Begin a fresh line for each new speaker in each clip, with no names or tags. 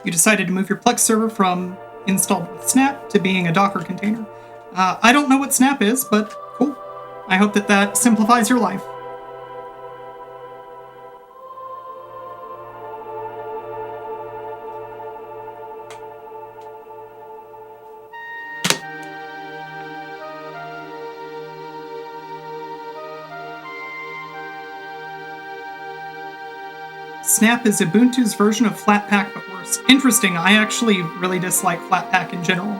You decided to move your Plex server from installed with Snap to being a Docker container. I don't know what Snap is, but cool. I hope that that simplifies your life. Snap is Ubuntu's version of Flatpak, but worse. Interesting. I actually really dislike Flatpak in general.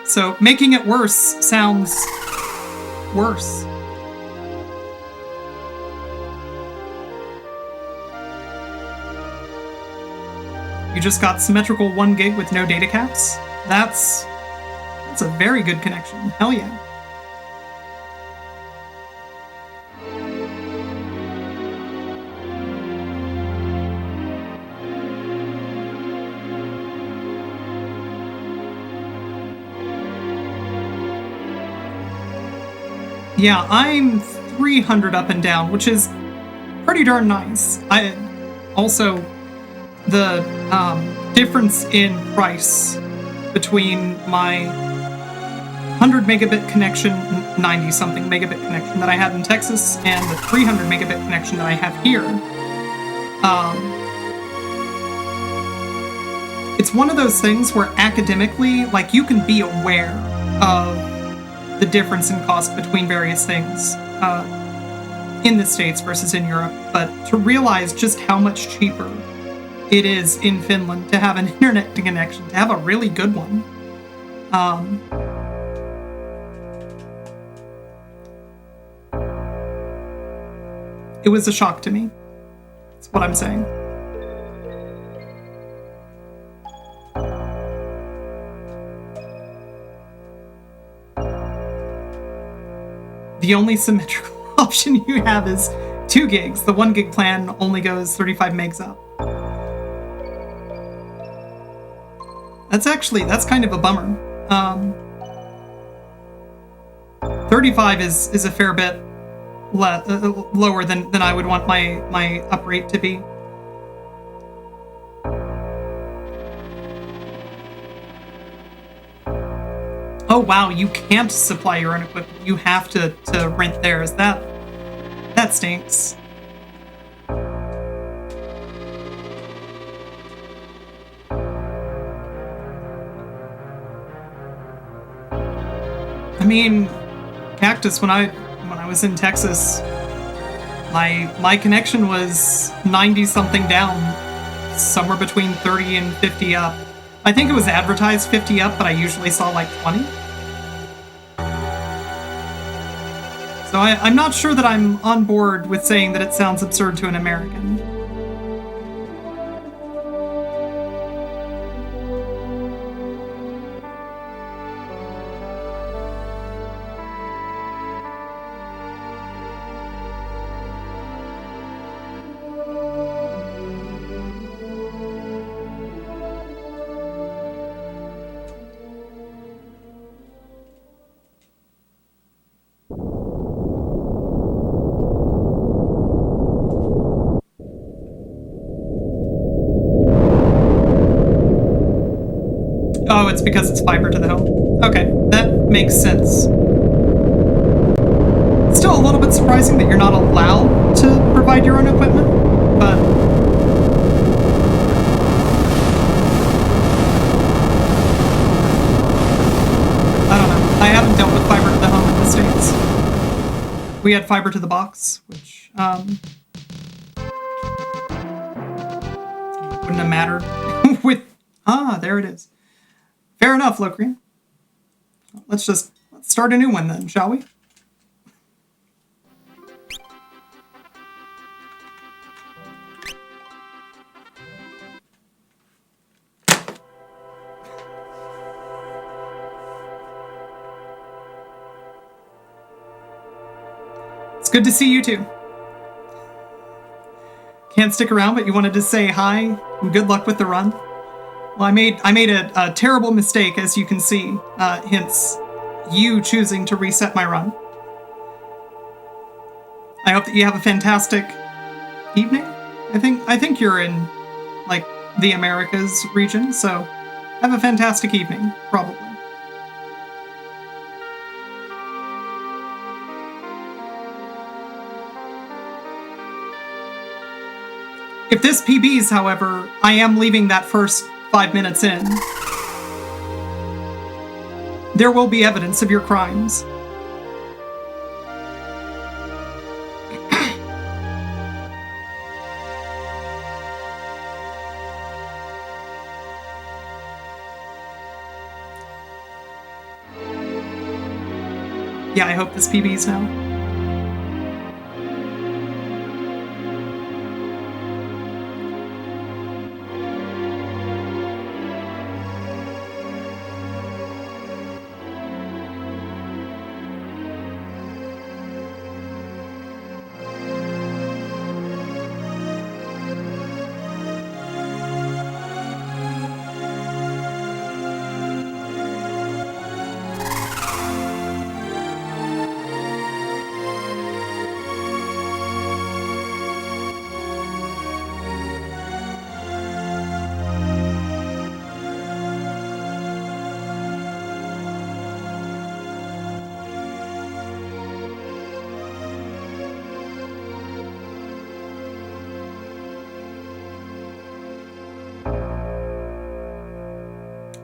So making it worse sounds worse. You just got symmetrical 1 gig with no data caps? That's a very good connection. Hell yeah. Yeah, I'm 300 up and down, which is pretty darn nice. Also, the difference in price between my 100 megabit connection, 90 something megabit connection that I had in Texas and the 300 megabit connection that I have here. It's one of those things where academically, like, you can be aware of the difference in cost between various things in the States versus in Europe, but to realize just how much cheaper it is in Finland to have an internet connection, to have a really good one. It was a shock to me. That's what I'm saying. The only symmetrical option you have is 2 gigs. The 1 gig plan only goes 35 megs up. That's kind of a bummer. 35 is a fair bit lower than I would want my up rate to be. Oh wow, you can't supply your own equipment. You have to rent theirs. That stinks. I mean, Cactus, when I was in Texas, my connection was 90 something down, somewhere between 30 and 50 up. I think it was advertised 50 up, but I usually saw like 20. So I'm not sure that I'm on board with saying that it sounds absurd to an American. Oh, it's because it's fiber to the home. Okay, that makes sense. It's still a little bit surprising that you're not allowed to provide your own equipment, but... I don't know. I haven't dealt with fiber to the home in the States. We had fiber to the box, which, wouldn't have mattered with... Ah, there it is. Fair enough, Locrian. Let's start a new one then, shall we? It's good to see you too. Can't stick around, but you wanted to say hi and good luck with the run. Well, I made a terrible mistake, as you can see, hence you choosing to reset my run. I hope that you have a fantastic evening. I think you're in like the Americas region, so have a fantastic evening, probably. If this PBs, however, I am leaving that first 5 minutes in. There will be evidence of your crimes. Yeah, I hope this PBs now.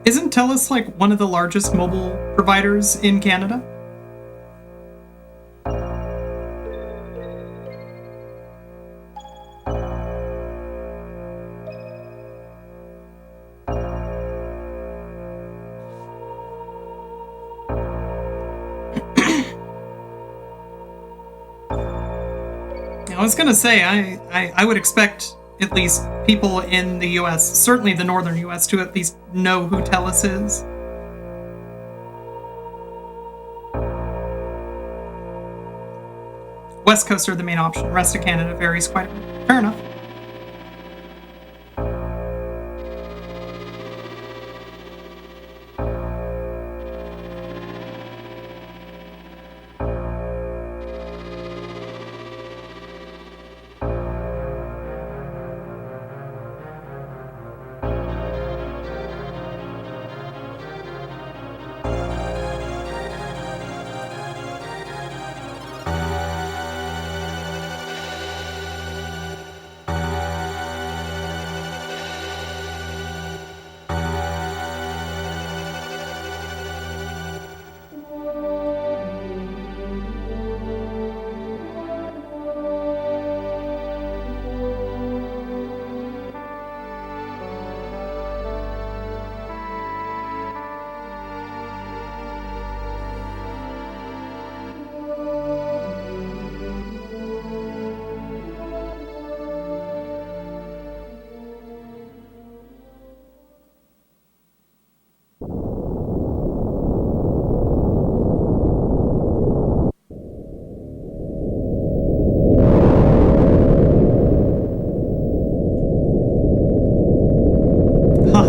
Isn't TELUS like one of the largest mobile providers in Canada? I was gonna say, I would expect at least people in the US, certainly the northern US, to at least know who TELUS is. West Coast are the main option. Rest of Canada varies quite a bit. Fair enough.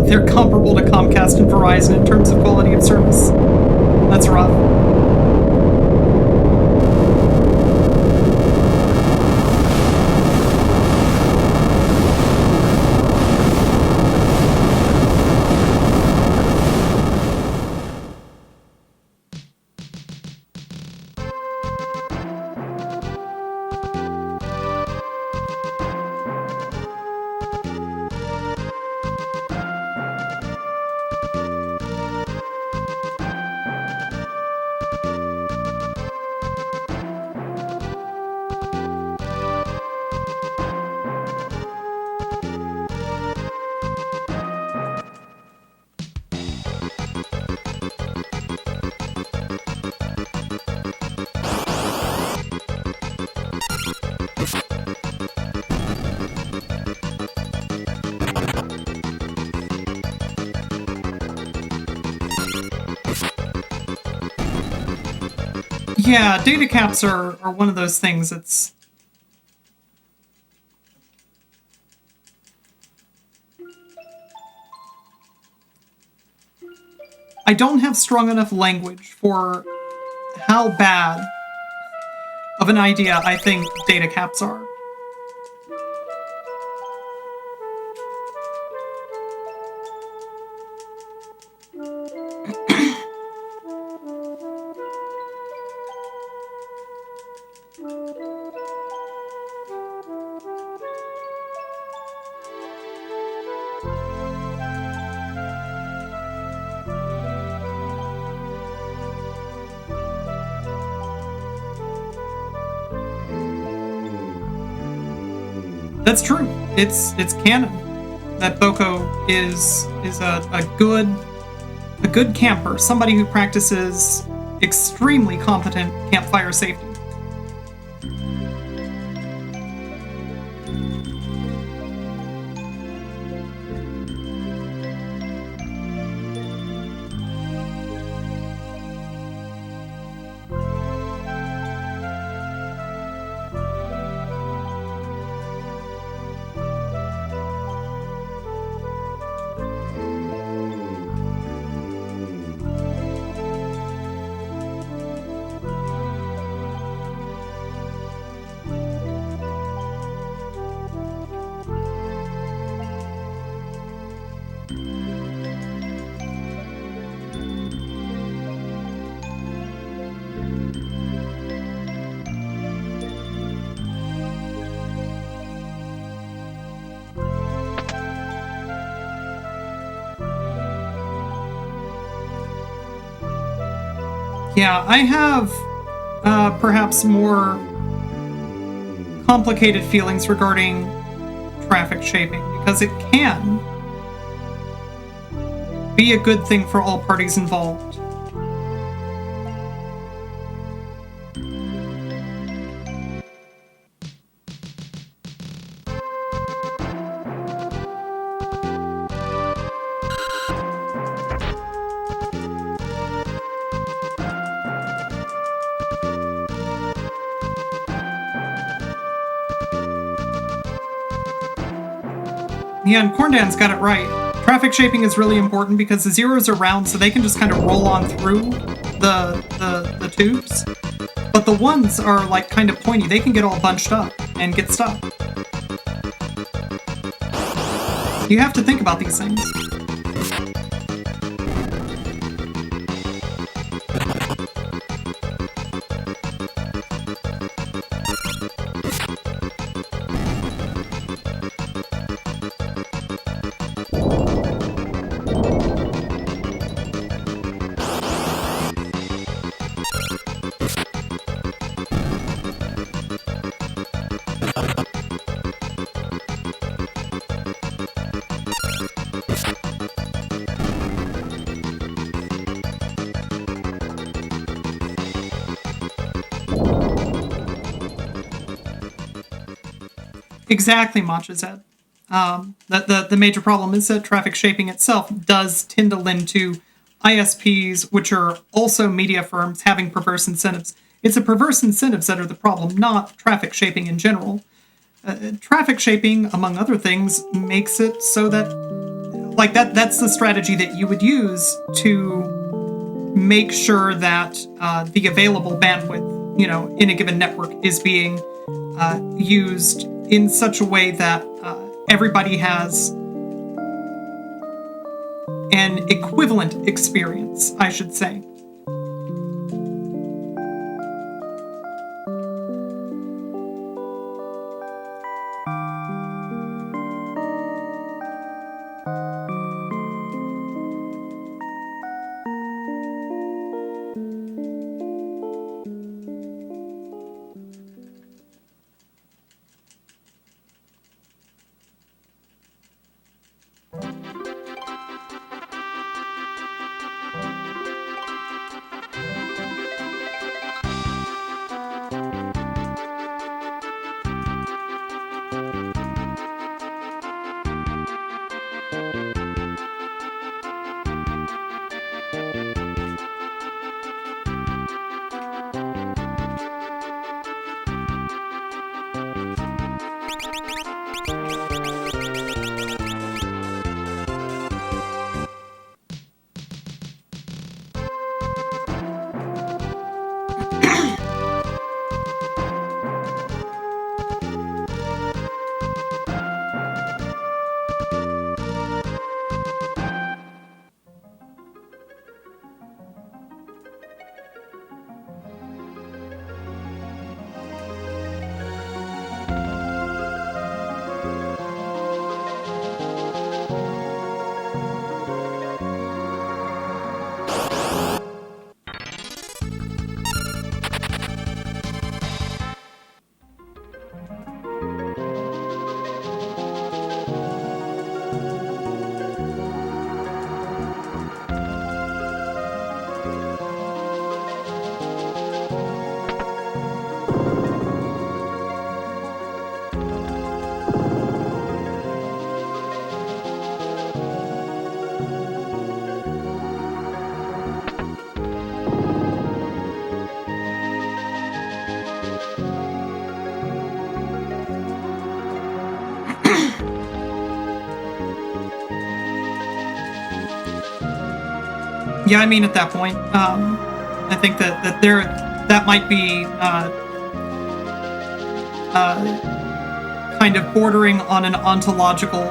They're comparable to Comcast and Verizon in terms of quality of service. That's rough. Yeah, data caps are one of those things that's... I don't have strong enough language for how bad of an idea I think data caps are. That's true. It's canon that Boko is a good camper, somebody who practices extremely competent campfire safety. Yeah, I have perhaps more complicated feelings regarding traffic shaping because it can be a good thing for all parties involved. Yeah, and Corndan's got it right. Traffic shaping is really important because the zeros are round, so they can just kind of roll on through the tubes. But the ones are like kind of pointy. They can get all bunched up and get stuck. You have to think about these things. Exactly, Matcha said. The major problem is that traffic shaping itself does tindle into ISPs, which are also media firms, having perverse incentives. It's the perverse incentives that are the problem, not traffic shaping in general. Traffic shaping, among other things, makes it so that, like, that's the strategy that you would use to make sure that the available bandwidth, in a given network is being used in such a way that everybody has an equivalent experience, I should say. Yeah, I mean, at that point, I think that there that might be kind of bordering on an ontological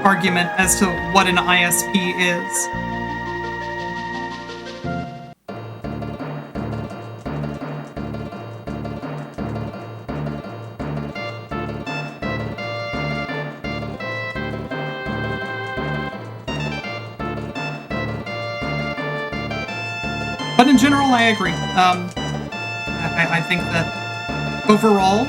argument as to what an ISP is. But in general, I agree. I think that overall,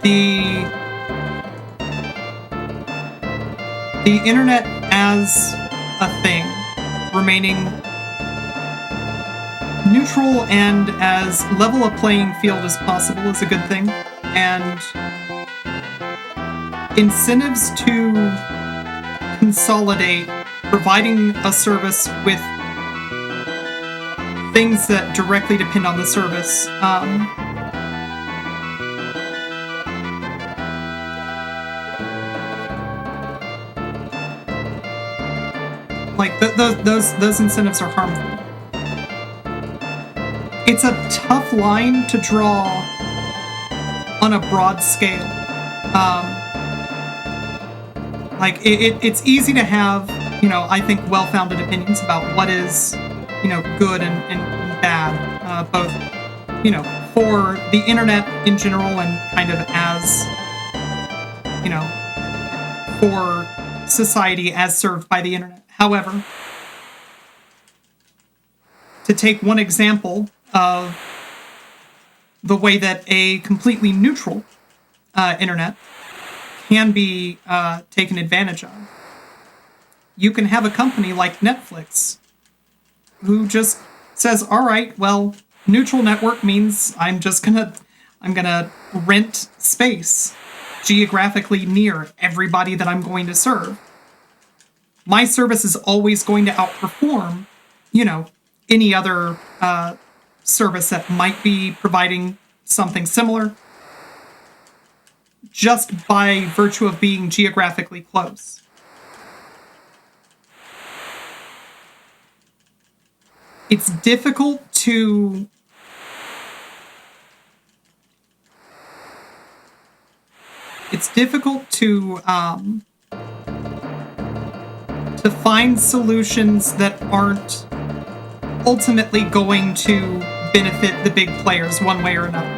the the internet as a thing remaining neutral and as level a playing field as possible is a good thing, and incentives to consolidate providing a service with things that directly depend on the service. Those incentives are harmful. It's a tough line to draw on a broad scale. It's easy to have, I think, well-founded opinions about what is, good and bad, both, for the internet in general and kind of as, for society as served by the internet. However, to take one example of the way that a completely neutral internet can be taken advantage of, you can have a company like Netflix who just says, all right, well, neutral network means I'm gonna rent space geographically near everybody that I'm going to serve. My service is always going to outperform, any other service that might be providing something similar, just by virtue of being geographically close. It's difficult to find solutions that aren't ultimately going to benefit the big players one way or another.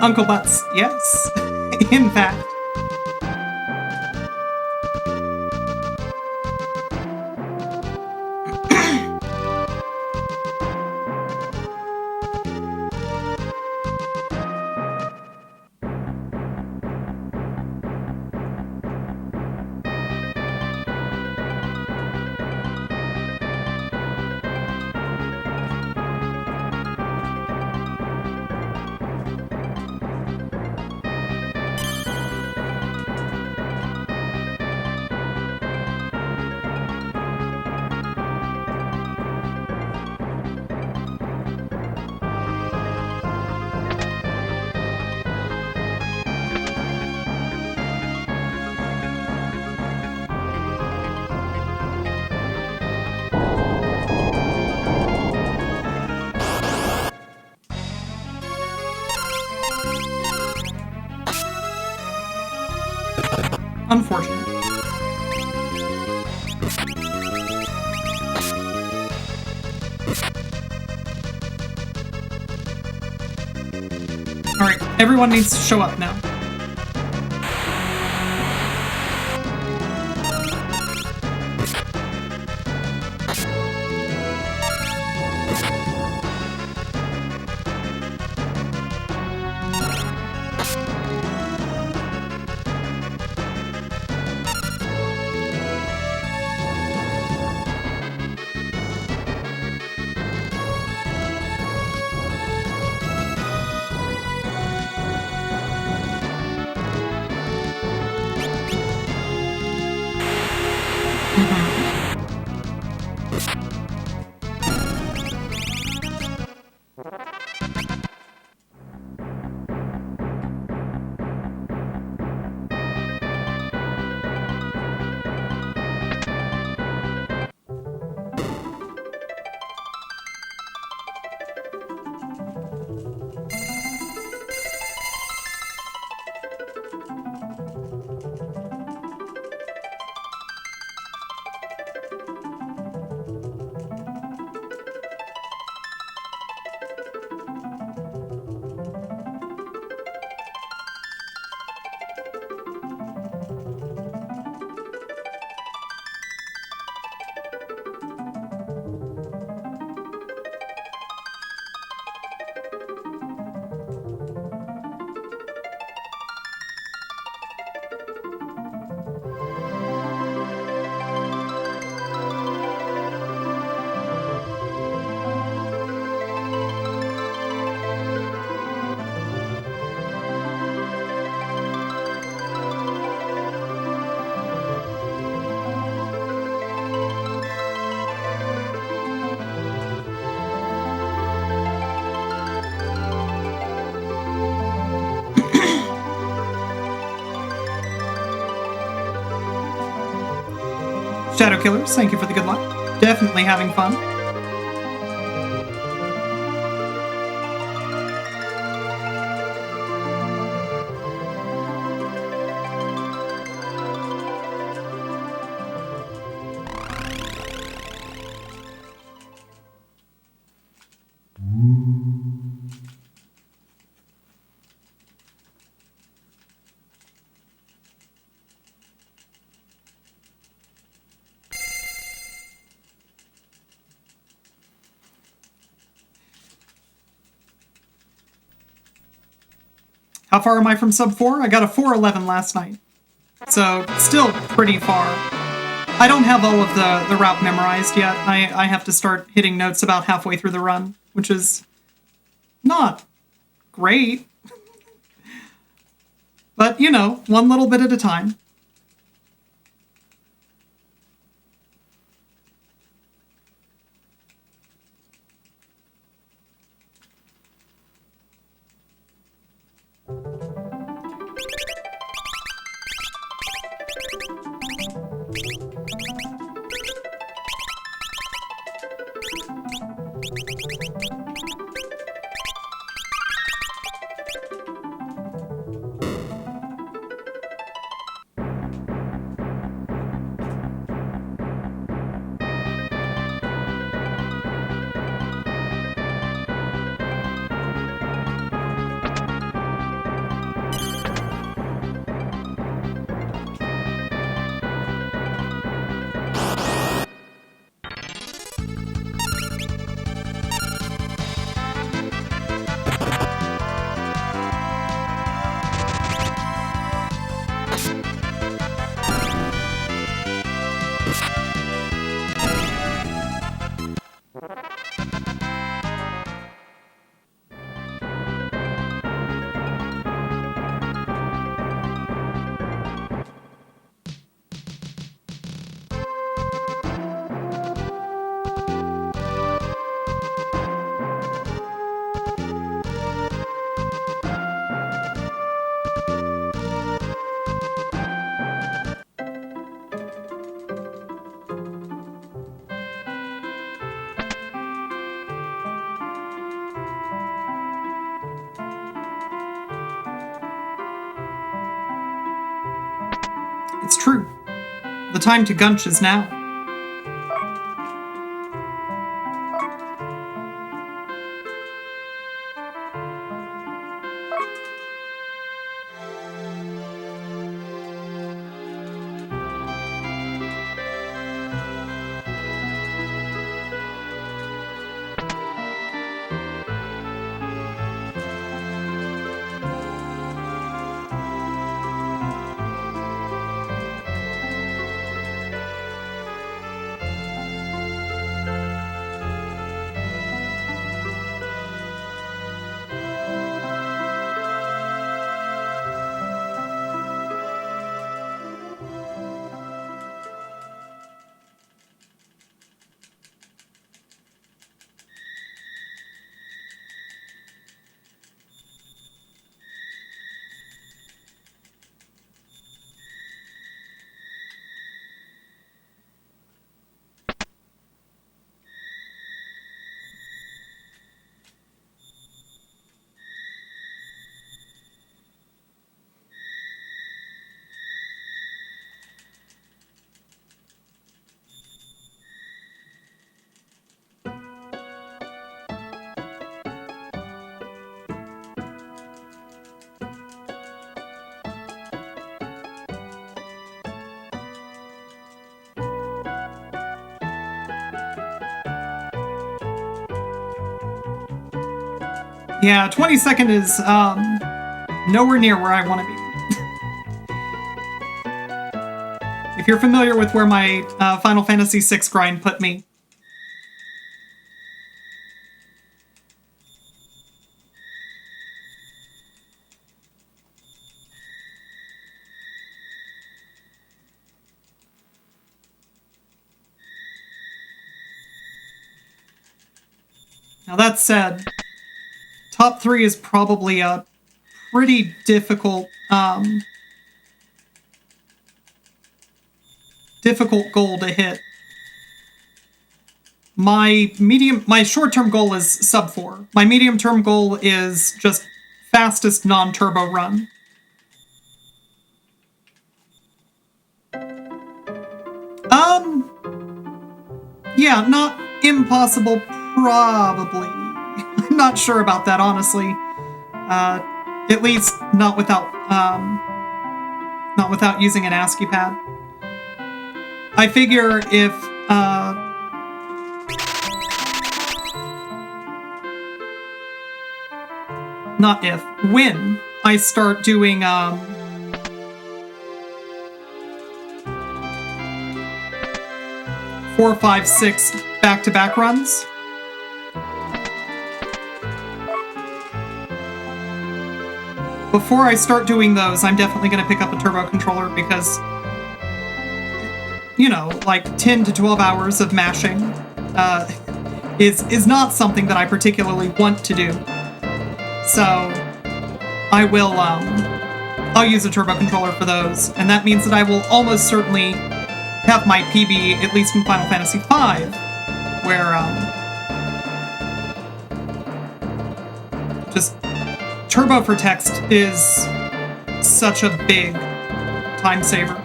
Uncle Butts, yes. In fact. unfortunate. Alright, everyone needs to show up now. Shadow Killers, thank you for the good luck. Definitely having fun. How far am I from sub 4? I got a 4:11 last night. So, still pretty far. I don't have all of the route memorized yet. I have to start hitting notes about halfway through the run, which is not great. But, you know, one little bit at a time. It's true. The time to gunch is now. Yeah, 22nd is nowhere near where I want to be. If you're familiar with where my Final Fantasy VI grind put me. Now that said, top 3 is probably a pretty difficult goal to hit. My short-term goal is sub 4. My medium-term goal is just fastest non-turbo run. Yeah, not impossible, probably. I'm not sure about that, honestly. At least not without using an ASCII pad. I figure if when I start doing 4, 5, 6 back-to-back runs. Before I start doing those, I'm definitely going to pick up a turbo controller because, you know, like 10 to 12 hours of mashing is not something that I particularly want to do. So I will, I'll use a turbo controller for those, and that means that I will almost certainly have my PB, at least in Final Fantasy V, where, just turbo for text is such a big time saver.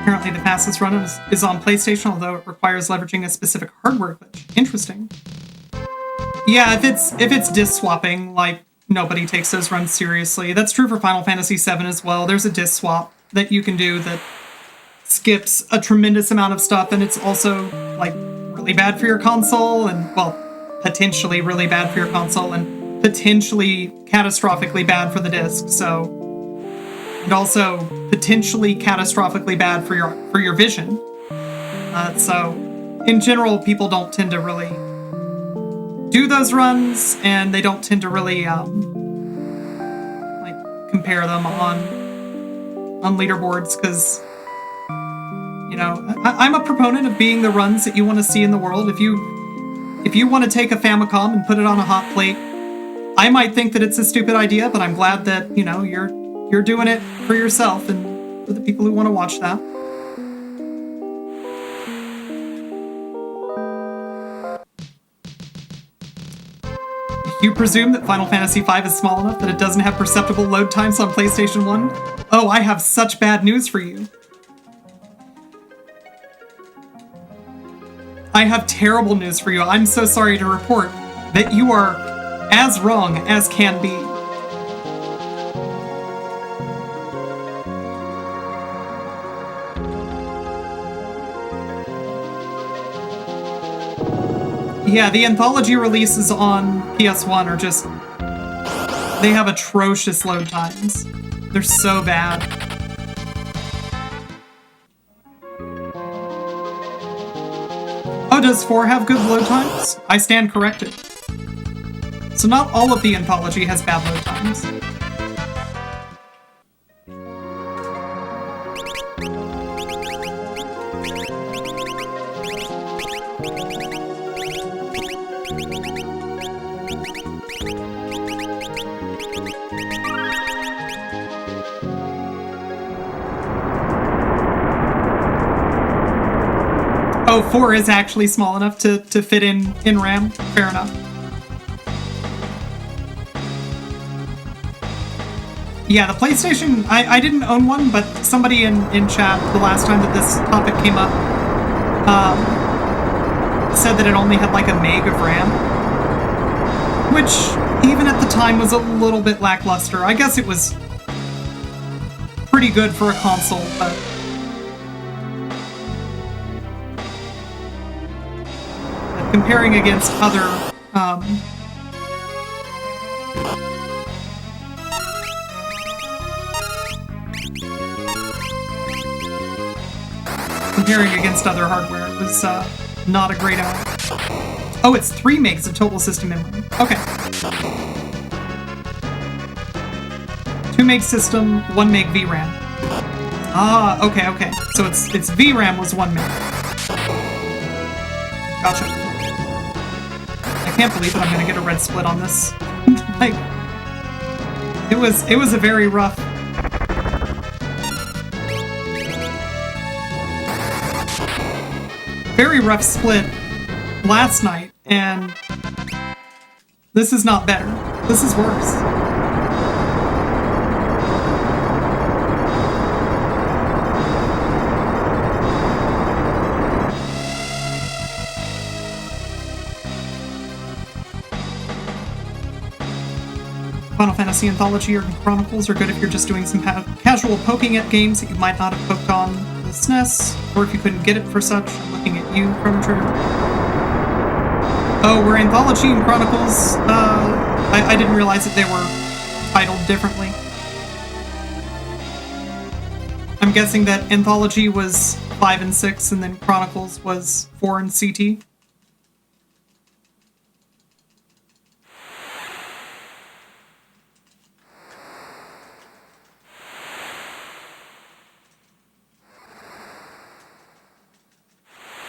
Apparently the fastest run is on PlayStation, although it requires leveraging a specific hardware glitch. Interesting. Yeah, if it's disc swapping, like, nobody takes those runs seriously. That's true for Final Fantasy VII as well. There's a disc swap that you can do that skips a tremendous amount of stuff, and it's also, like, really bad for your console, and, well, potentially really bad for your console, and potentially catastrophically bad for the disc, so... And also potentially catastrophically bad for your vision. So, in general, people don't tend to really do those runs, and they don't tend to really like compare them on leaderboards, because, you know, I'm a proponent of being the runs that you want to see in the world. If you want to take a Famicom and put it on a hot plate, I might think that it's a stupid idea, but I'm glad that, you know, you're doing it for yourself and for the people who want to watch that. You presume that Final Fantasy V is small enough that it doesn't have perceptible load times on PlayStation 1? Oh, I have such bad news for you. I have terrible news for you. I'm so sorry to report that you are as wrong as can be. Yeah, the anthology releases on PS1 are just... they have atrocious load times. They're so bad. Oh, does 4 have good load times? I stand corrected. So not all of the anthology has bad load times. Oh, 4 is actually small enough to fit in RAM? Fair enough. Yeah, the PlayStation, I didn't own one, but somebody in chat the last time that this topic came up said that it only had like a meg of RAM, which even at the time was a little bit lackluster. I guess it was pretty good for a console, but comparing against other hardware, it was not a great hour. Oh, it's 3 megs of total system memory. Okay. 2 meg system, 1 meg VRAM. Ah, okay. So its VRAM was 1 meg. Gotcha. I can't believe that I'm gonna get a red split on this. Like, it was a very rough split last night, and this is not better. This is worse. Final Fantasy Anthology or Chronicles are good if you're just doing some casual poking at games that you might not have poked on the SNES, or if you couldn't get it for such. I'm looking at you, Chrono Trigger. Oh, were Anthology and Chronicles... I didn't realize that they were titled differently. I'm guessing that Anthology was 5 and 6, and then Chronicles was 4 and CT.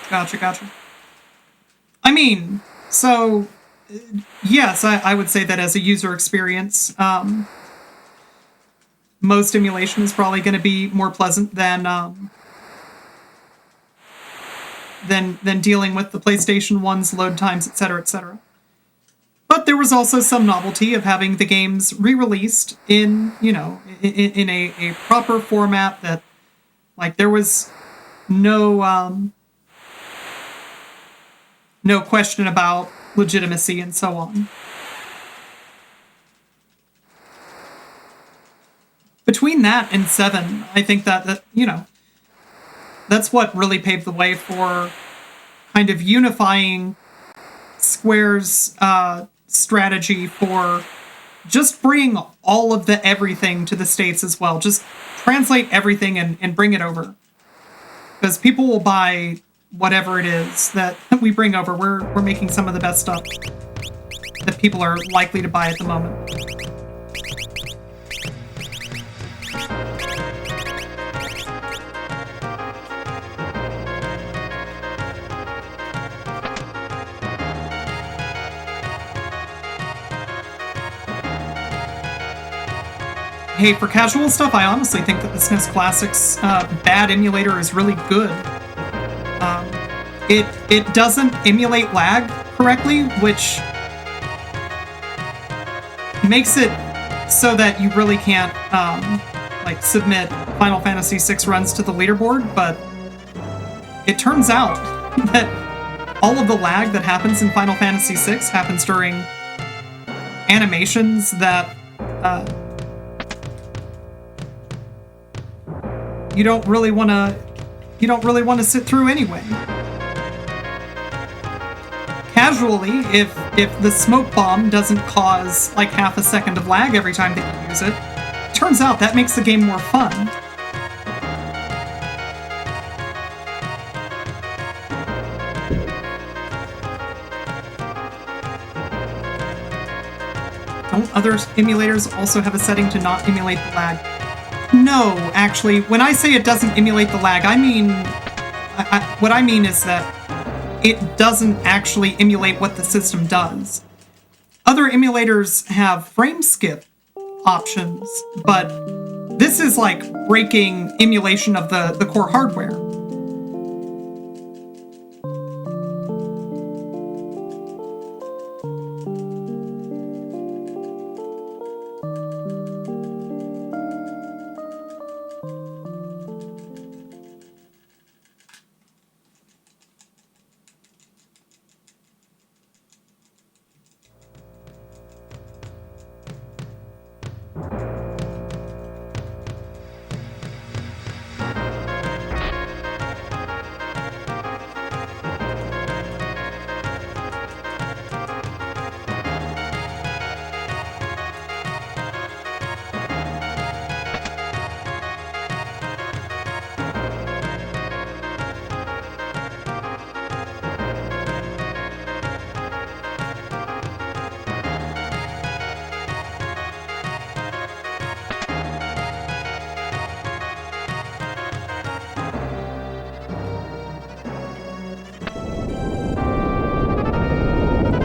Gotcha. I mean, so, yes, I would say that as a user experience, most emulation is probably going to be more pleasant than dealing with the PlayStation 1's load times, etc., etc. But there was also some novelty of having the games re-released in, in a proper format that, like, there was no question about legitimacy and so on. Between that and 7, I think that that's what really paved the way for kind of unifying Square's strategy for just bring all of the everything to the States as well. Just translate everything and bring it over. Because people will buy whatever it is that we bring over. We're making some of the best stuff that people are likely to buy at the moment. Hey, for casual stuff, I honestly think that the SNES Classics bad emulator is really good. It doesn't emulate lag correctly, which makes it so that you really can't like submit Final Fantasy VI runs to the leaderboard, but it turns out that all of the lag that happens in Final Fantasy VI happens during animations that you don't really want to sit through anyway. Casually, if the smoke bomb doesn't cause like half a second of lag every time that you use it, turns out that makes the game more fun. Don't other emulators also have a setting to not emulate the lag? No, actually, when I say it doesn't emulate the lag, I mean, what I mean is that it doesn't actually emulate what the system does. Other emulators have frame skip options, but this is like breaking emulation of the core hardware.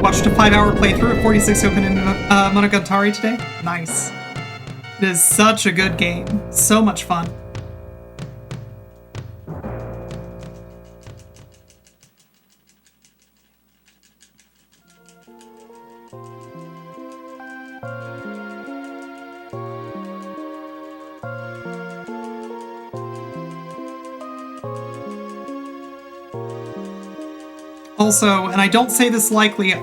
Watched a 5-hour playthrough of 46 Open in Monogatari today. Nice. It is such a good game. So much fun. Also, and I don't say this lightly, I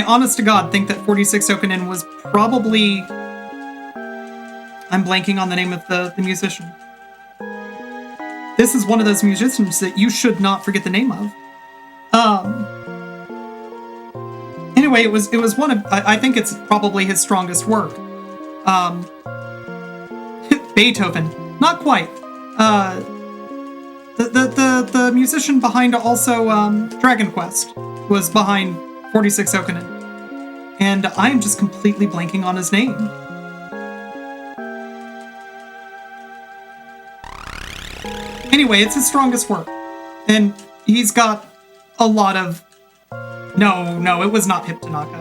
honest to God think that 46 Okunin was probably... I'm blanking on the name of the musician. This is one of those musicians that you should not forget the name of. Anyway, it was one of... I think it's probably his strongest work. Beethoven. Not quite. The musician behind also Dragon Quest was behind 46 Okunin. And I'm just completely blanking on his name. Anyway, it's his strongest work. And he's got a lot of... No, it was not Hip Tanaka.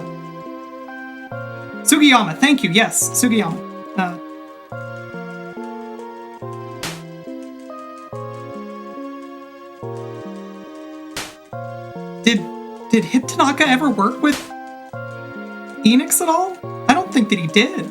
Sugiyama, thank you, yes, Sugiyama. Did Hip Tanaka ever work with Enix at all? I don't think that he did.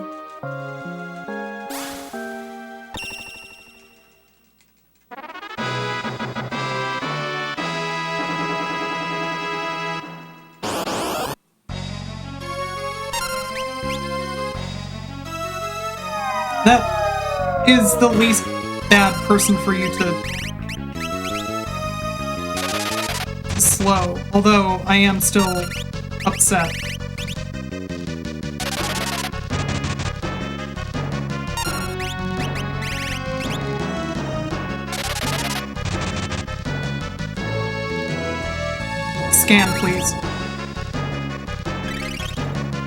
That is the least bad person for you to slow, although I am still upset. Scan, please.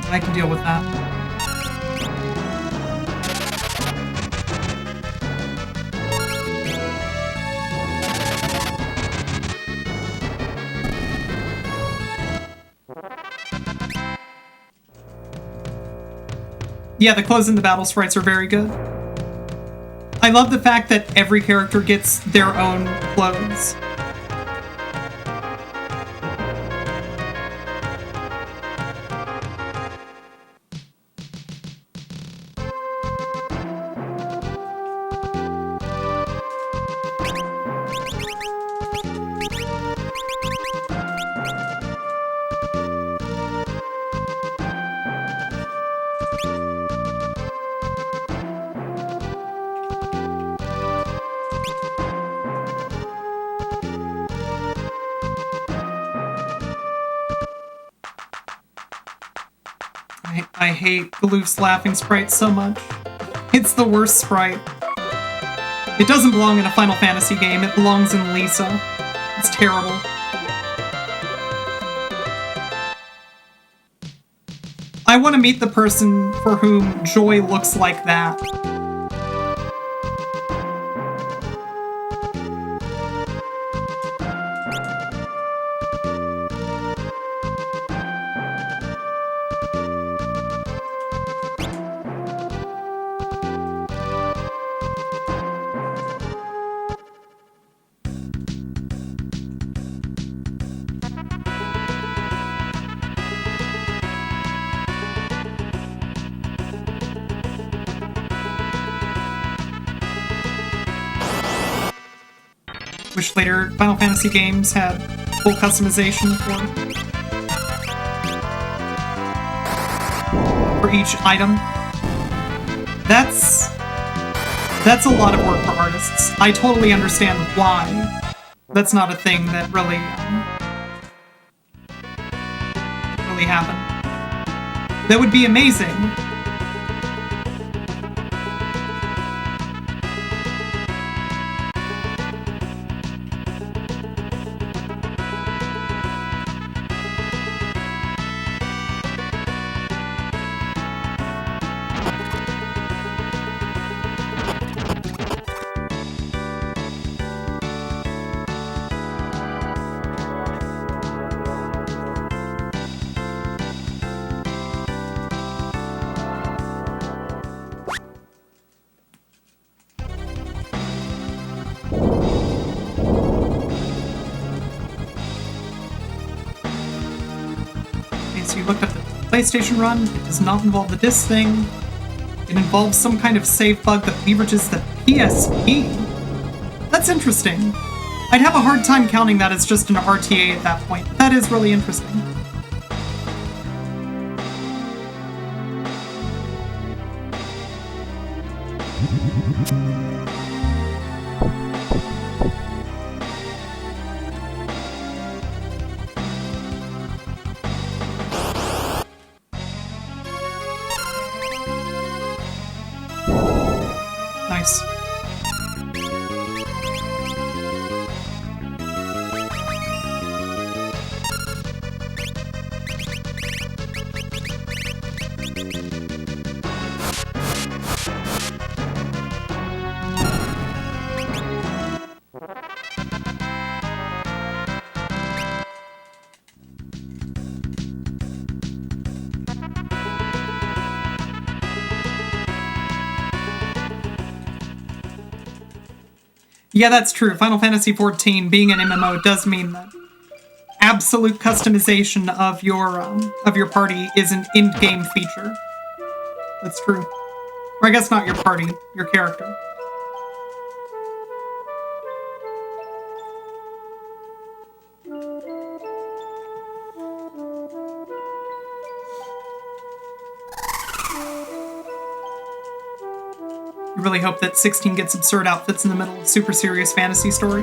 I can deal with that. Yeah, the clothes in the battle sprites are very good. I love the fact that every character gets their own clothes. I hate Galoof's laughing sprite so much. It's the worst sprite. It doesn't belong in a Final Fantasy game, it belongs in Lisa. It's terrible. I want to meet the person for whom joy looks like that. Wish later Final Fantasy games had full customization for each item. That's a lot of work for artists. I totally understand why that's not a thing that really happened. That would be amazing. So you looked up the PlayStation run. It does not involve the disc thing. It involves some kind of save bug that leverages the PSP. That's interesting. I'd have a hard time counting that as just an RTA at that point, but that is really interesting. Nice. Yeah, that's true. Final Fantasy XIV being an MMO does mean that absolute customization of your party is an in-game feature. That's true. Or I guess not your party, your character. I really hope that 16 gets absurd outfits in the middle of super serious fantasy story.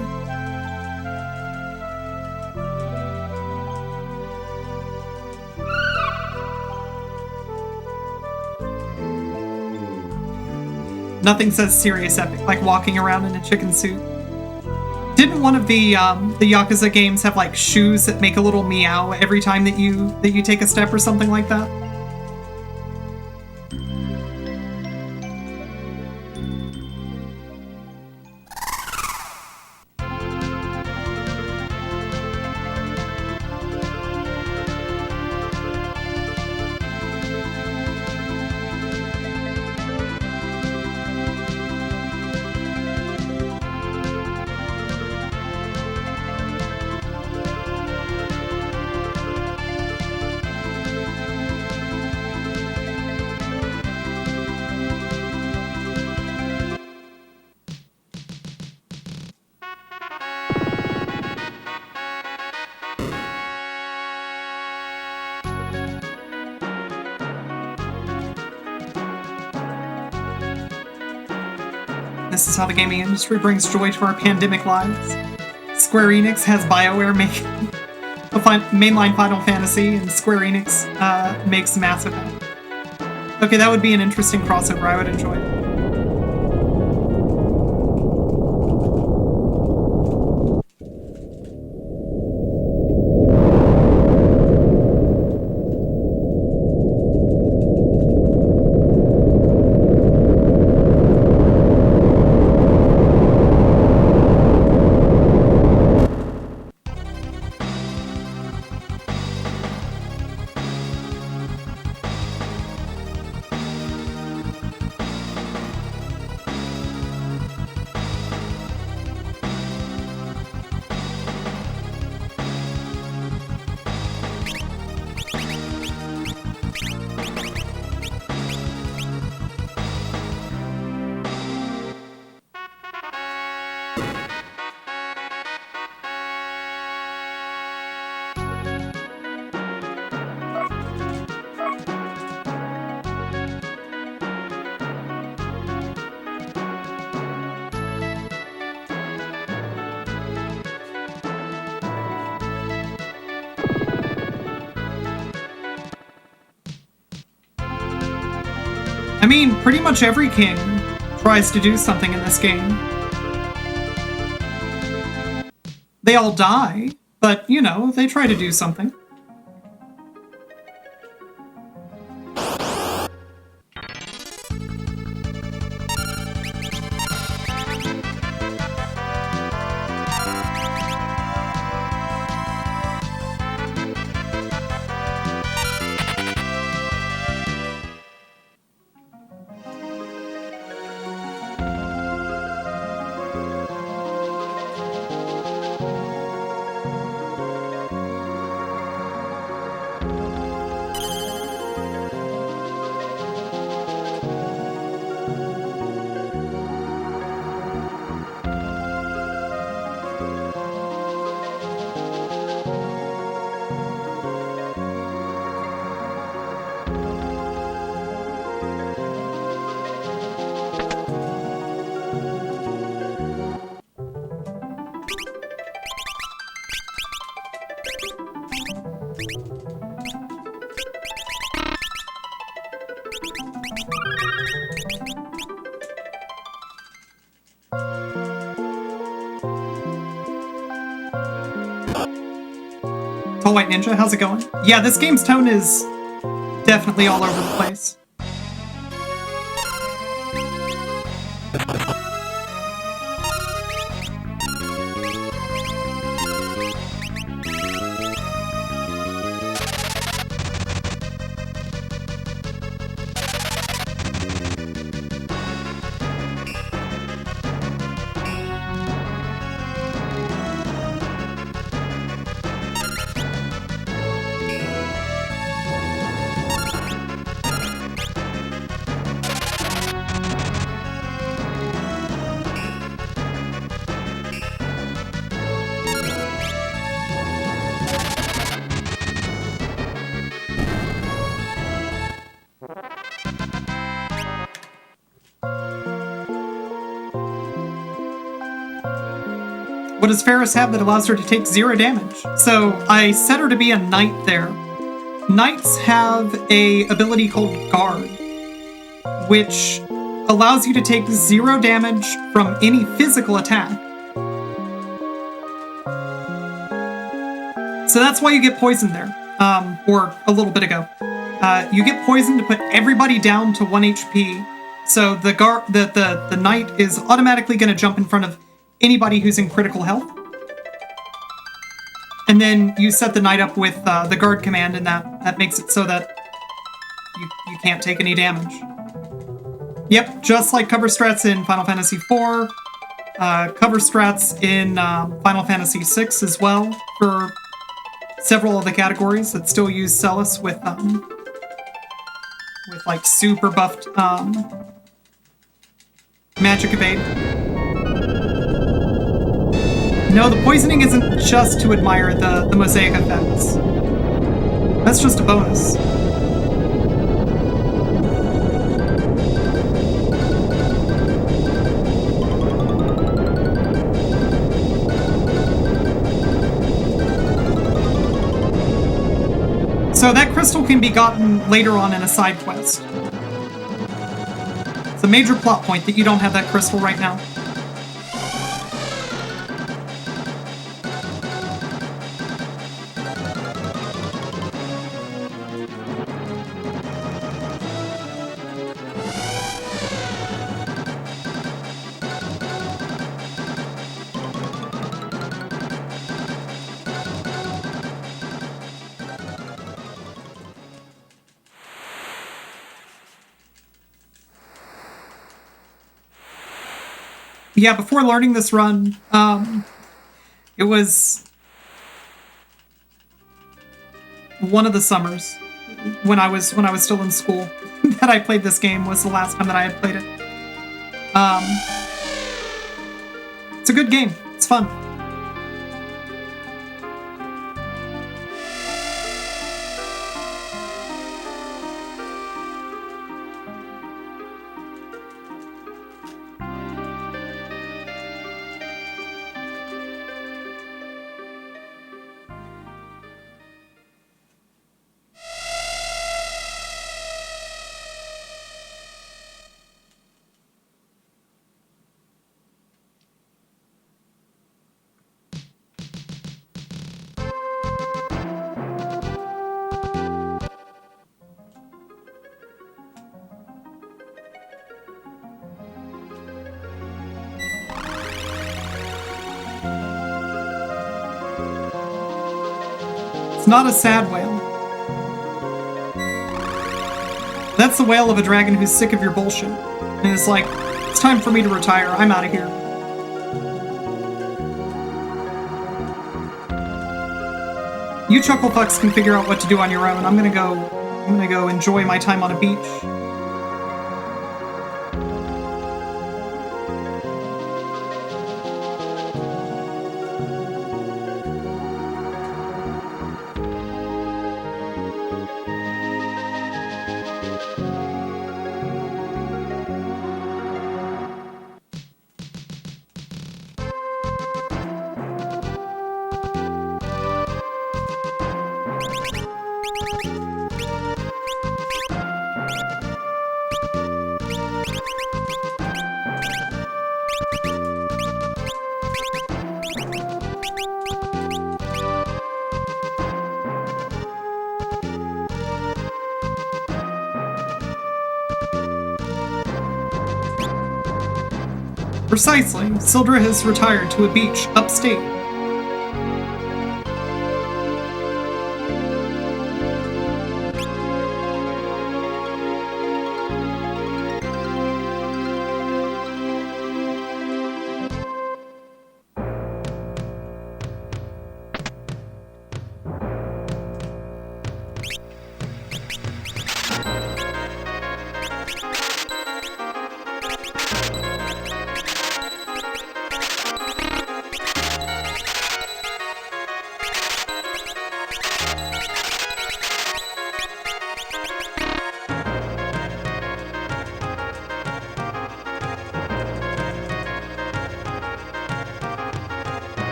Nothing says serious epic like walking around in a chicken suit. Didn't one of the Yakuza games have like shoes that make a little meow every time that you take a step or something like that? This is how the gaming industry brings joy to our pandemic lives. Square Enix has BioWare make a mainline Final Fantasy, and Square Enix makes Mass Effect. Okay, that would be an interesting crossover I would enjoy. I mean, pretty much every king tries to do something in this game. They all die, but, you know, they try to do something. Tall White Ninja, how's it going? Yeah, this game's tone is definitely all over the place. What does Ferris have that allows her to take 0 damage? So I set her to be a knight there. Knights have a ability called Guard, which allows you to take 0 damage from any physical attack. So that's why you get poisoned there, or a little bit ago. You get poisoned to put everybody down to 1 HP, so the knight is automatically going to jump in front of anybody who's in critical health. And then you set the knight up with the guard command, and that makes it so that you can't take any damage. Yep, just like cover strats in Final Fantasy IV, cover strats in Final Fantasy VI as well, for several of the categories that still use Celis with like super buffed magic evade. No, the poisoning isn't just to admire the mosaic effects. That's just a bonus. So that crystal can be gotten later on in a side quest. It's a major plot point that you don't have that crystal right now. Yeah, before learning this run, it was one of the summers when I was still in school that I played this game. Was the last time that I had played it. It's a good game. It's fun. It's not a sad wail. That's the wail of a dragon who's sick of your bullshit. And it's like, it's time for me to retire. I'm out of here. You chucklefucks can figure out what to do on your own. I'm gonna go enjoy my time on a beach. Precisely. Sildra has retired to a beach upstate.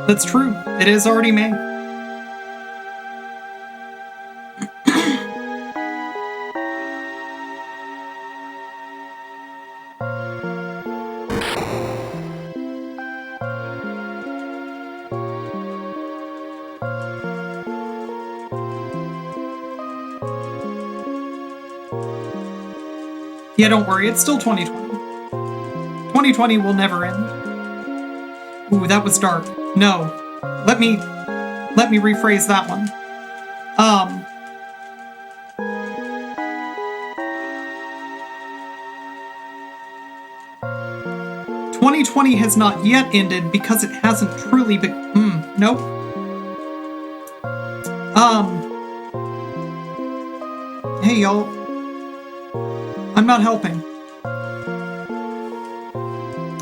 That's true. It is already May. Yeah, don't worry. It's still 2020. 2020 will never end. Ooh, that was dark. No. Let me rephrase that one. 2020 has not yet ended because it hasn't truly been. Nope. Hey y'all. I'm not helping.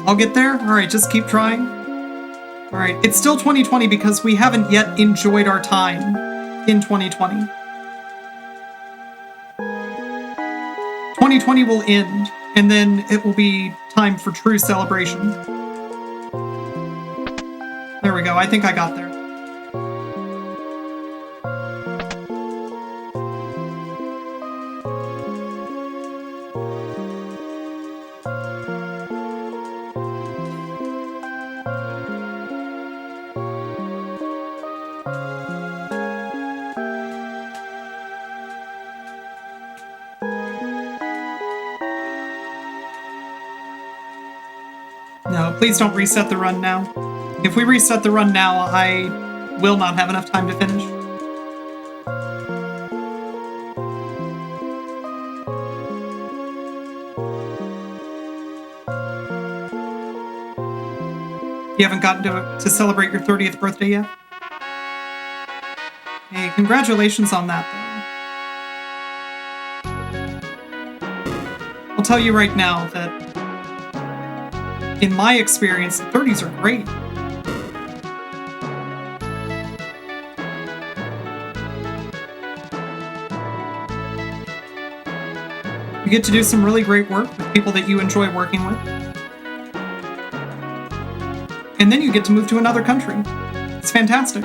I'll get there. All right, just keep trying. All right, it's still 2020 because we haven't yet enjoyed our time in 2020. 2020 will end, and then it will be time for true celebration. There we go. I think I got there. No, please don't reset the run now. If we reset the run now, I will not have enough time to finish. You haven't gotten to celebrate your 30th birthday yet? Hey, congratulations on that, though. I'll tell you right now that in my experience, the 30s are great. You get to do some really great work with people that you enjoy working with. And then you get to move to another country. It's fantastic.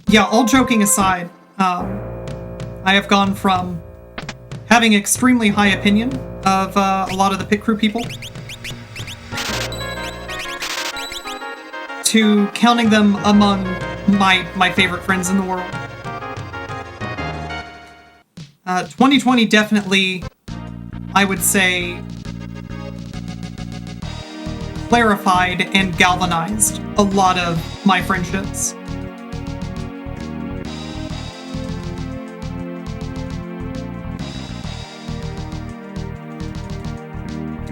Yeah, all joking aside, I have gone from having extremely high opinion of a lot of the pit crew people to counting them among my favorite friends in the world. 2020 definitely, I would say, clarified and galvanized a lot of my friendships.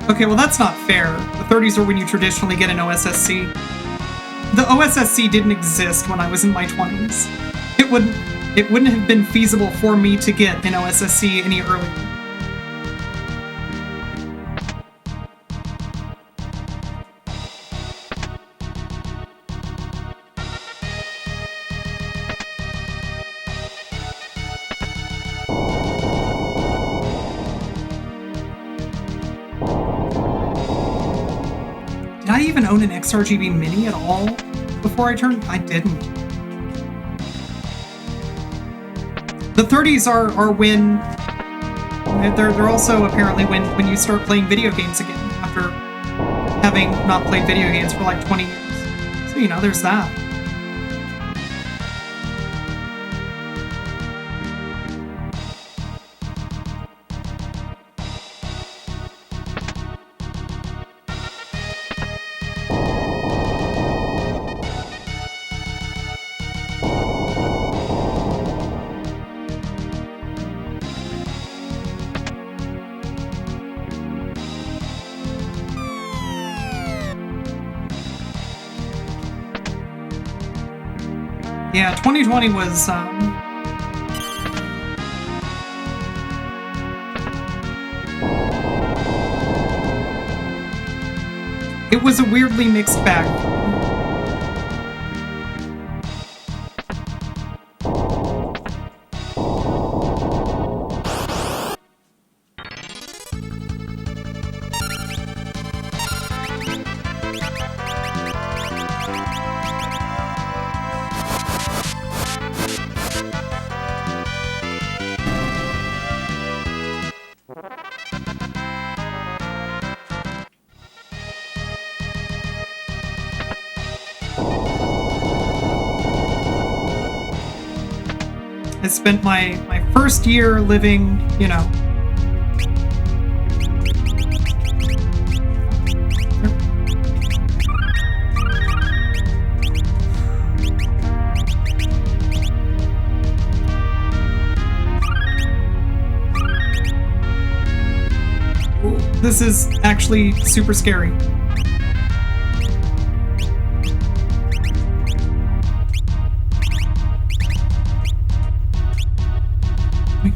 Okay, well that's not fair. The 30s are when you traditionally get an OSSC. The OSSC didn't exist when I was in my 20s. It wouldn't have been feasible for me to get an OSSC any earlier. Did I even own an XRGB Mini at all before I turned? I didn't. The 30s are when they're also apparently when you start playing video games again after having not played video games for like 20 years. So, you know, there's that. Yeah, 2020 was, it was a weirdly mixed bag. I spent my first year living, you know. This is actually super scary.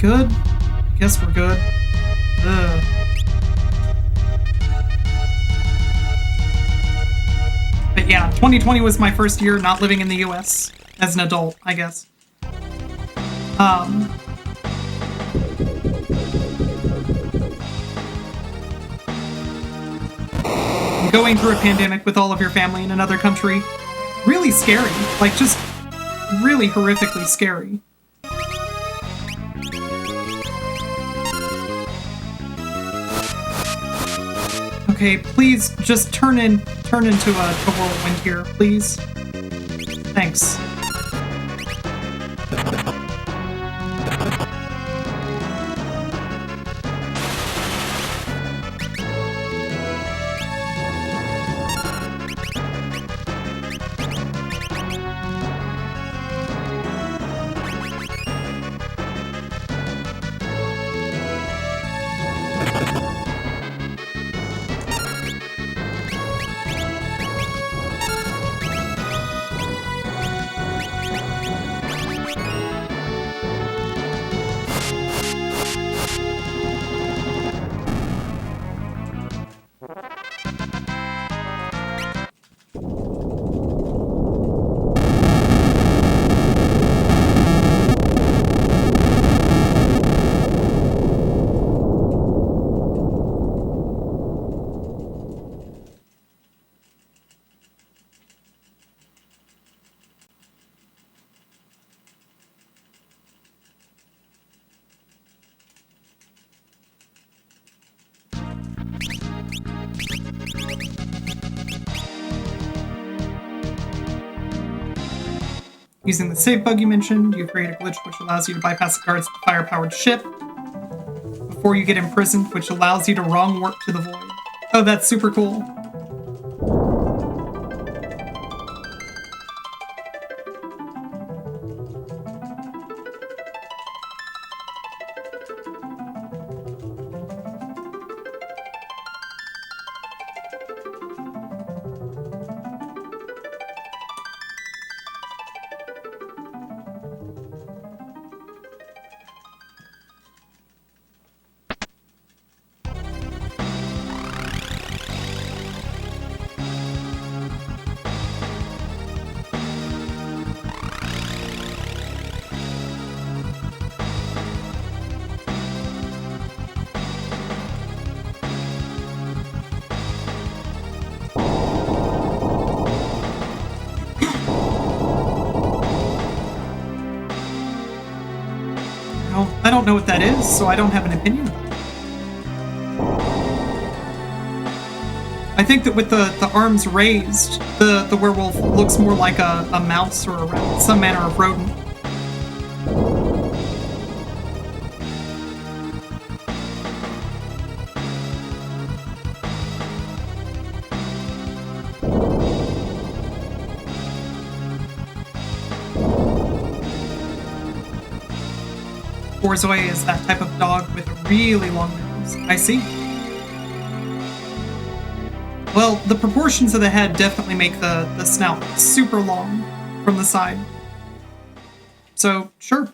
good? I guess we're good. Ugh. But yeah, 2020 was my first year not living in the US as an adult, I guess. Going through a pandemic with all of your family in another country, really scary. Like, just really horrifically scary. Okay, please just turn into a whirlwind here, please. Thanks. Using the save bug you mentioned, you create a glitch which allows you to bypass the guards of the fire-powered ship before you get imprisoned, which allows you to wrong warp to the void. Oh, that's super cool. I don't know what that is, so I don't have an opinion about it. I think that with the arms raised, the werewolf looks more like a mouse or some manner of rodent. Borzoi is that type of dog with a really long nose. I see. Well, the proportions of the head definitely make the snout super long from the side. So, sure.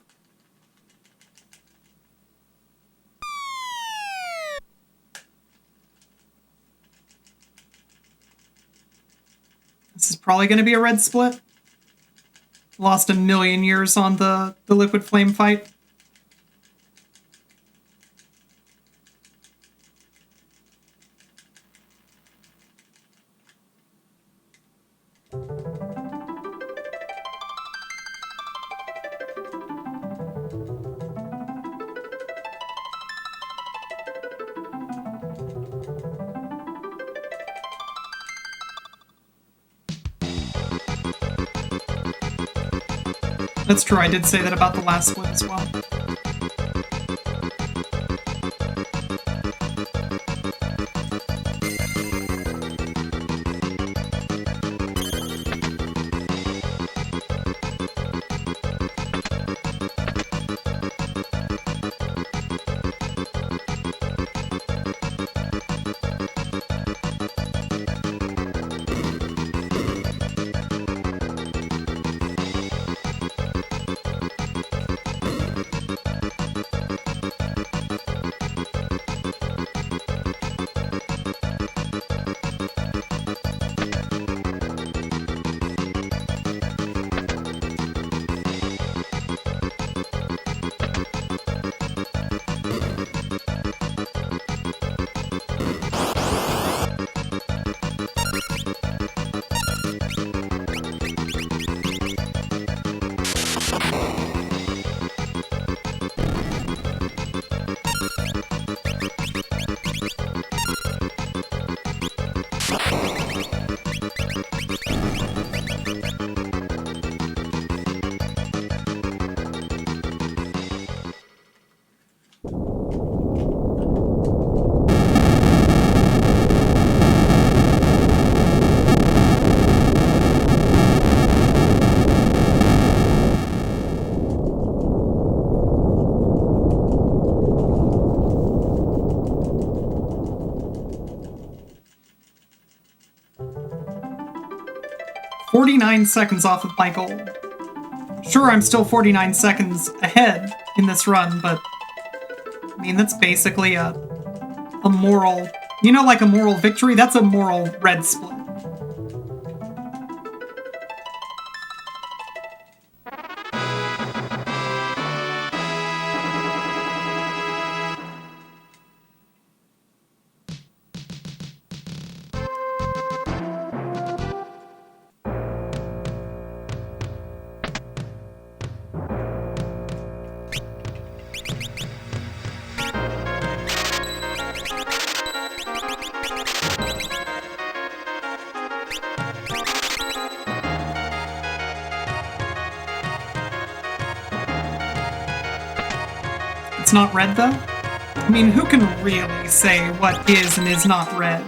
This is probably going to be a red split. Lost a million years on the liquid flame fight. That's true, I did say that about the last split as well. 49 seconds off of my goal. Sure, I'm still 49 seconds ahead in this run, but I mean, that's basically a moral, you know, like a moral victory? That's a moral red split. It's not red, though? I mean, who can really say what is and is not red?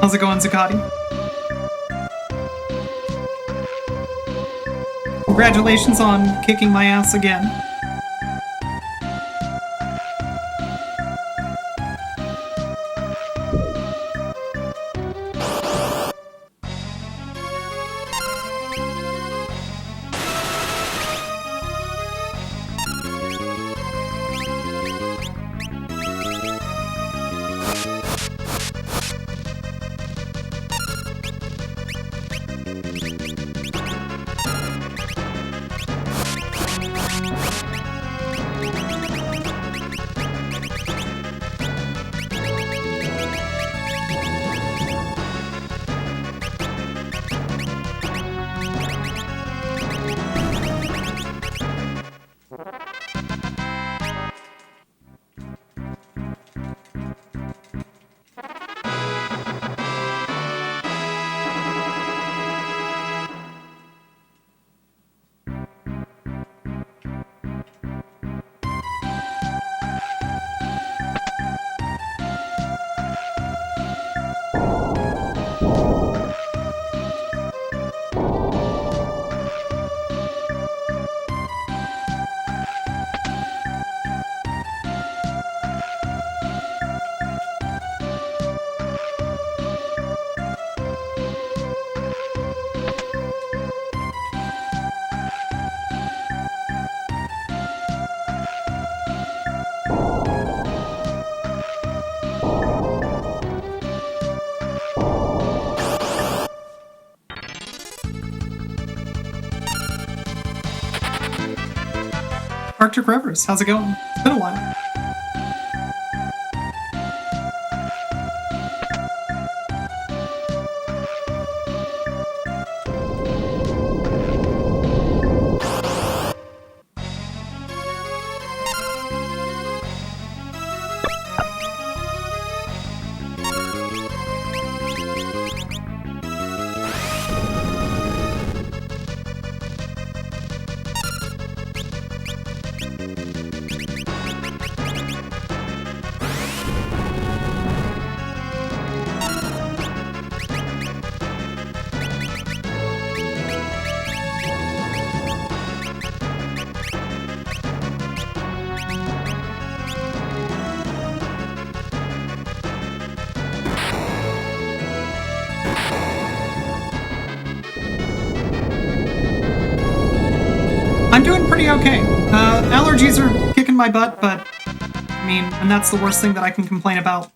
How's it going, Zuccotti? Congratulations on kicking my ass again. Arctic Rivers, how's it going? It's been a while. I'm doing pretty okay. Allergies are kicking my butt, but I mean, and that's the worst thing that I can complain about.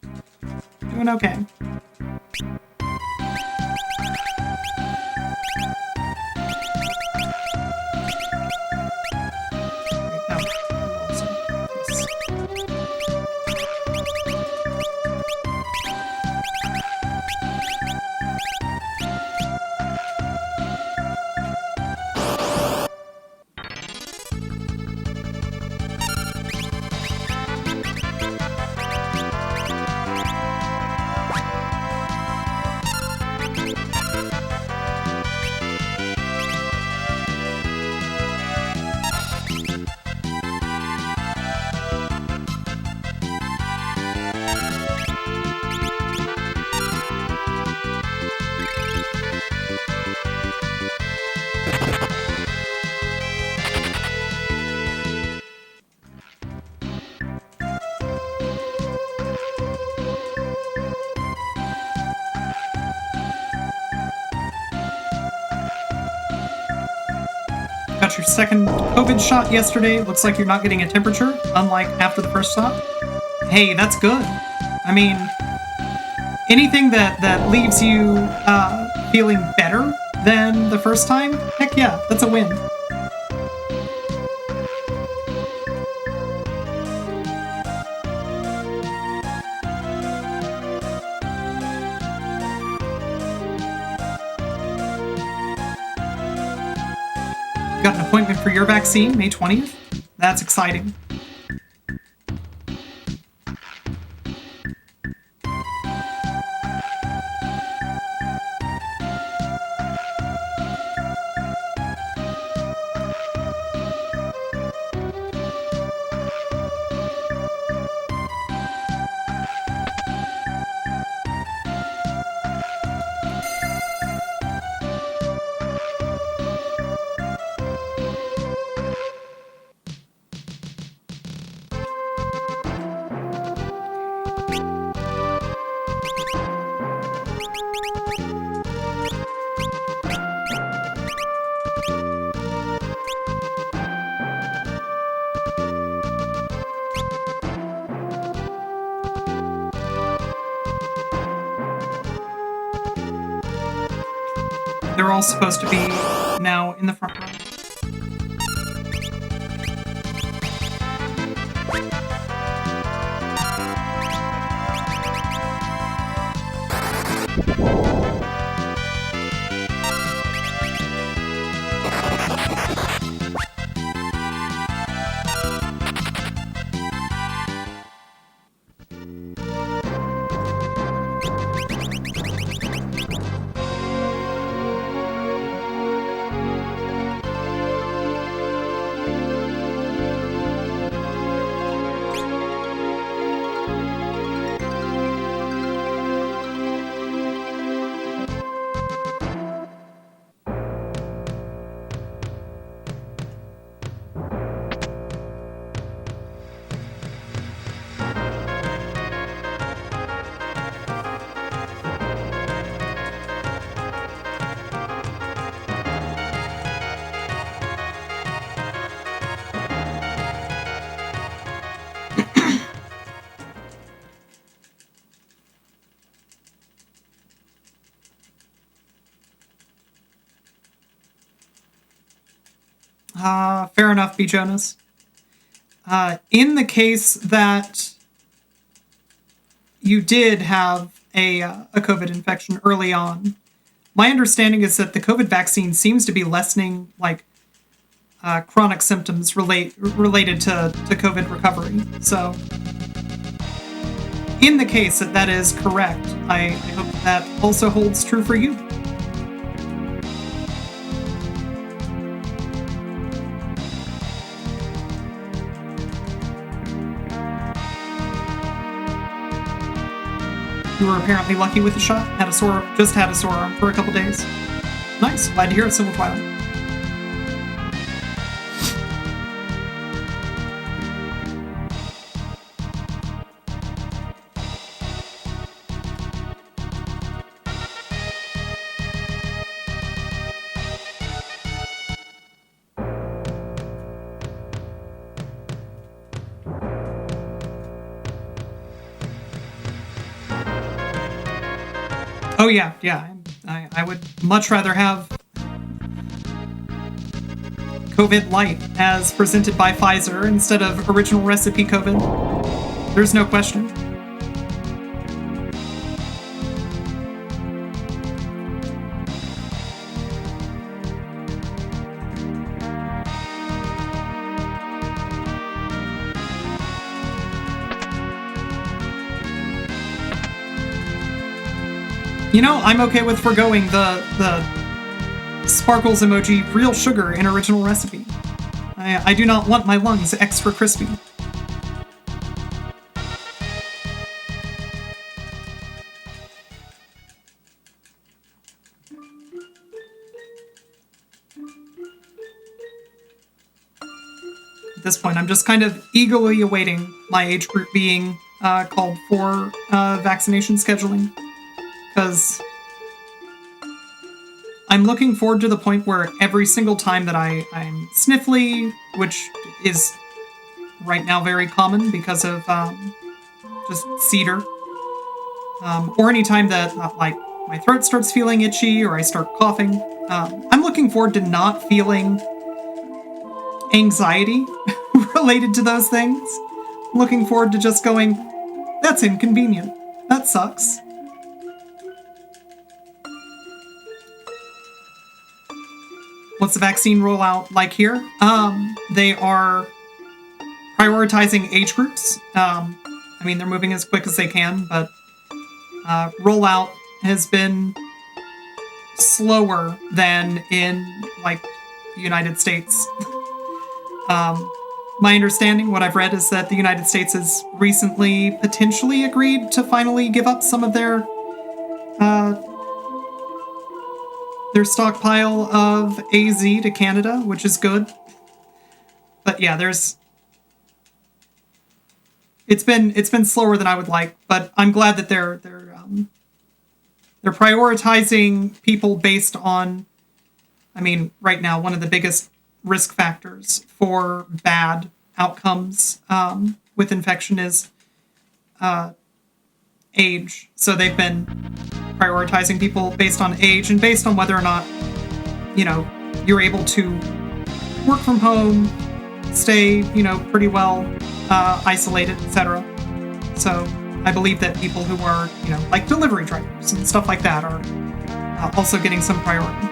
Doing okay. Got your second COVID shot yesterday. Looks like you're not getting a temperature, unlike after the first shot. Hey, that's good. I mean, anything that leaves you feeling better than the first time, heck yeah, that's a win. Got an appointment for your vaccine, May 20th. That's exciting. They're all supposed to be now in the front row. Fair enough, B. Jonas. In the case that you did have a COVID infection early on, my understanding is that the COVID vaccine seems to be lessening chronic symptoms related to COVID recovery. So, in the case that that is correct, I hope that also holds true for you. You were apparently lucky with the shot. Just had a sore arm for a couple days. Nice. Glad to hear it, Silver Twilight. Oh yeah, yeah. I would much rather have COVID Light as presented by Pfizer instead of original recipe COVID. There's no question. You know, I'm okay with forgoing the sparkles emoji real sugar in original recipe. I do not want my lungs extra crispy. At this point, I'm just kind of eagerly awaiting my age group being called for vaccination scheduling. Because I'm looking forward to the point where every single time that I'm sniffly, which is right now very common because of just cedar, or any time that like my throat starts feeling itchy or I start coughing, I'm looking forward to not feeling anxiety related to those things. I'm looking forward to just going, that's inconvenient. That sucks. What's the vaccine rollout like here? They are prioritizing age groups. I mean, they're moving as quick as they can, but rollout has been slower than in, like, the United States. My understanding, what I've read, is that the United States has recently potentially agreed to finally give up some of their stockpile of AZ to Canada, which is good. But yeah, it's been slower than I would like, but I'm glad that they're prioritizing people based on, I mean, right now one of the biggest risk factors for bad outcomes with infection is age. So they've been prioritizing people based on age and based on whether or not, you know, you're able to work from home, stay, you know, pretty well isolated, etc. So I believe that people who are, you know, like delivery drivers and stuff like that are also getting some priority.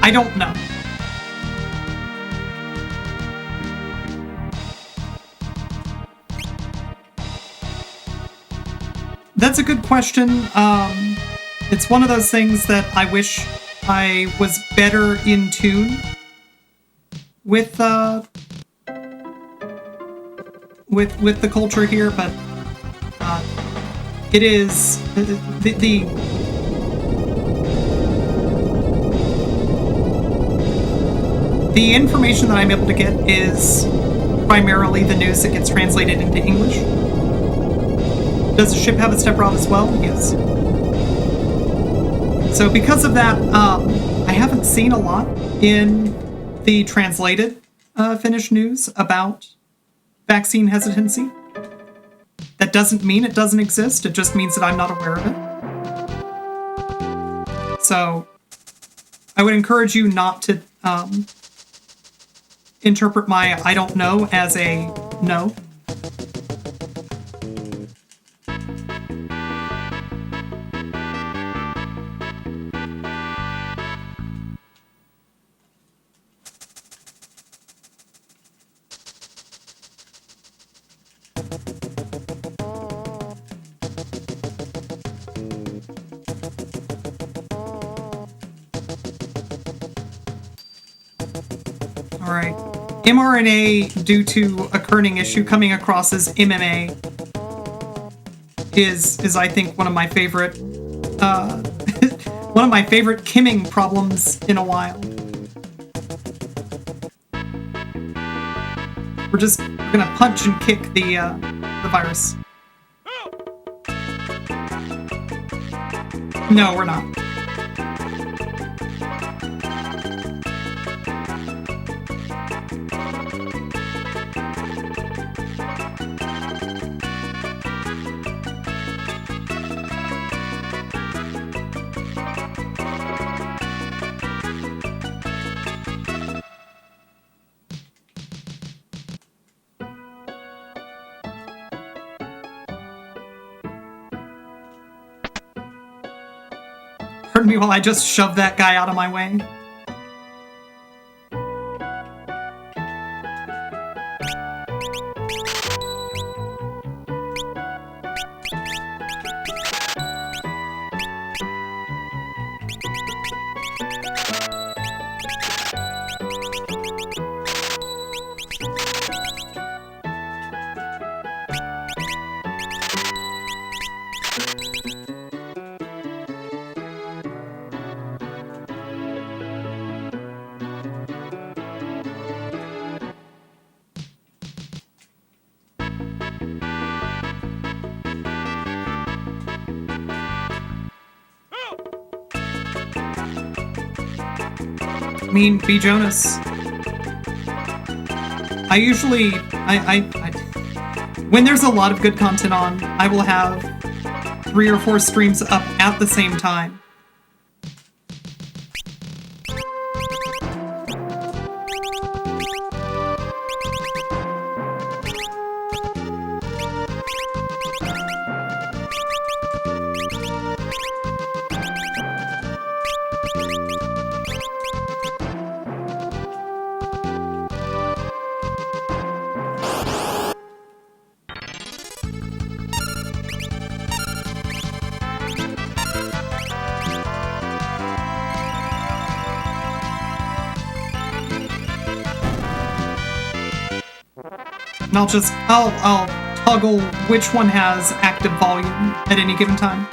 I don't know. That's a good question. It's one of those things that I wish I was better in tune with the culture here, but it is the information that I'm able to get is primarily the news that gets translated into English. Does the ship have a step route as well? Yes. So because of that, I haven't seen a lot in the translated Finnish news about vaccine hesitancy. That doesn't mean it doesn't exist. It just means that I'm not aware of it. So I would encourage you not to interpret my I don't know as a no. Alright. mRNA, due to a kerning issue coming across as MMA, is I think one of my favorite one of my favorite kimming problems in a while. We're gonna punch and kick the virus. No, we're not. Pardon me while I just shove that guy out of my way. I mean, B. Jonas. I usually, when there's a lot of good content on, I will have 3 or 4 streams up at the same time. And I'll toggle which one has active volume at any given time.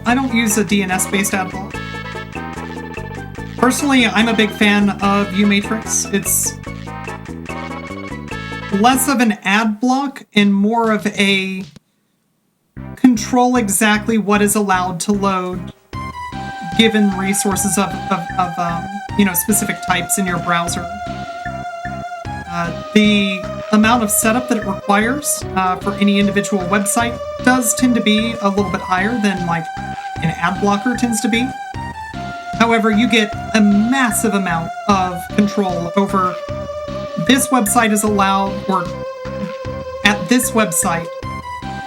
I don't use a DNS-based ad block. Personally, I'm a big fan of Umatrix. It's less of an ad block and more of a control exactly what is allowed to load given resources of specific types in your browser. The amount of setup that it requires for any individual website does tend to be a little bit higher than like an ad blocker tends to be. However, you get a massive amount of control over this website is allowed, or at this website,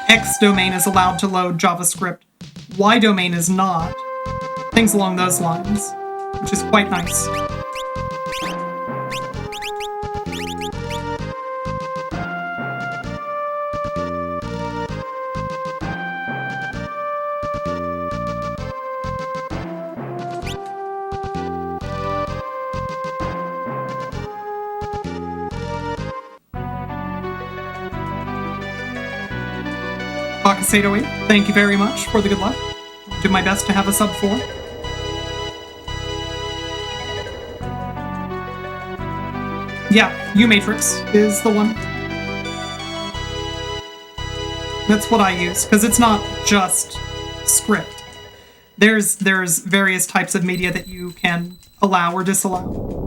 X domain is allowed to load JavaScript, Y domain is not. Things along those lines, which is quite nice. Bacchus808, thank you very much for the good luck. I'll do my best to have a sub 4. Yeah, Umatrix is the one. That's what I use, because it's not just script. There's various types of media that you can allow or disallow.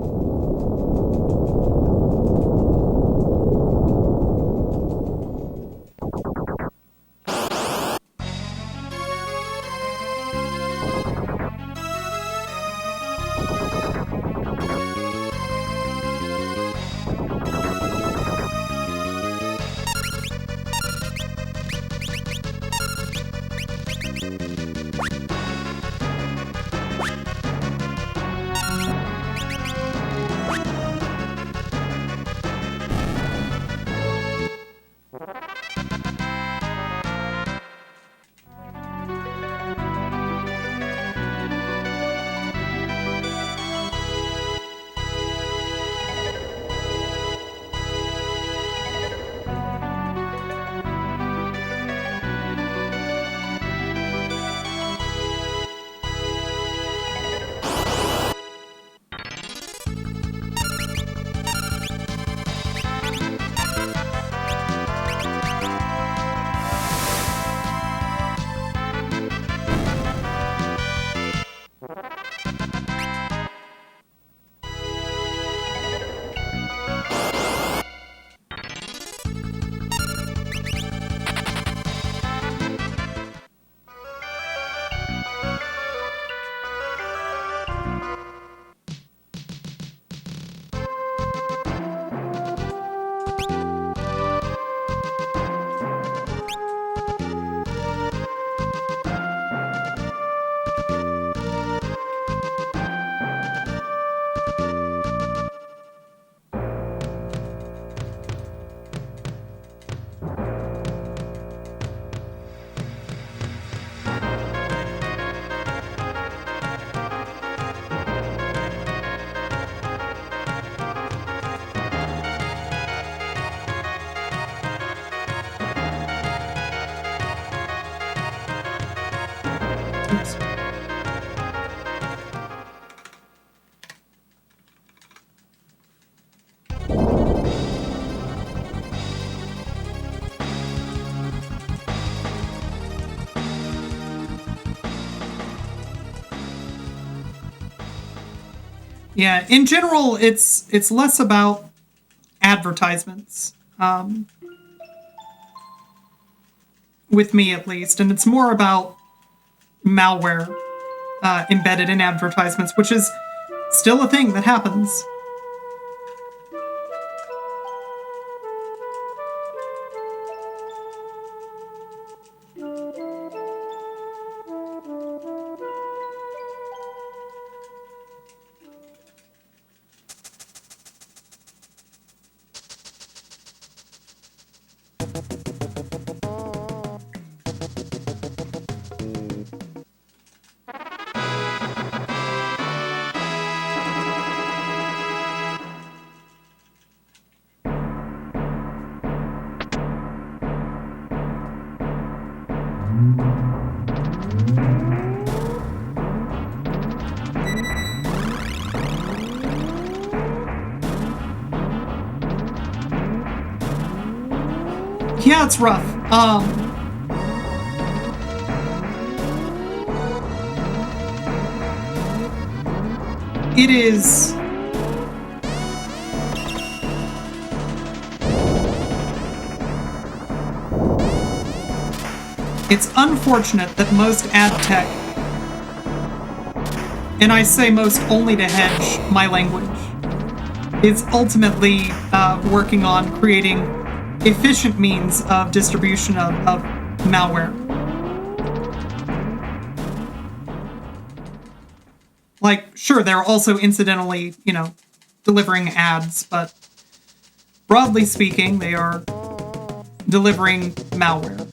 Yeah, in general, it's less about advertisements, with me at least, and it's more about malware embedded in advertisements, which is still a thing that happens. Yeah, it's rough. It is. It's unfortunate that most ad tech, and I say most only to hedge my language, is ultimately working on creating efficient means of distribution of malware. Like, sure, they're also incidentally, delivering ads, but broadly speaking, they are delivering malware.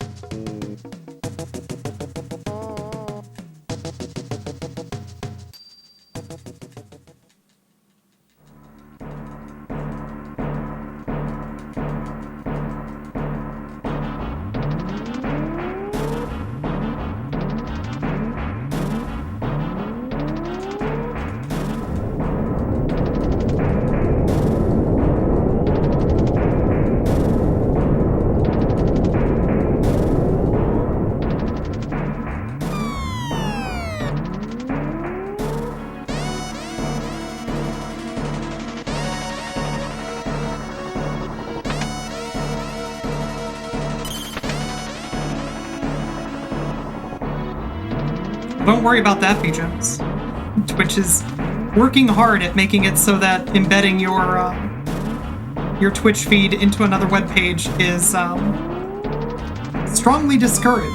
Don't worry about that, B-Jones. Twitch is working hard at making it so that embedding your Twitch feed into another web page is strongly discouraged.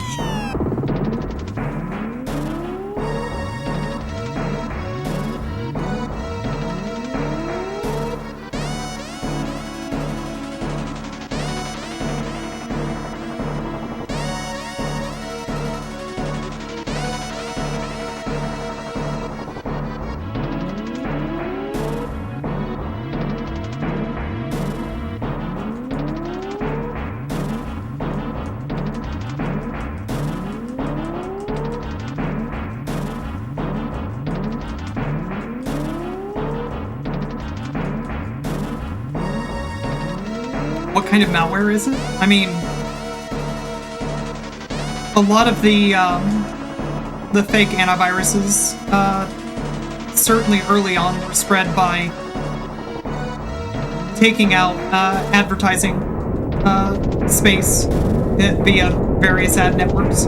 What kind of malware is it? I mean, a lot of the fake antiviruses, certainly early on, were spread by taking out advertising space via various ad networks.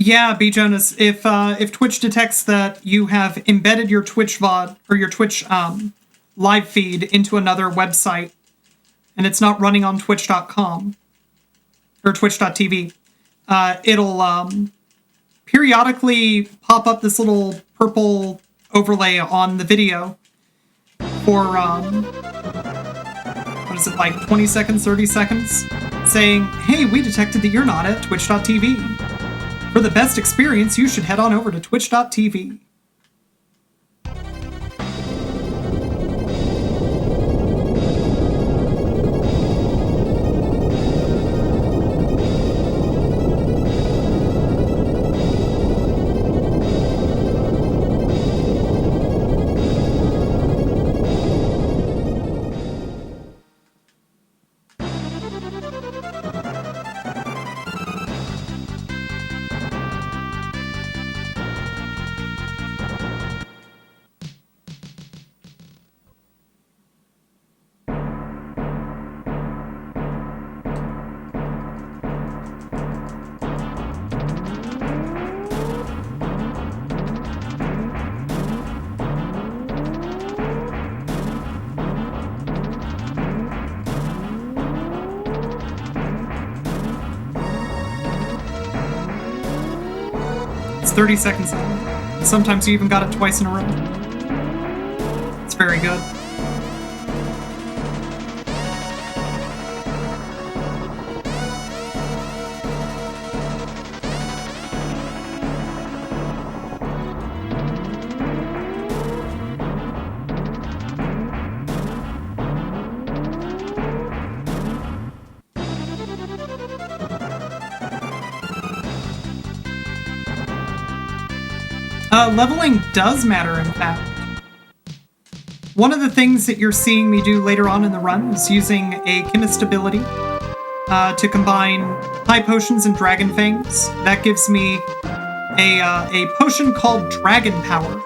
Yeah, B Jonas, if Twitch detects that you have embedded your Twitch VOD or your Twitch live feed into another website and it's not running on twitch.com or twitch.tv, it'll periodically pop up this little purple overlay on the video for what is it, like 20 seconds, 30 seconds, saying, hey, we detected that you're not at twitch.tv. For the best experience, you should head on over to twitch.tv. It's 30 seconds long. Sometimes you even got it twice in a row. It's very good. Leveling does matter, in fact. One of the things that you're seeing me do later on in the run is using a chemist ability to combine high potions and dragon fangs. That gives me a potion called Dragon Power,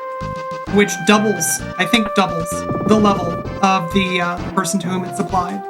which doubles, I think doubles, the level of the person to whom it's applied.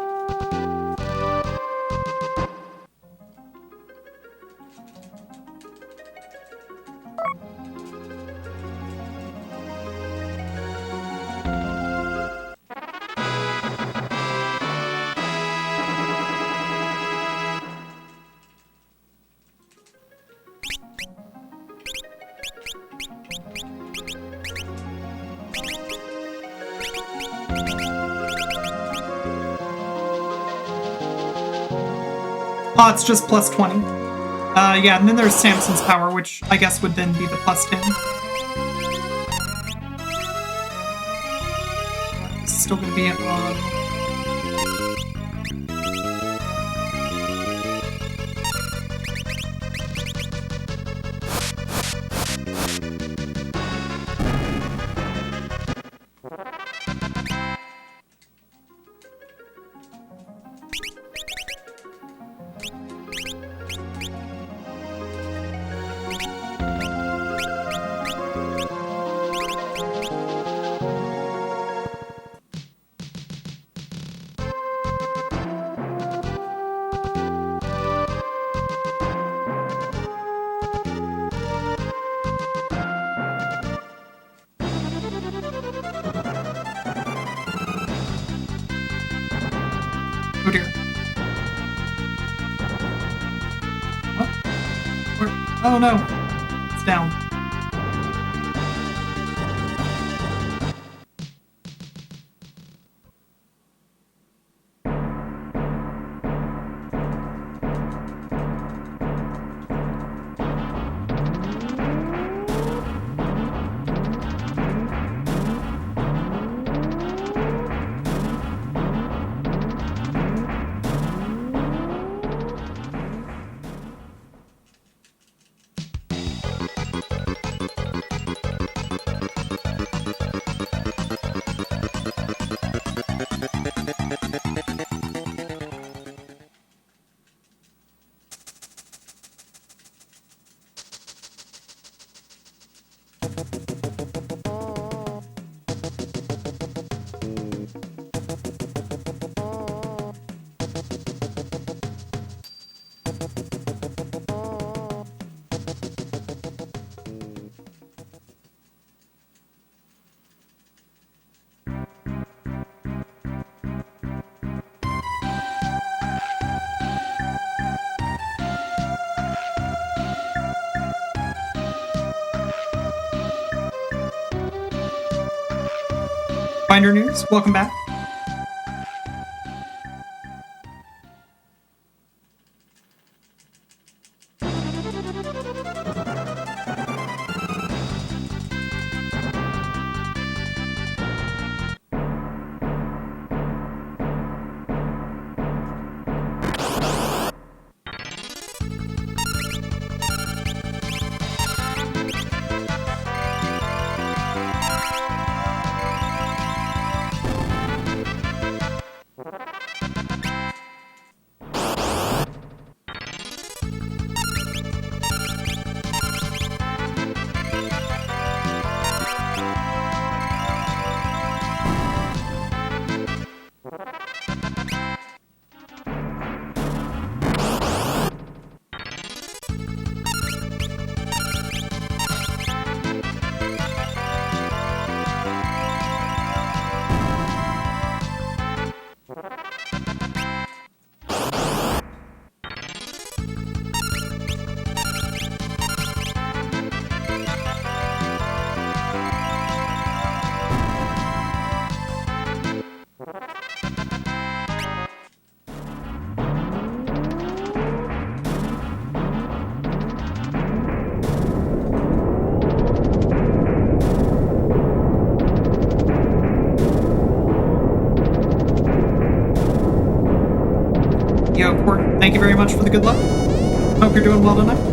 Oh, it's just plus 20. Yeah, and then there's Samson's power, which I guess would then be the plus 10. It's still gonna be on. Oh no, it's down. Finder News, welcome back. Yo, Court, thank you very much for the good luck. Hope you're doing well tonight.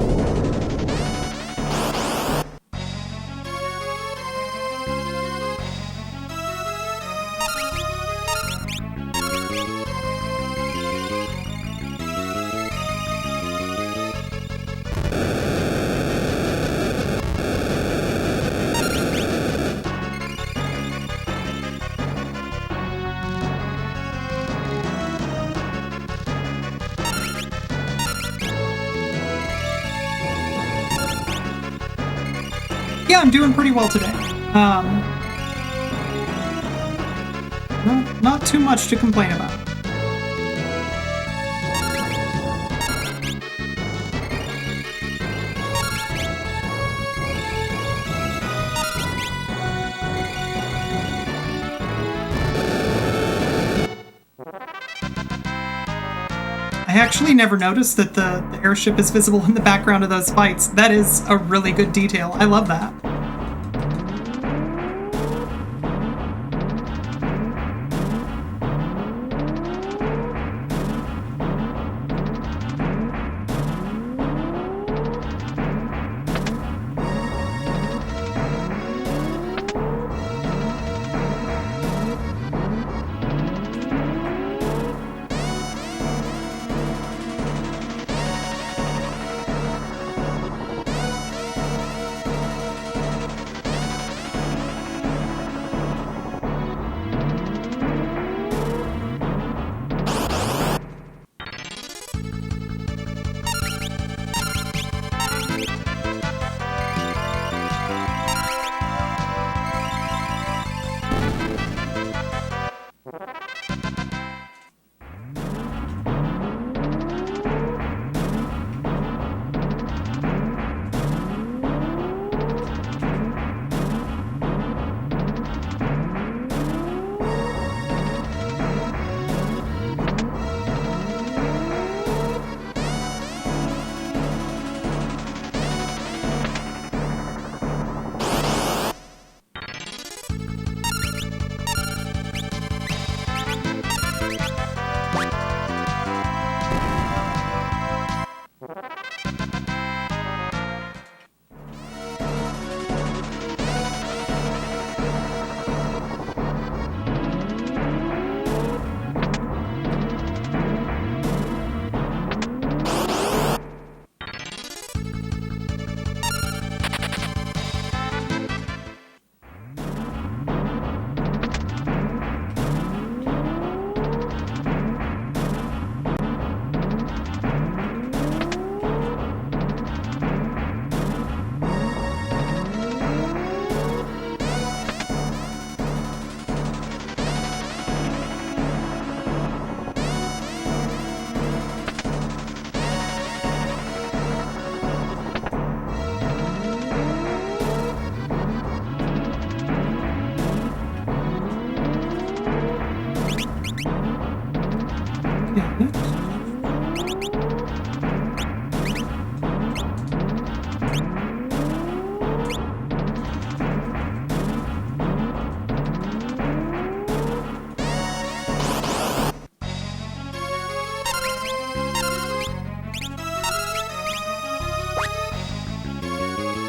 Yeah, I'm doing pretty well today. Not too much to complain about. I actually never noticed that the airship is visible in the background of those fights. That is a really good detail. I love that.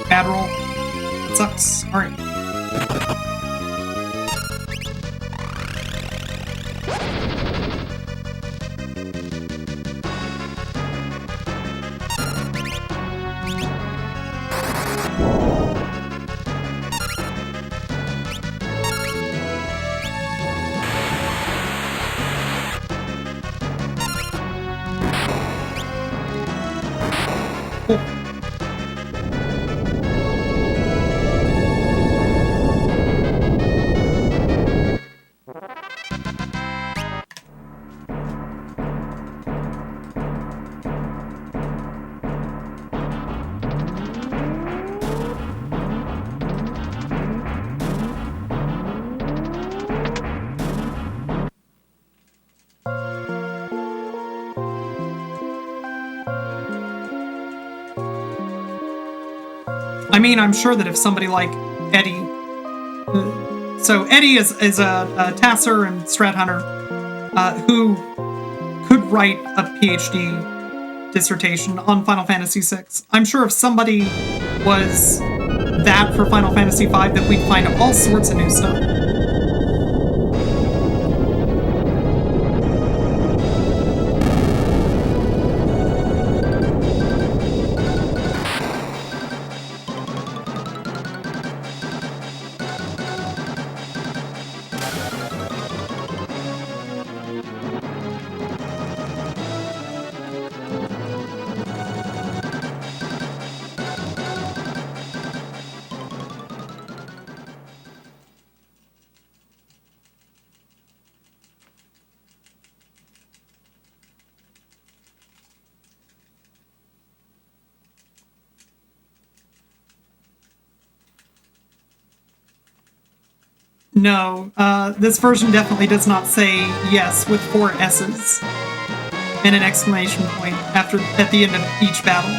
Bad roll. It sucks. Alright. Cool. I mean, I'm sure that if somebody like Eddie, so Eddie is a Tasser and Strat Hunter who could write a PhD dissertation on Final Fantasy VI. I'm sure if somebody was that for Final Fantasy V, that we'd find all sorts of new stuff. No, this version definitely does not say yes with 4 S's and an exclamation point at the end of each battle.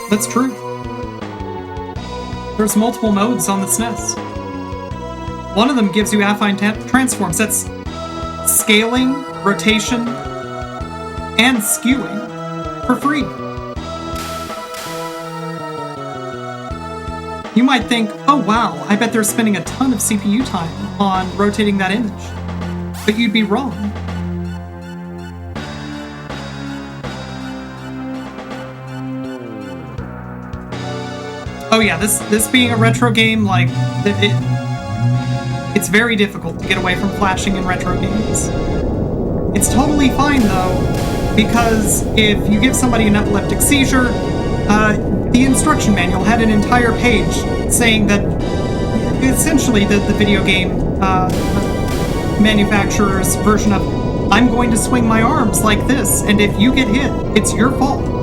That's true. There's multiple modes on the SNES. One of them gives you affine transforms. That's scaling, rotation, and skewing for free. You might think, oh wow, I bet they're spending a ton of CPU time on rotating that image. But you'd be wrong. Oh yeah, this being a retro game, like, it's very difficult to get away from flashing in retro games. It's totally fine though, because if you give somebody an epileptic seizure, the instruction manual had an entire page saying that essentially the video game manufacturer's version of I'm going to swing my arms like this, and if you get hit, it's your fault.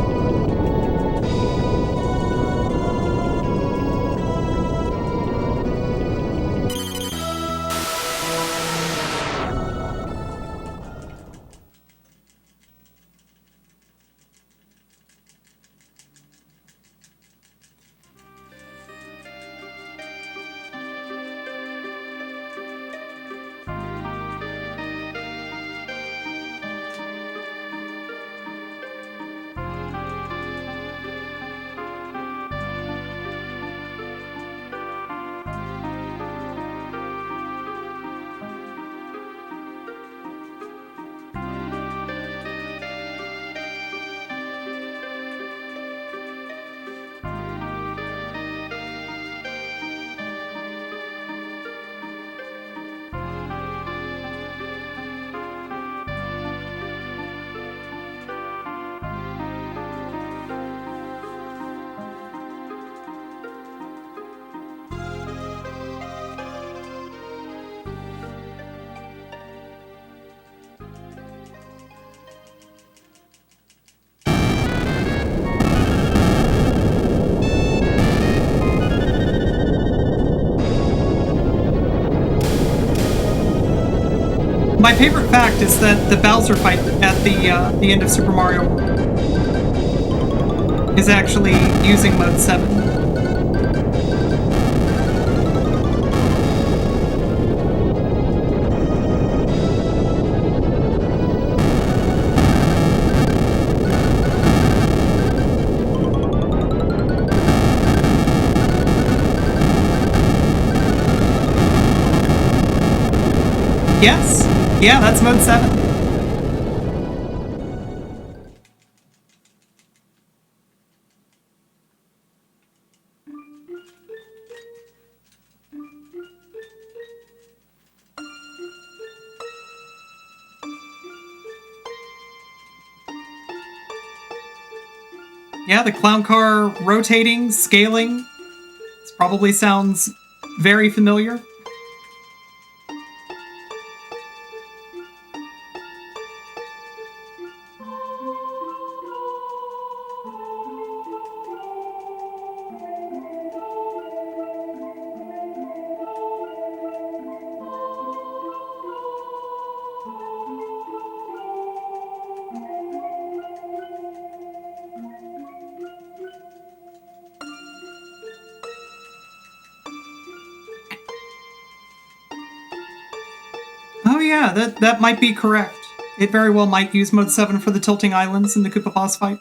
My favorite fact is that the Bowser fight at the end of Super Mario World is actually using Mode 7. Yes. Yeah, that's Mode 7. Yeah, the clown car rotating, scaling. This probably sounds very familiar. Oh yeah, that might be correct. It very well might use Mode 7 for the tilting islands in the Koopa boss fight.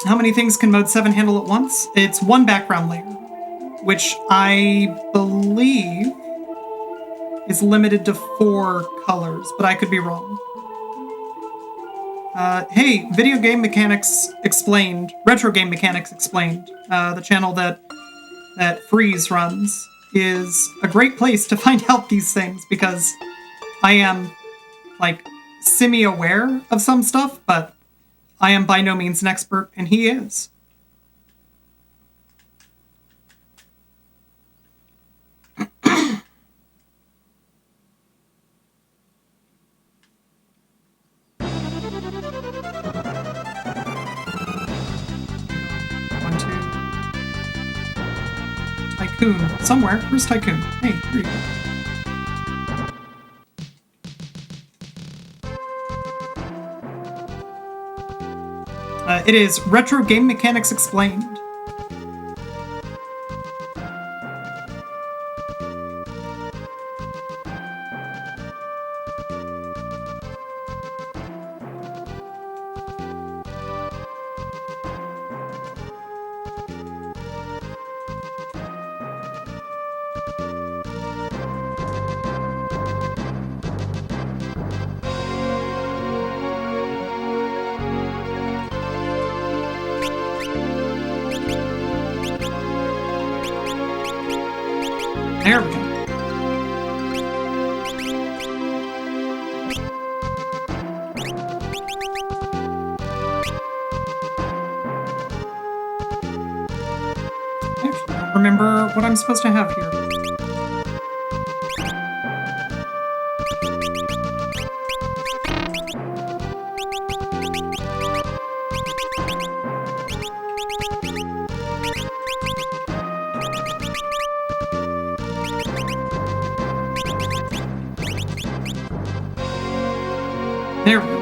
How many things can Mode 7 handle at once? It's one background layer, which I believe is limited to 4 colors, but I could be wrong. Hey, Video Game Mechanics Explained, Retro Game Mechanics Explained, the channel that Freeze runs, is a great place to find out these things, because I am, like, semi-aware of some stuff, but I am by no means an expert, and he is. Tycoon. Somewhere. Where's Tycoon? Hey, here you go. It is Retro Game Mechanics Explained. There we go. Actually, I don't remember what I'm supposed to have here. There we go.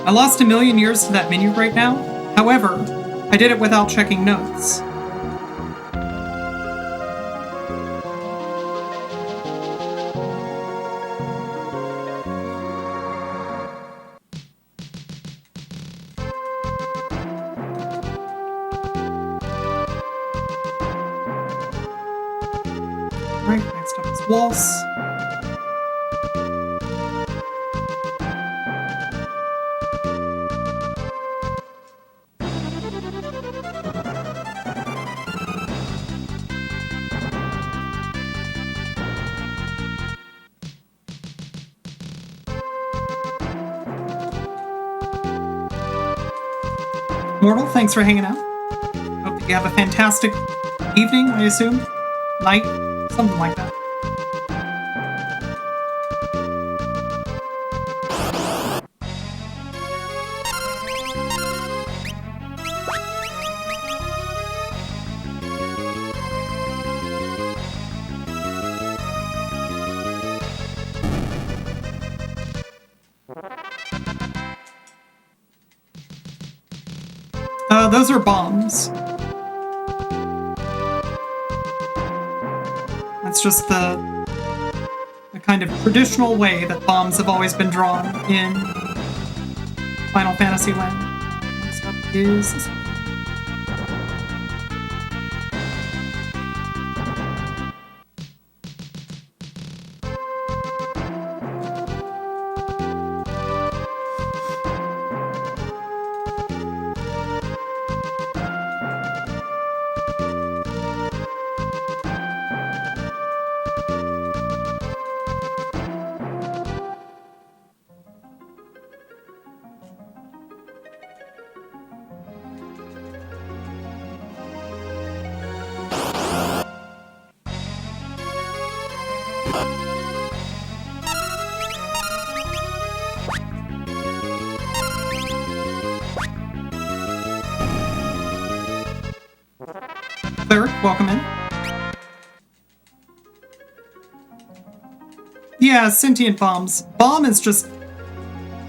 I lost a million years to that menu right now. However, I did it without checking notes. Right, next up is Waltz. Mortal, thanks for hanging out. Hope that you have a fantastic evening, I assume? Night? Something like that. Those are bombs. That's just the kind of traditional way that bombs have always been drawn in Final Fantasy land. Next up is this one. Cleric, welcome in. Yeah, sentient bombs. Bomb is just...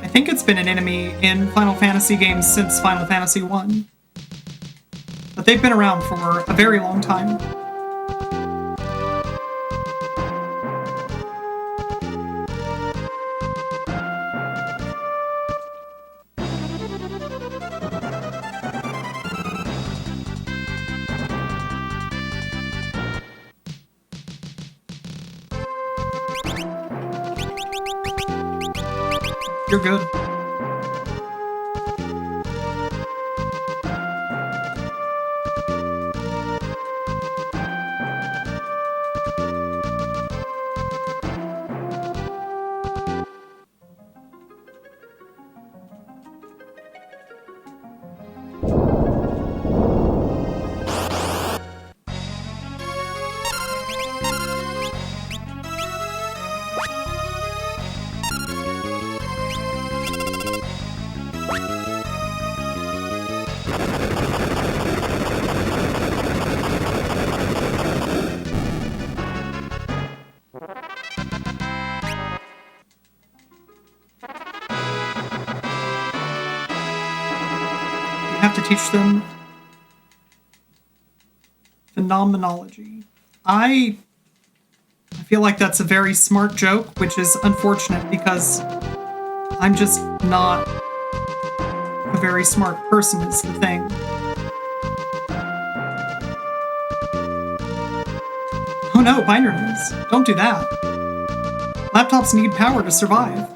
I think it's been an enemy in Final Fantasy games since Final Fantasy 1. But they've been around for a very long time. You're good. Have to teach them phenomenology. I feel like that's a very smart joke, which is unfortunate because I'm just not a very smart person is the thing. Oh no, binder news. Don't do that. Laptops need power to survive.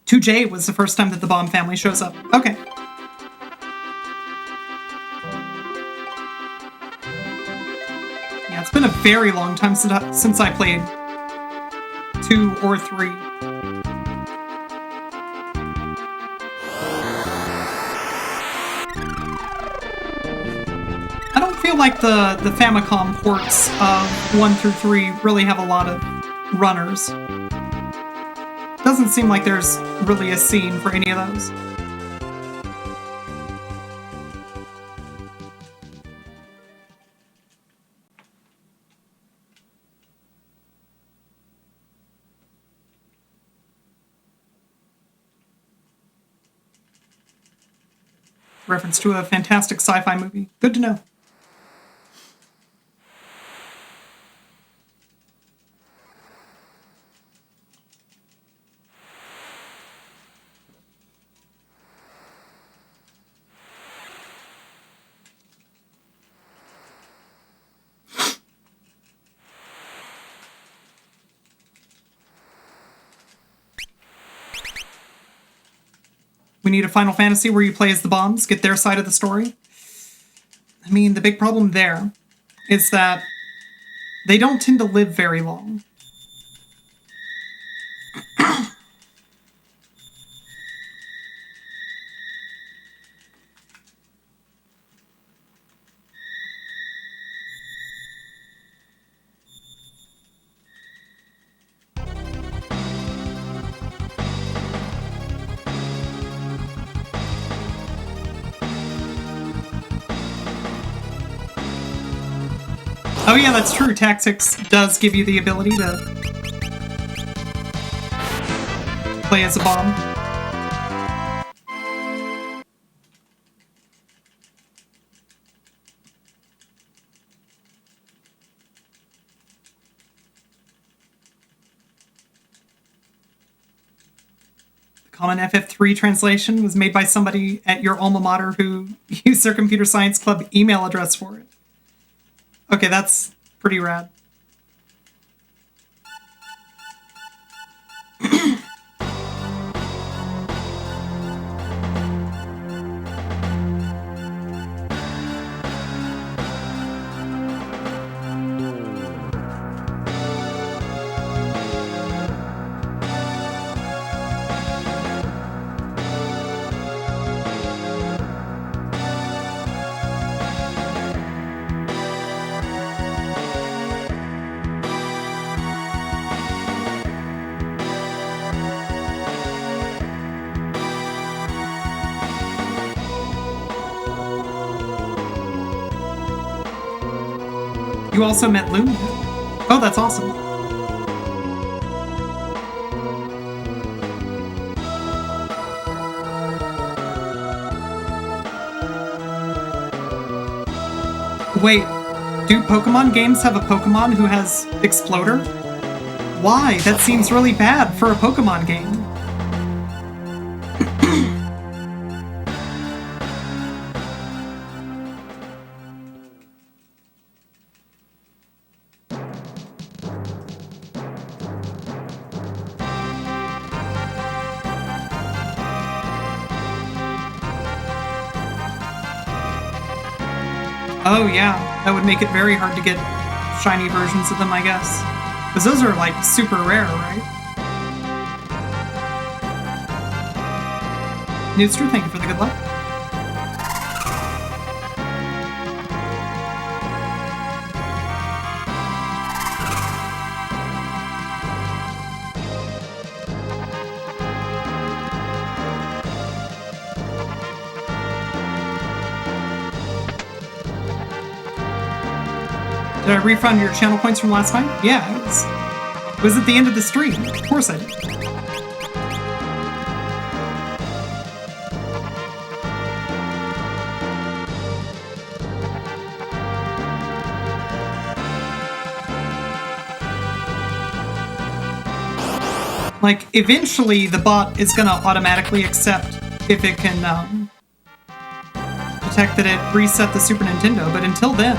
"2J was the first time that the Bomb family shows up." Okay. Yeah, it's been a very long time since I played 2 or 3. I don't feel like the Famicom ports of 1 through 3 really have a lot of runners. Doesn't seem like there's really a scene for any of those. Reference to a fantastic sci-fi movie. Good to know. We need a Final Fantasy where you play as the Bombs, get their side of the story. I mean, the big problem there is that they don't tend to live very long. Oh yeah, that's true. Tactics does give you the ability to play as a bomb. The common FF3 translation was made by somebody at your alma mater who used their computer science club email address for it. Okay, that's pretty rad. You also met Lumia. Oh, that's awesome. Wait, do Pokemon games have a Pokemon who has Exploder? Why? That seems really bad for a Pokemon game. Oh yeah, that would make it very hard to get shiny versions of them, I guess. Because those are, like, super rare, right? Newster, thank you for the good luck. Did I refund your channel points from last time? Yeah, it was at the end of the stream. Of course I did. Like, eventually the bot is gonna automatically accept if it can detect that it reset the Super Nintendo, but until then...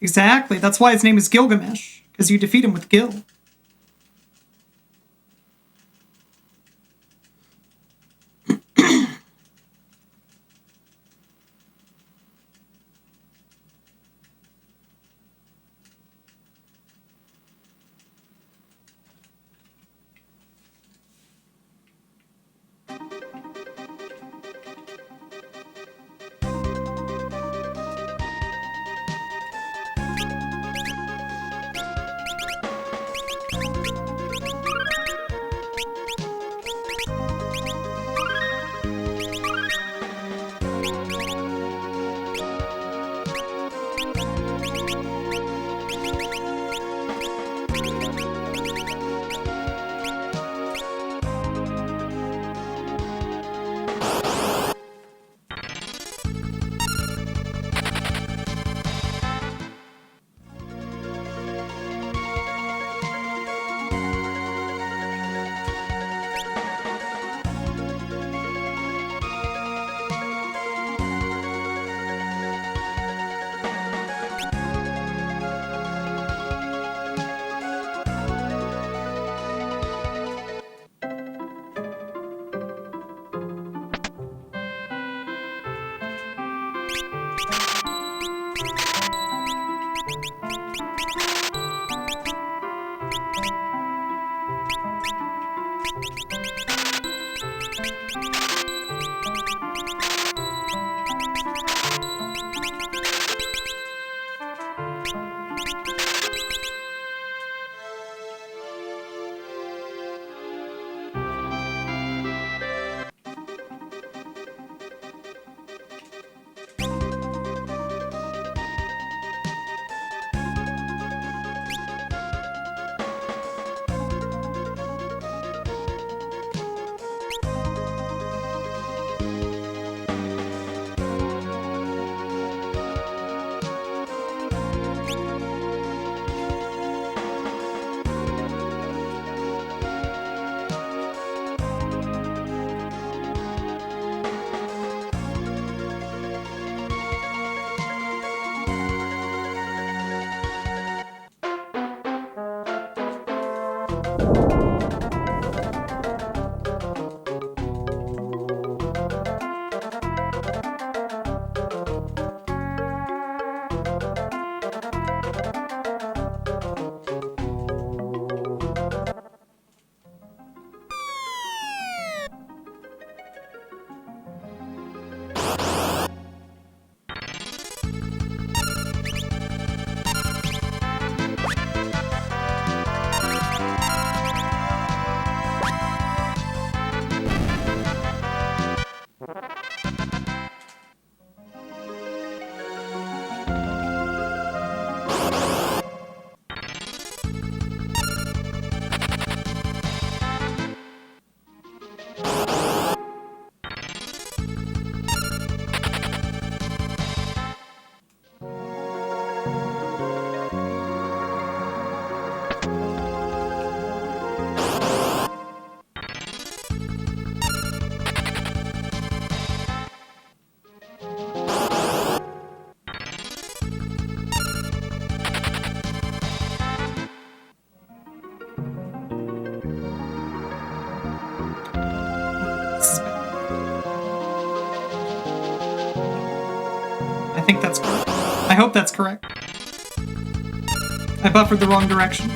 Exactly. That's why his name is Gilgamesh, because you defeat him with Gil. I think that's correct. I hope that's correct. I buffered the wrong direction.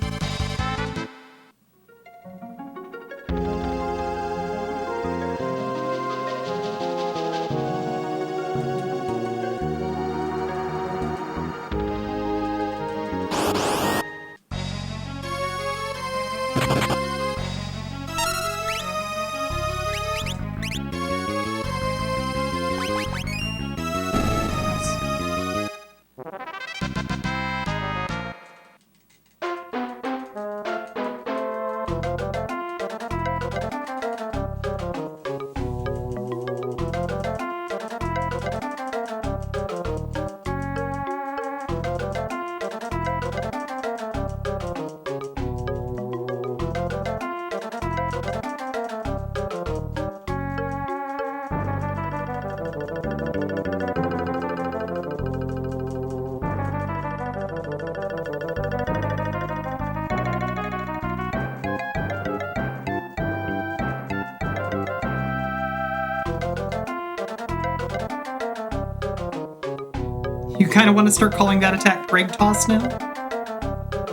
You kind of want to start calling that attack Break Toss now?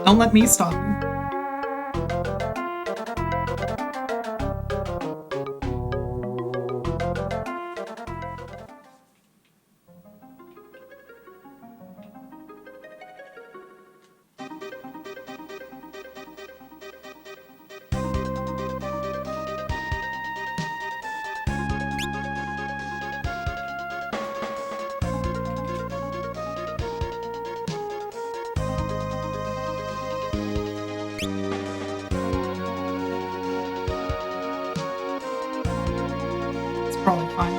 Don't let me stop you. Probably fine.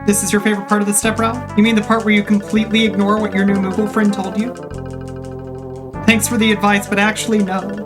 This is your favorite part of the step route? You mean the part where you completely ignore what your new Moogle friend told you? Thanks for the advice, but actually, no.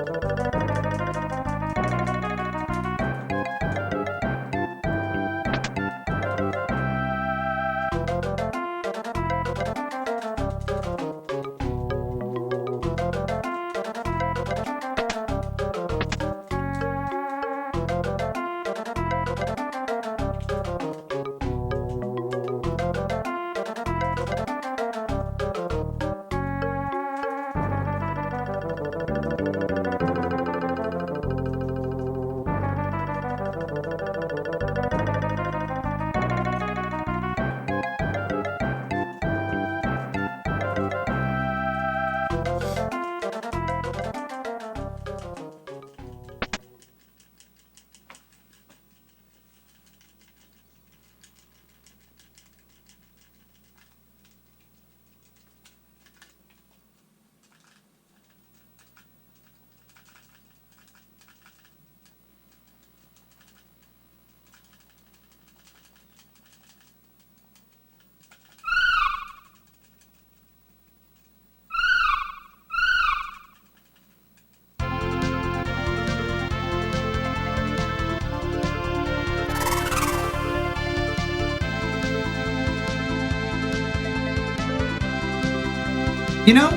You know,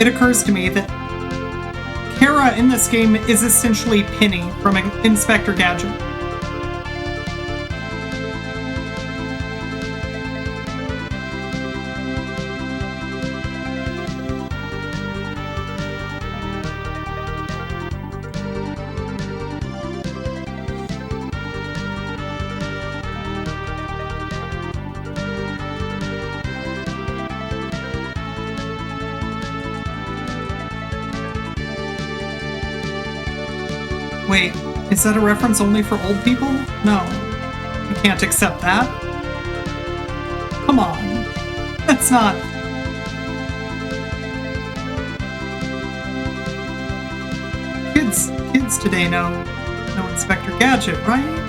it occurs to me that Kara in this game is essentially Penny from Inspector Gadget. Wait, is that a reference only for old people? No. You can't accept that. Come on. That's not... Kids today know Inspector Gadget, right?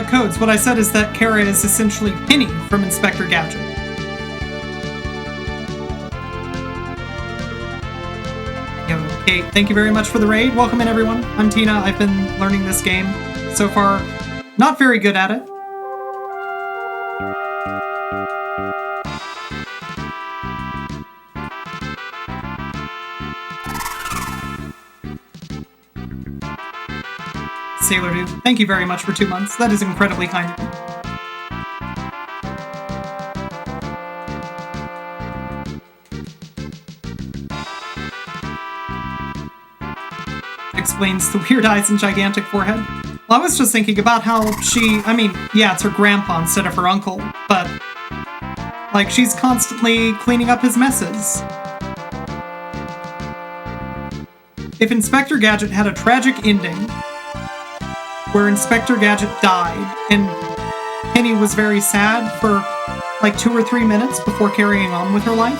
Codes, what I said is that Kara is essentially Penny from Inspector Gadget. Okay, thank you very much for the raid. Welcome in, everyone. I'm Tina. I've been learning this game. So far, not very good at it. Sailor Dude, thank you very much for 2 months. That is incredibly kind of you. Explains the weird eyes and gigantic forehead. Well, I was just thinking about how yeah, it's her grandpa instead of her uncle, but, like, she's constantly cleaning up his messes. If Inspector Gadget had a tragic ending, where Inspector Gadget died, and Penny was very sad for like 2 or 3 minutes before carrying on with her life,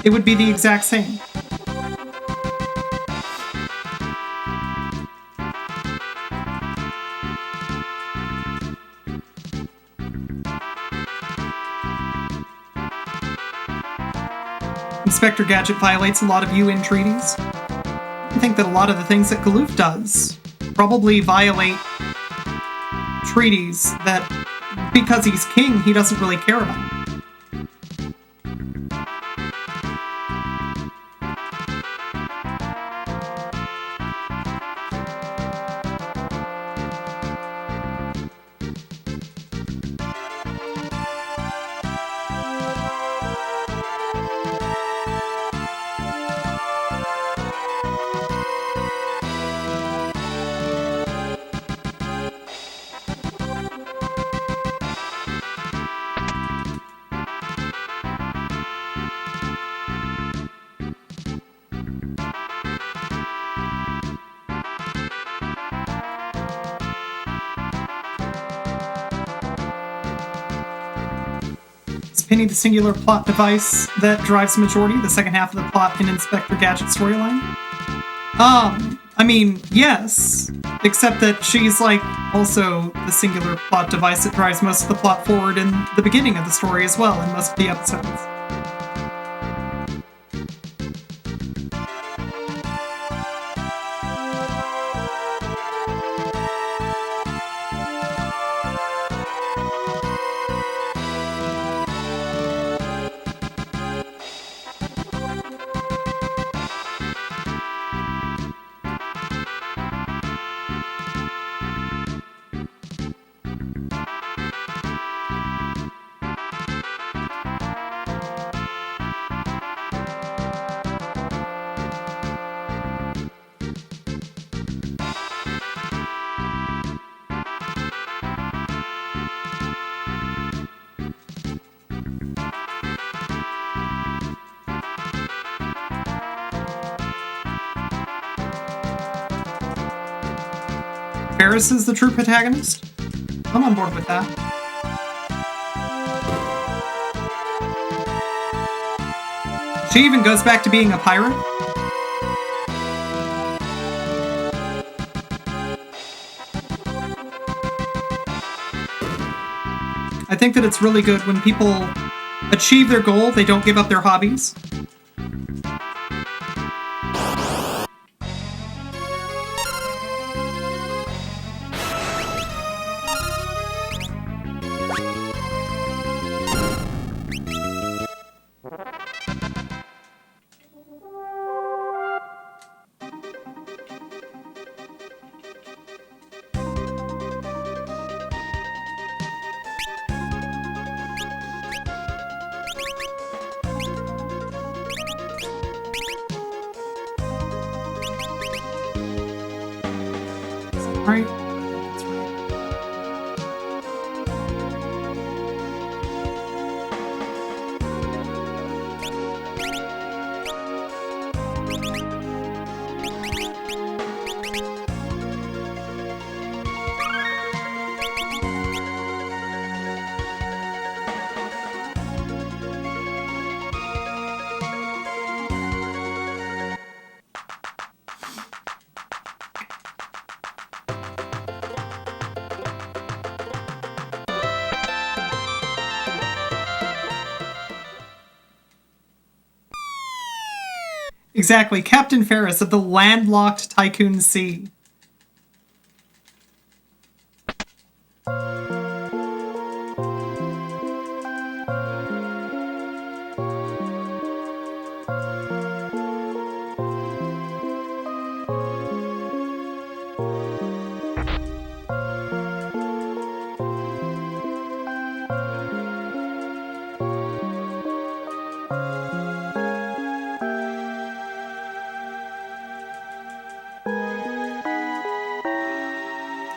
it would be the exact same. Inspector Gadget violates a lot of UN treaties. I think that a lot of the things that Galoof does probably violate treaties that, because he's king, he doesn't really care about. Penny the singular plot device that drives the majority, the second half of the plot in Inspector Gadget storyline? I mean, yes. Except that she's, like, also the singular plot device that drives most of the plot forward in the beginning of the story as well, in most of the episodes. Paris is the true protagonist? I'm on board with that. She even goes back to being a pirate? I think that it's really good when people achieve their goal, they don't give up their hobbies. right? Exactly, Captain Ferris of the landlocked Tycoon Sea.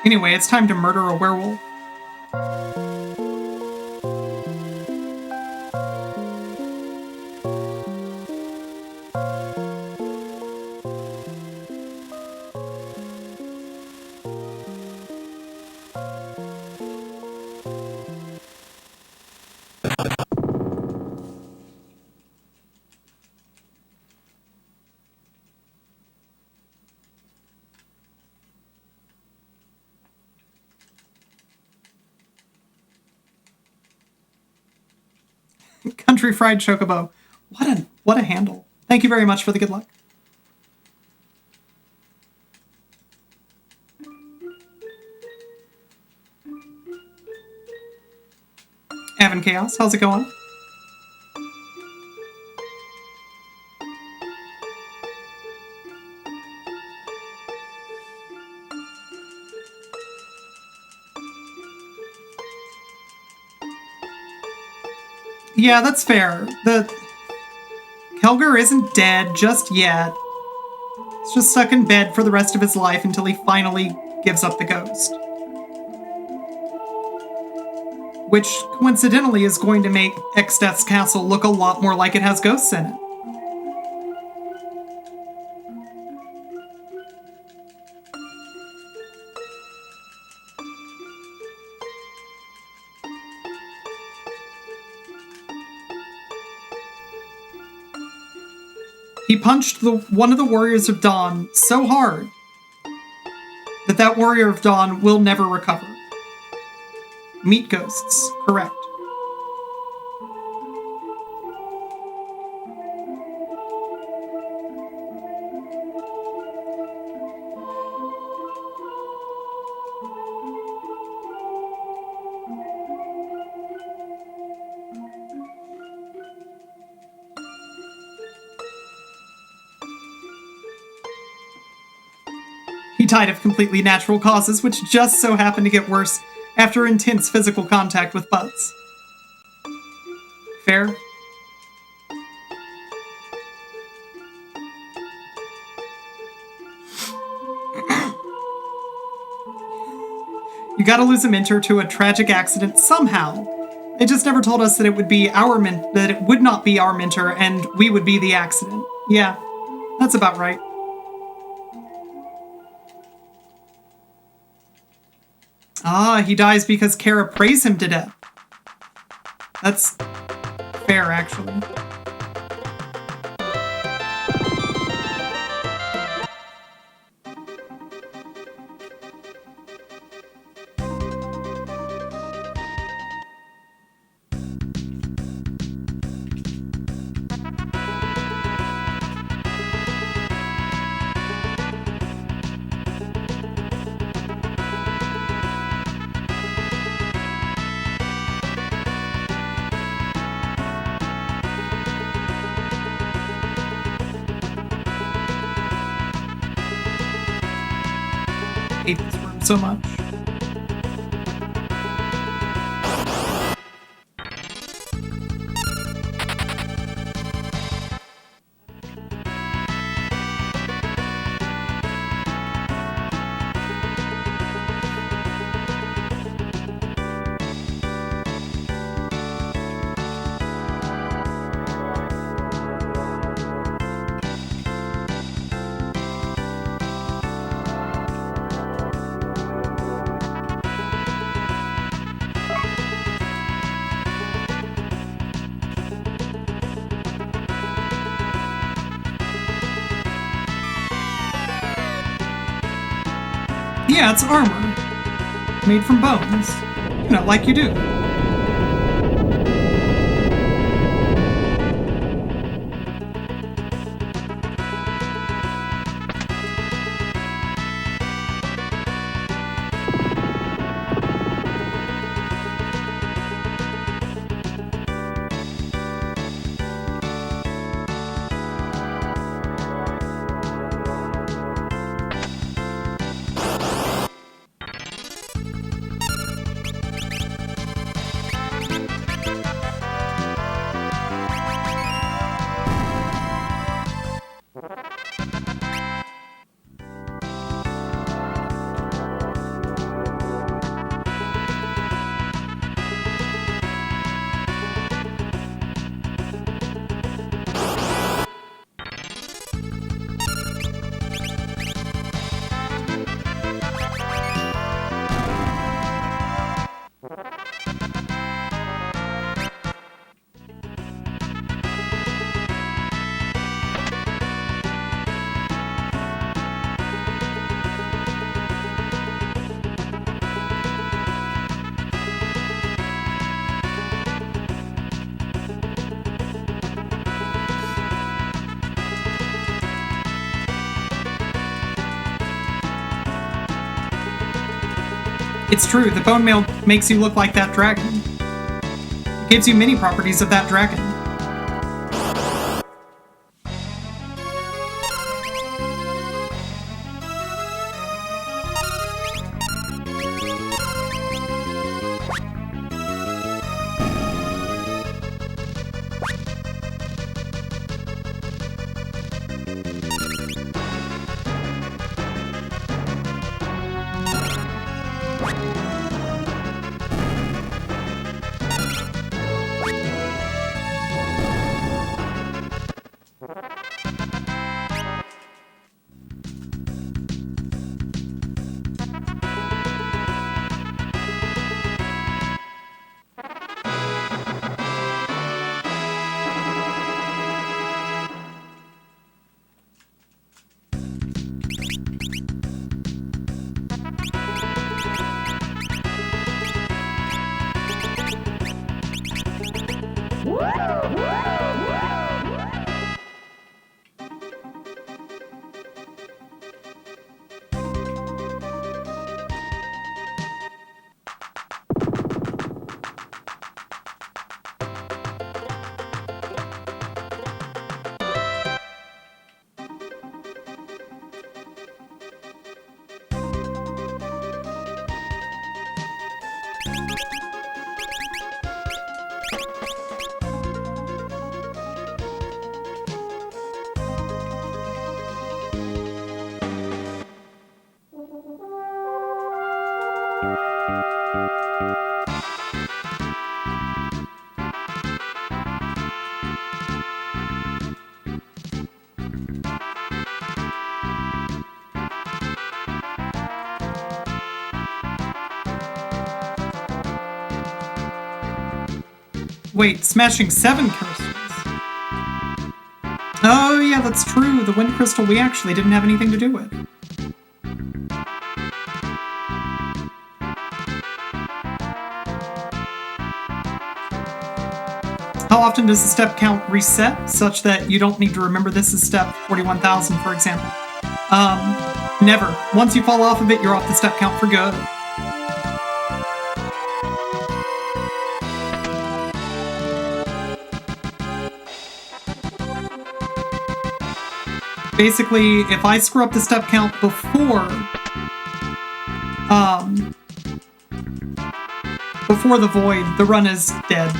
Anyway, it's time to murder a werewolf. Country Fried Chocobo. What a handle. Thank you very much for the good luck. Avon Chaos, how's it going? Yeah, that's fair. The Kelger isn't dead just yet. He's just stuck in bed for the rest of his life until he finally gives up the ghost. Which, coincidentally, is going to make Exdeath's castle look a lot more like it has ghosts in it. He punched one of the Warriors of Dawn so hard that Warrior of Dawn will never recover. Meat ghosts, correct. He died of completely natural causes, which just so happened to get worse after intense physical contact with Butts. Fair? You gotta lose a mentor to a tragic accident somehow. They just never told us that it would be that it would not be our mentor and we would be the accident. Yeah, that's about right. Ah, he dies because Kara prays him to death. That's fair, actually. I hate this room so much. Yeah, it's armor. Made from bones. You know, like you do. It's true, the bone mail makes you look like that dragon. It gives you many properties of that dragon. Wait, smashing 7 crystals? Oh yeah, that's true. The wind crystal we actually didn't have anything to do with. How often does the step count reset, such that you don't need to remember this is step 41,000, for example? Never. Once you fall off of it, you're off the step count for good. Basically, if I screw up the step count before the void, the run is dead.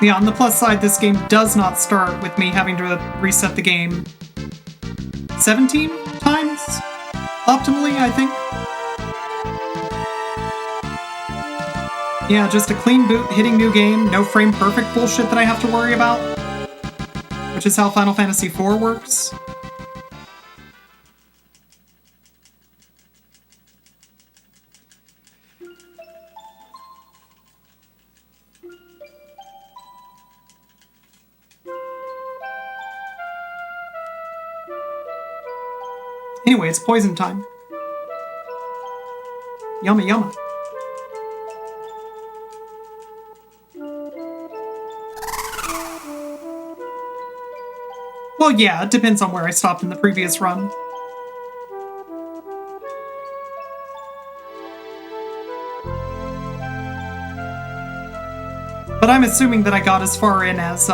Yeah, on the plus side, this game does not start with me having to reset the game 17 times, optimally, I think. Yeah, just a clean boot, hitting new game, no frame perfect bullshit that I have to worry about. which is how Final Fantasy IV works. Anyway, it's poison time. Yumma yumma. Well, yeah, it depends on where I stopped in the previous run. But I'm assuming that I got as far in as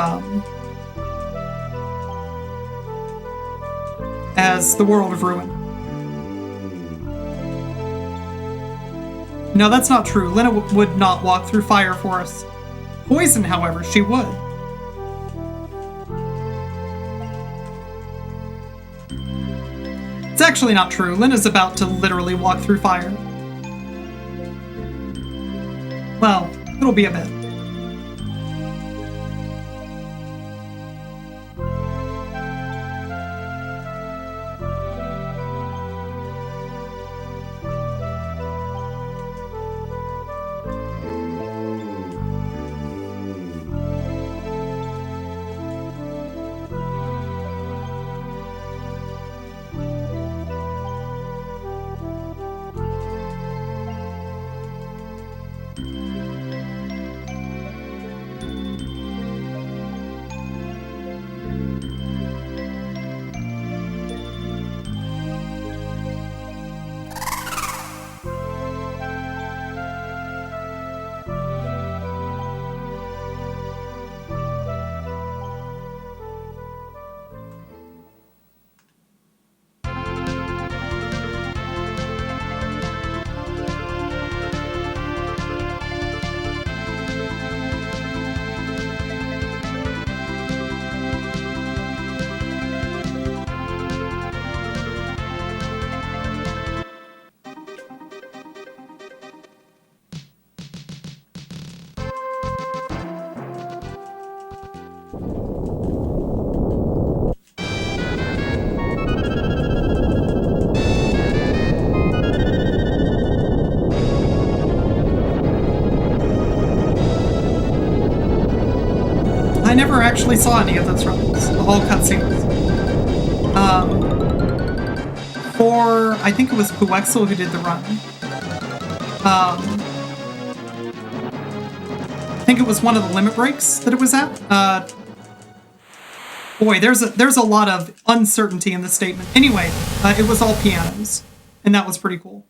the World of Ruin. No, that's not true. Lena would not walk through fire for us. Poison, however, she would. It's actually not true. Lena's about to literally walk through fire. Well, it'll be a bit. I never actually saw any of those runs, all cutscenes. For, I think it was Puexel who did the run. I think it was one of the limit breaks that it was at. Boy, there's a lot of uncertainty in the statement. Anyway, it was all pianos, and that was pretty cool.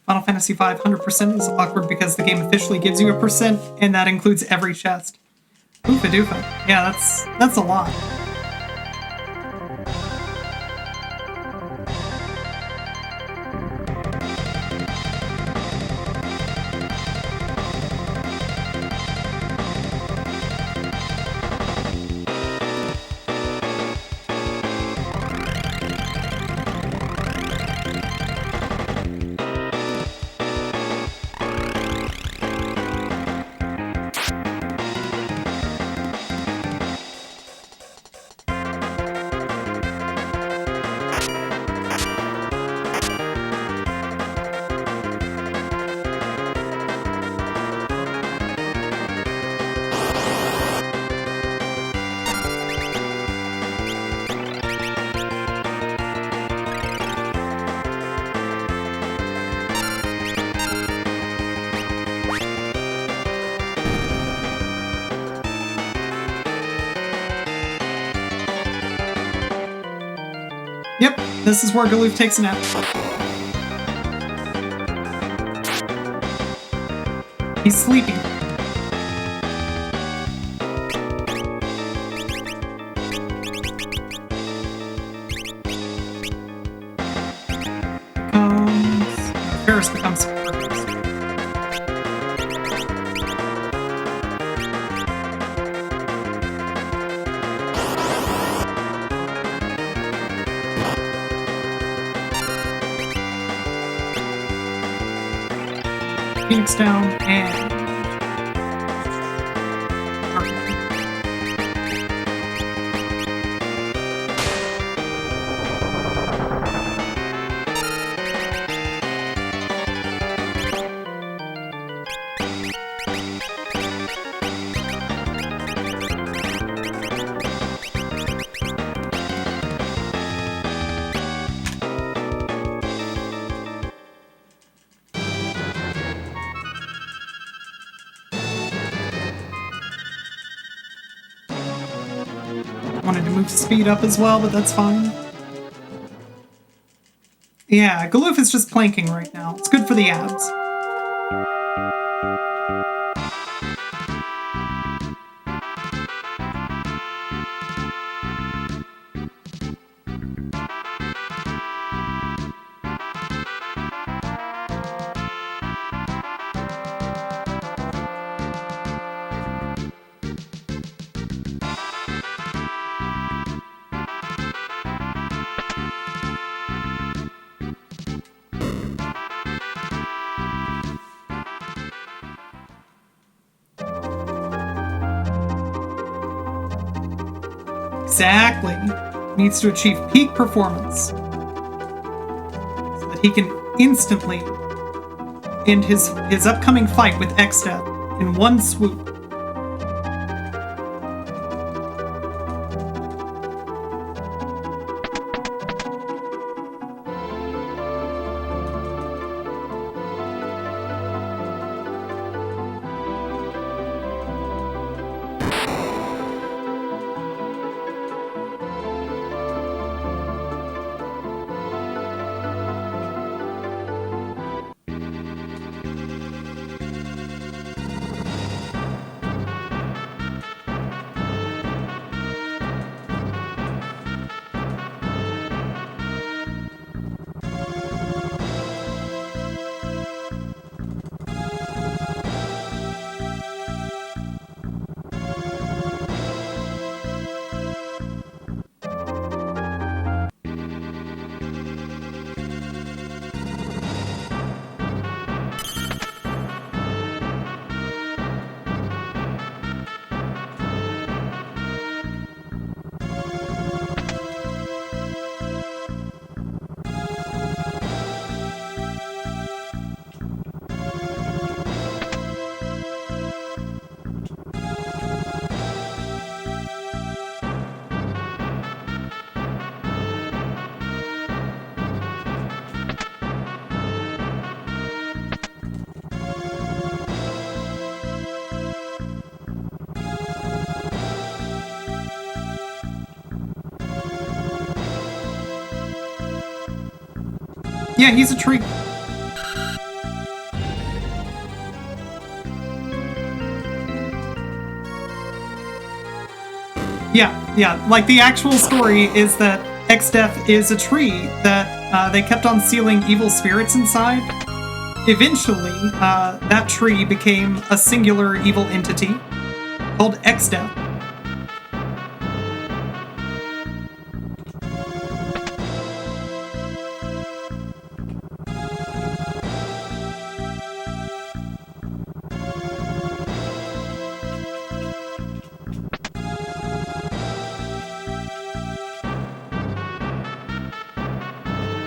Final Fantasy V 100% is awkward because the game officially gives you a percent, and that includes every chest. Oofa doofa. Yeah, that's a lot. This is where Galoof takes a nap. He's sleeping. Ferris becomes perfect. Phoenix down and wanted to move speed up as well, but that's fine. Yeah, Galoof is just planking right now. It's good for the abs. Exactly. Needs to achieve peak performance so that he can instantly end his upcoming fight with Xdeath in one swoop. Yeah, he's a tree. Yeah. Like, the actual story is that Xdeath is a tree that they kept on sealing evil spirits inside. Eventually, that tree became a singular evil entity called Xdeath.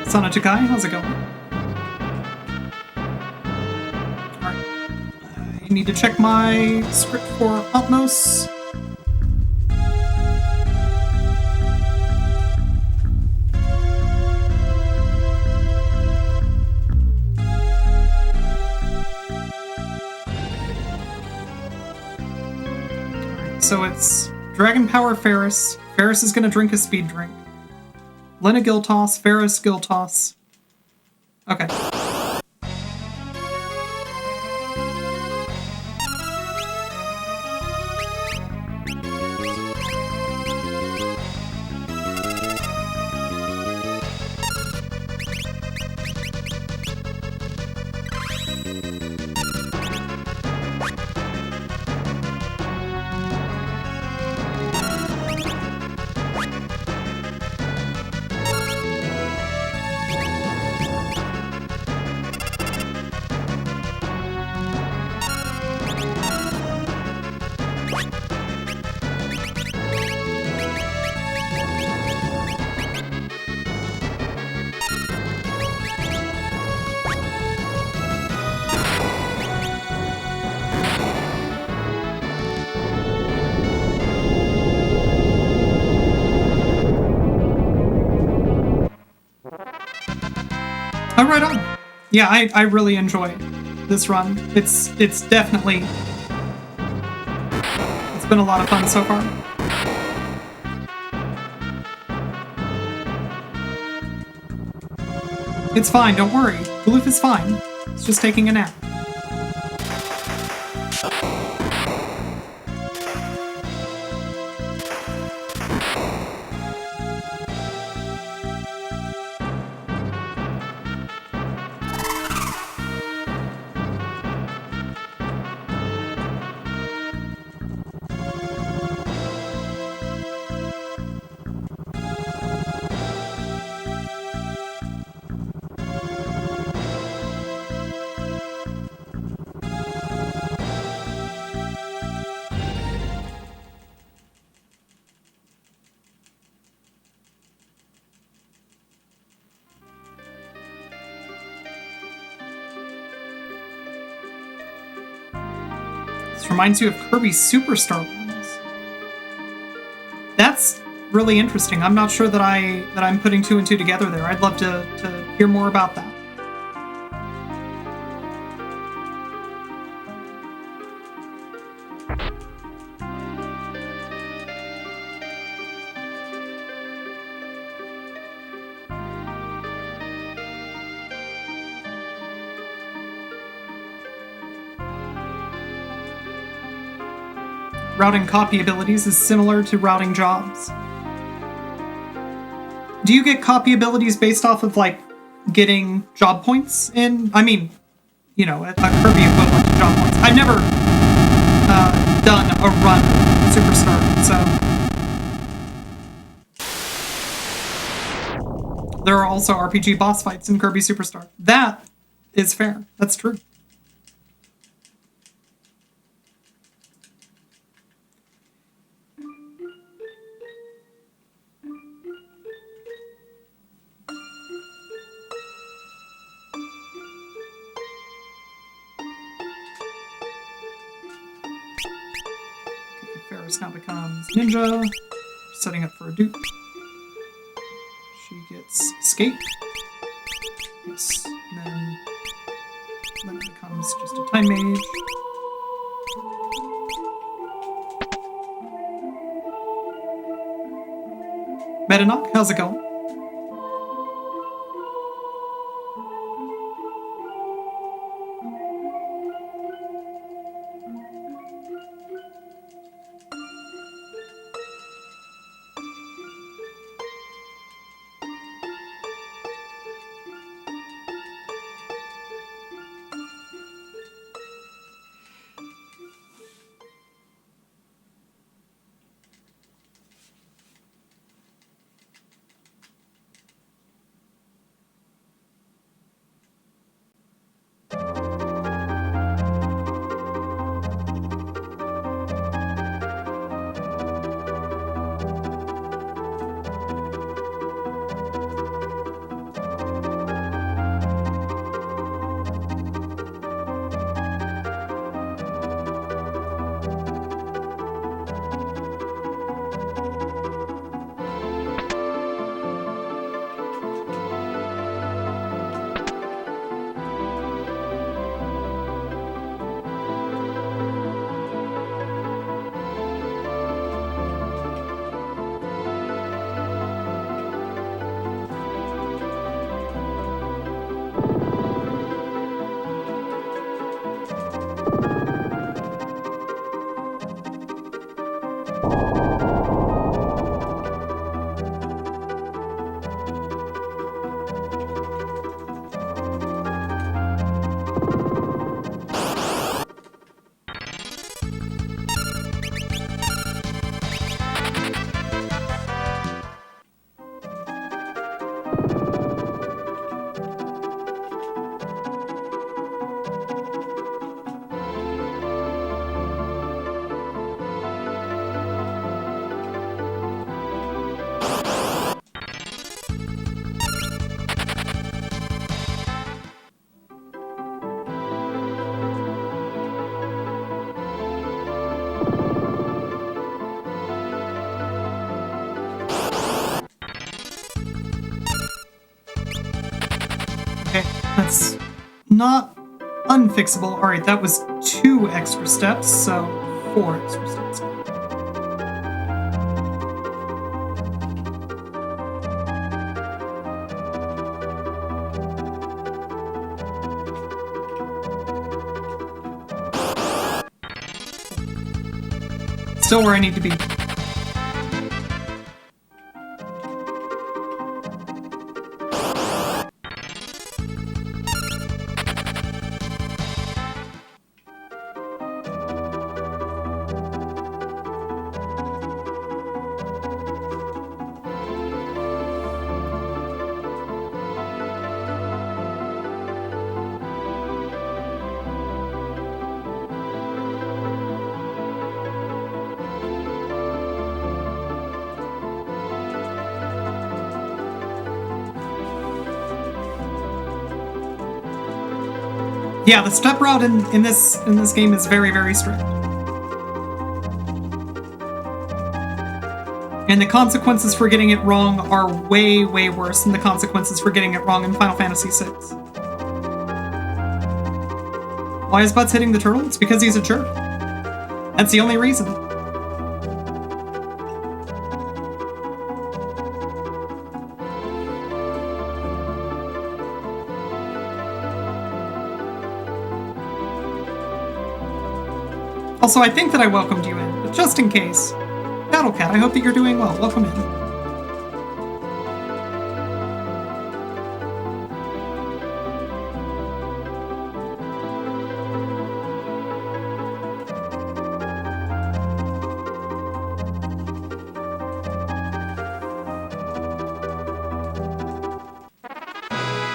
Sonatakai, how's it going? Alright. I need to check my script for Atmos. Alright, so it's Dragon Power Ferris. Ferris is gonna drink a speed drink. Lena Giltoss, Ferris Giltoss. Okay. Oh, right on. Yeah, I really enjoy this run. It's definitely... It's been a lot of fun so far. It's fine, don't worry. Bloof is fine. It's just taking a nap. This reminds you of Kirby's Superstar runs. That's really interesting. I'm not sure that I'm putting two and two together there. I'd love to hear more about that. Routing copy abilities is similar to routing jobs. Do you get copy abilities based off of, like, getting job points in? I mean, you know, a Kirby equivalent to job points. I've never done a run Superstar, so... There are also RPG boss fights in Kirby Superstar. That is fair. That's true. Ferris now becomes Ninja, setting up for a dupe. She gets Escape. Yes, and then it becomes just a Time Mage. Metanok, how's it going? not unfixable. All right, that was 2 extra steps, so 4 extra steps. Still where I need to be. Yeah, the step route in this game is very, very strict. And the consequences for getting it wrong are way, way worse than the consequences for getting it wrong in Final Fantasy VI. Why is Butts hitting the turtle? It's because he's a jerk. That's the only reason. Also, I think that I welcomed you in, but just in case. Battlecat, I hope that you're doing well. Welcome in.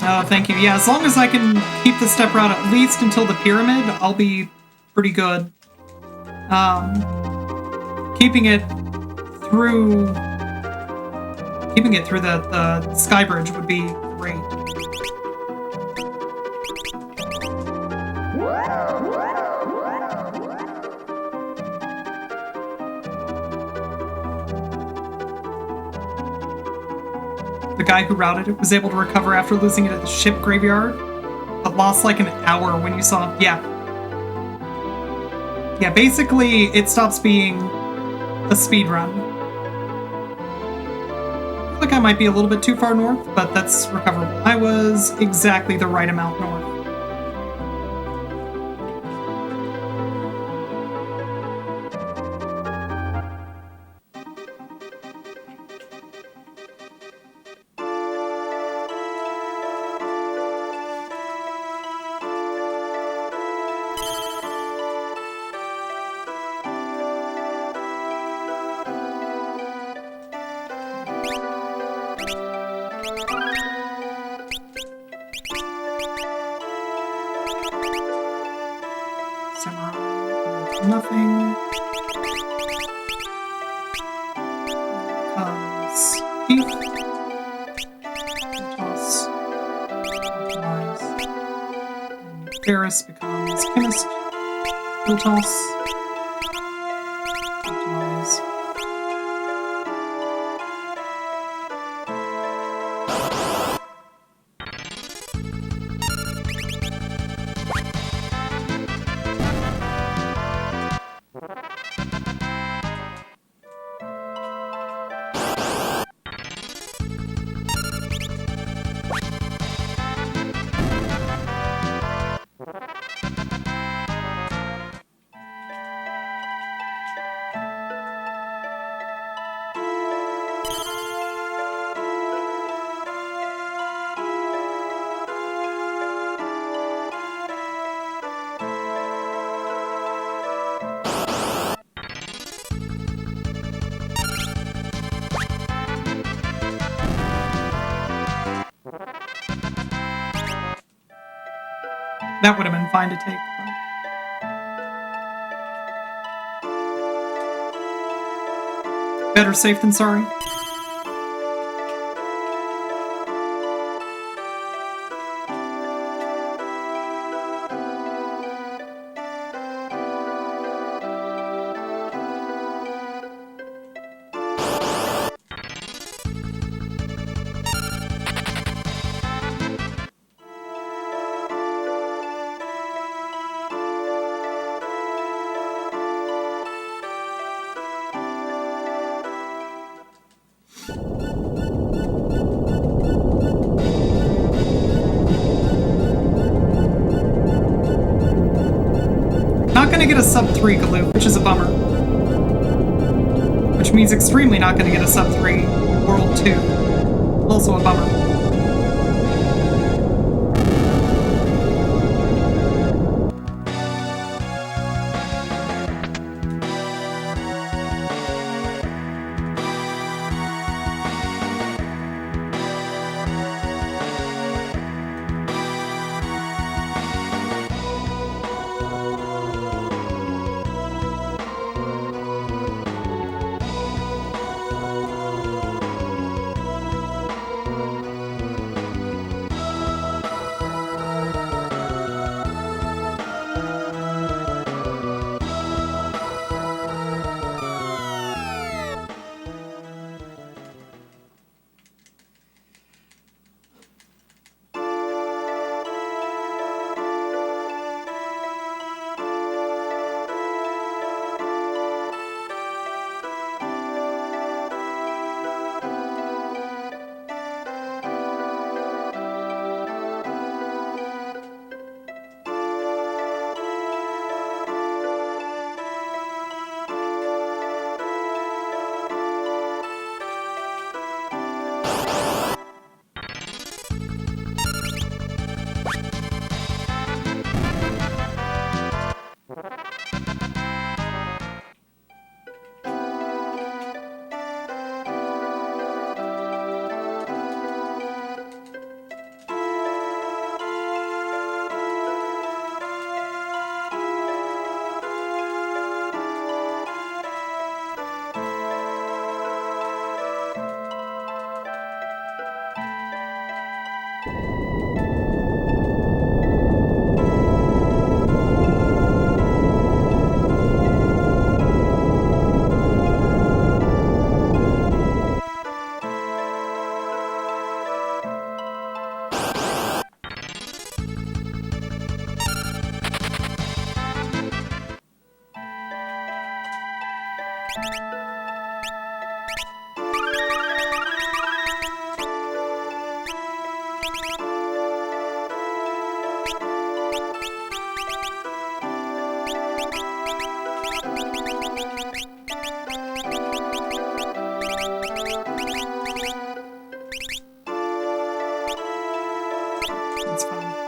Oh, thank you. Yeah, as long as I can keep the step route at least until the pyramid, I'll be pretty good. Keeping it through the sky bridge would be great. The guy who routed it was able to recover after losing it at the ship graveyard, but lost like an hour when you saw. Yeah, basically, it stops being a speedrun. I feel like I might be a little bit too far north, but that's recoverable. I was exactly the right amount north. Nothing. Becomes thief. Toss. Optimize. And Ferris becomes chemist. Toss. Optimize. That would have been fine to take. But better safe than sorry. gonna get a sub 3 Galoof, which is a bummer. Which means extremely not gonna get a sub 3 World 2. Also a bummer.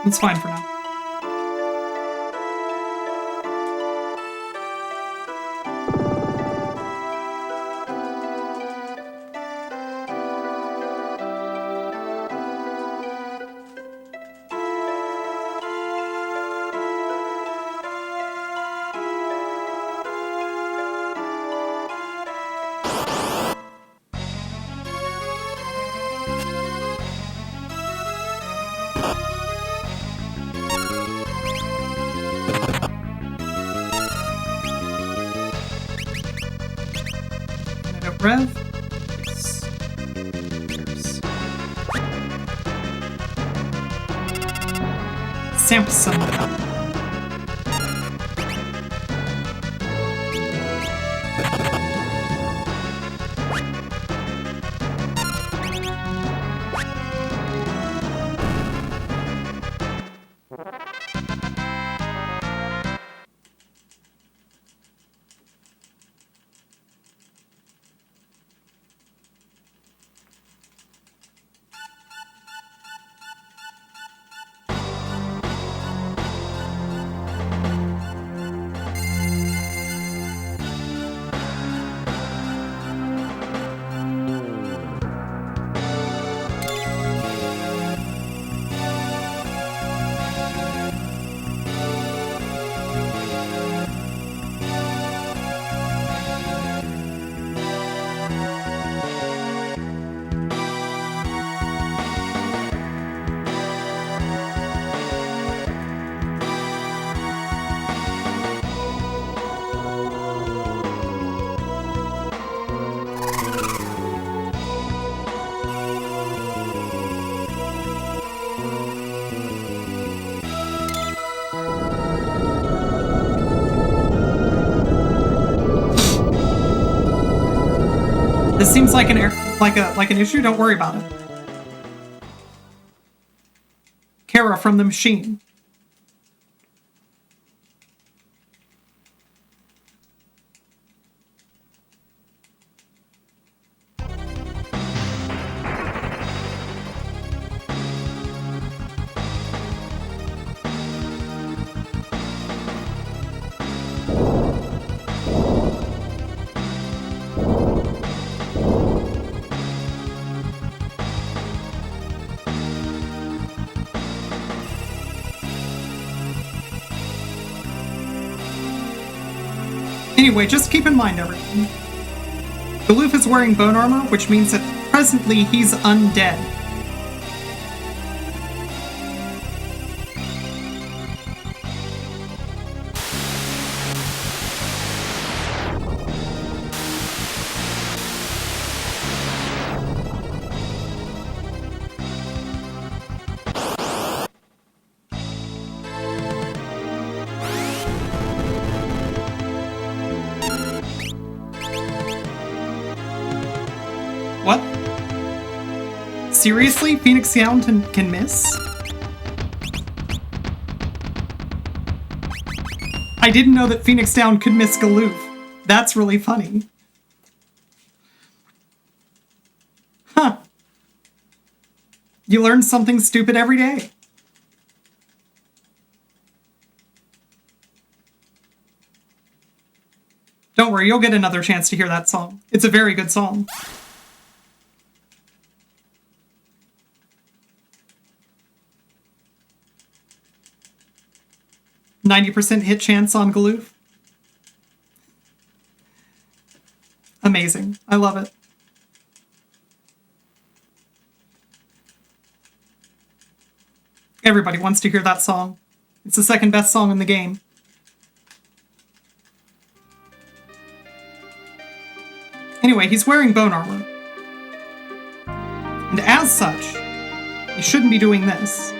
It's fine for now. Rev. Samson. This seems like an issue. Don't worry about it. Kara from the machine. Anyway, just keep in mind, everyone. Galoof is wearing bone armor, which means that presently he's undead. What? Seriously? Phoenix Down can miss? I didn't know that Phoenix Down could miss Galoof. That's really funny. Huh. You learn something stupid every day. Don't worry, you'll get another chance to hear that song. It's a very good song. 90% hit chance on Galoof. Amazing. I love it. Everybody wants to hear that song. It's the second best song in the game. Anyway, he's wearing bone armor. And as such, he shouldn't be doing this.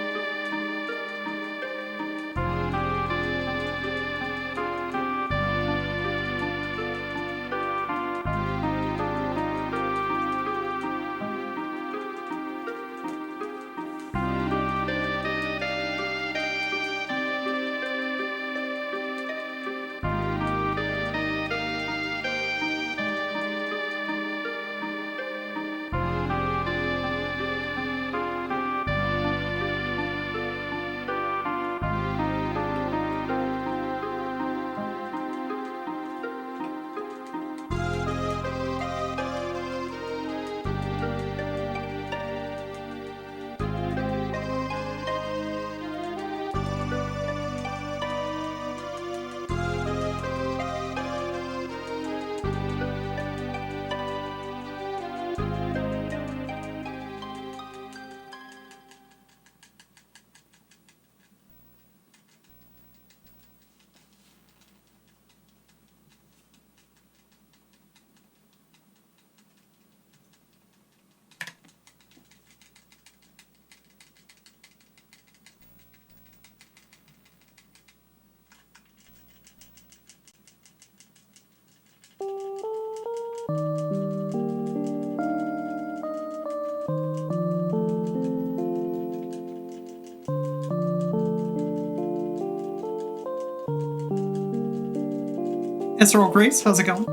Earl Grace, how's it going?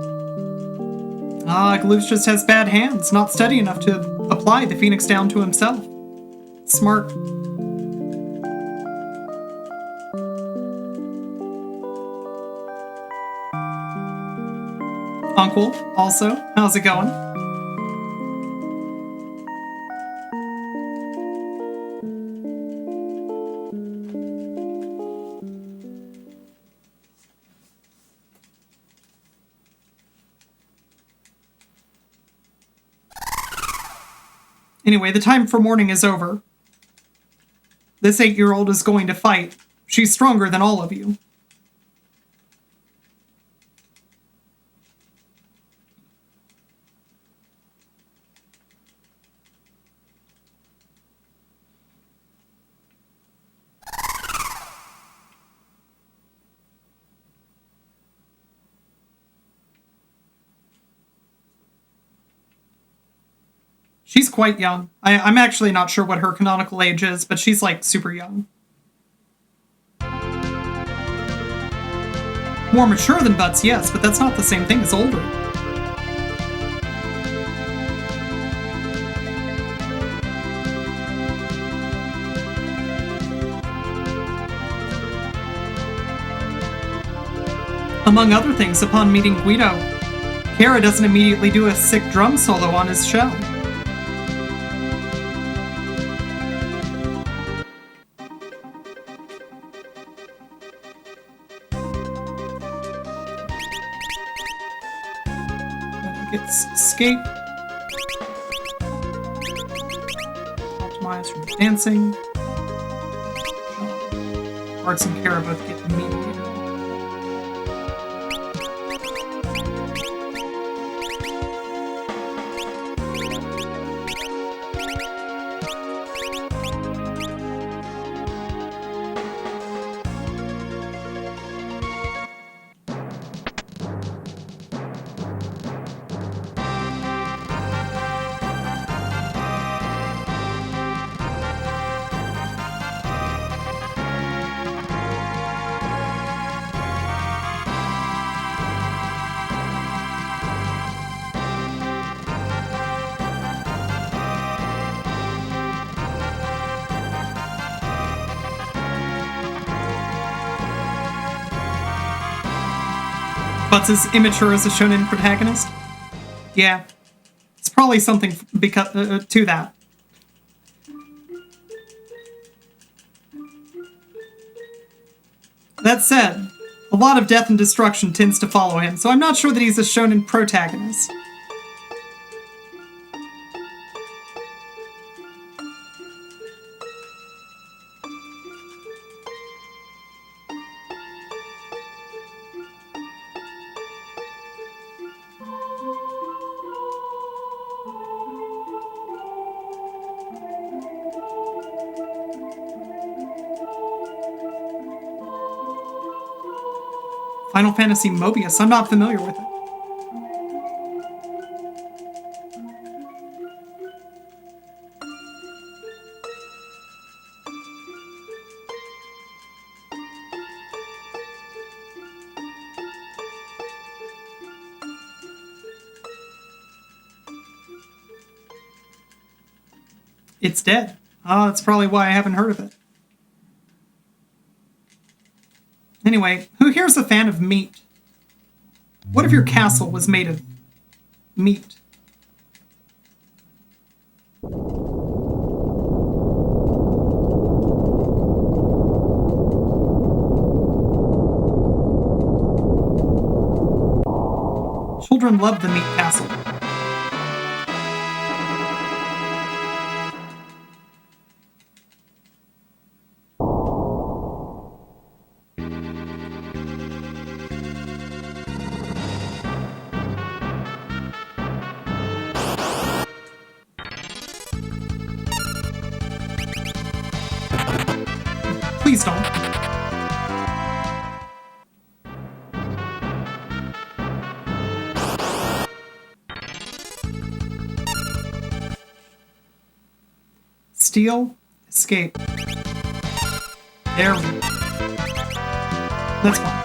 Galoof just has bad hands, not steady enough to apply the Phoenix Down to himself. Smart. Uncle, also, how's it going? Anyway, the time for mourning is over. This 8-year-old is going to fight. She's stronger than all of you. She's quite young. I'm actually not sure what her canonical age is, but she's like super young. More mature than Butts, yes, but that's not the same thing as older. Among other things, upon meeting Guido, Kara doesn't immediately do a sick drum solo on his show. gets escape. Optimize from dancing. Arts and Kara both get mediator. Butts is immature as a shonen protagonist? Yeah. It's probably something to that. That said, a lot of death and destruction tends to follow him, so I'm not sure that he's a shonen protagonist. Final Fantasy Mobius. I'm not familiar with it. It's dead. Oh, that's probably why I haven't heard of it. Anyway, who here's a fan of meat? What if your castle was made of meat? Children love the meat castle. Please don't. Steal, escape. There we go. That's fine.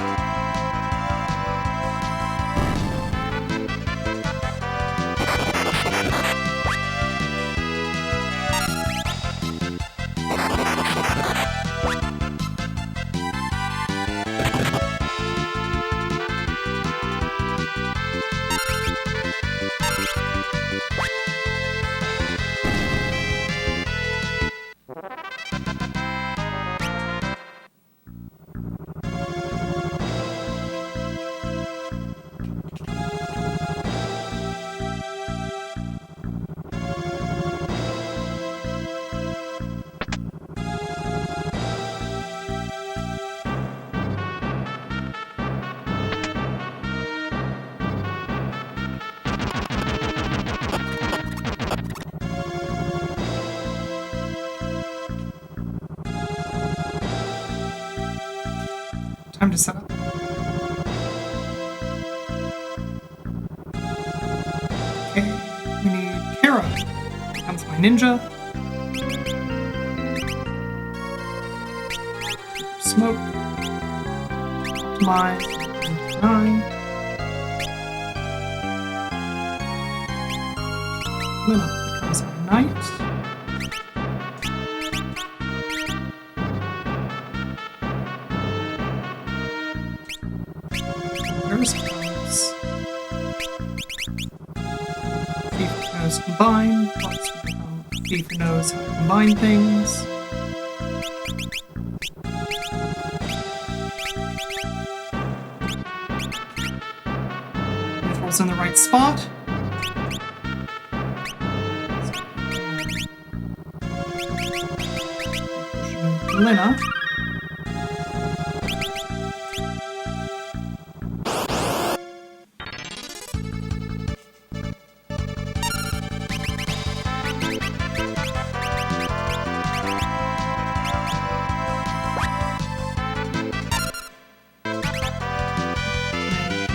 Time to set up. Okay, we need Kara. Becomes my ninja. Smoke. Optimize. 9. Luna becomes my knight. Thief who knows combine. Fox will become a thief who knows how to combine things. Mithril's in the right spot. Lina.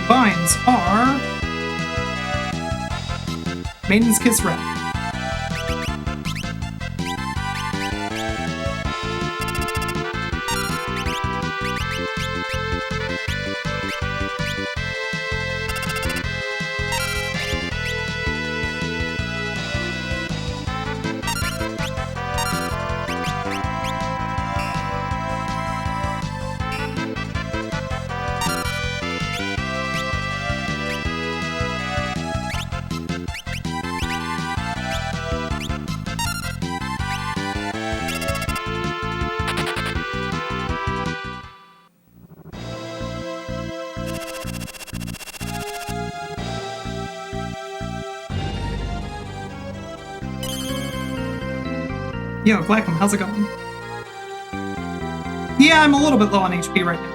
Vines are Maiden's Kiss Red. Yo, Glackham, how's it going? Yeah, I'm a little bit low on HP right now.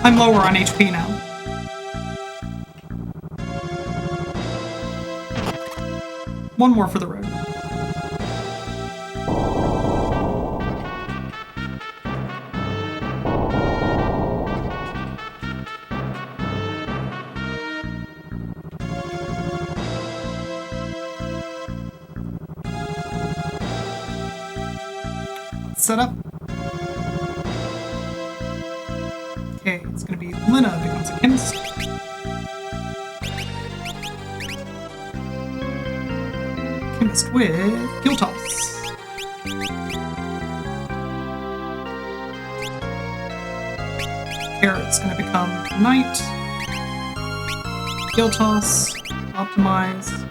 I'm lower on HP now. One more for the road. Set up. Okay, it's gonna be Lina becomes a chemist. Chemist with Gill Toss. Carrot's gonna become Knight. Gill Toss. Optimize.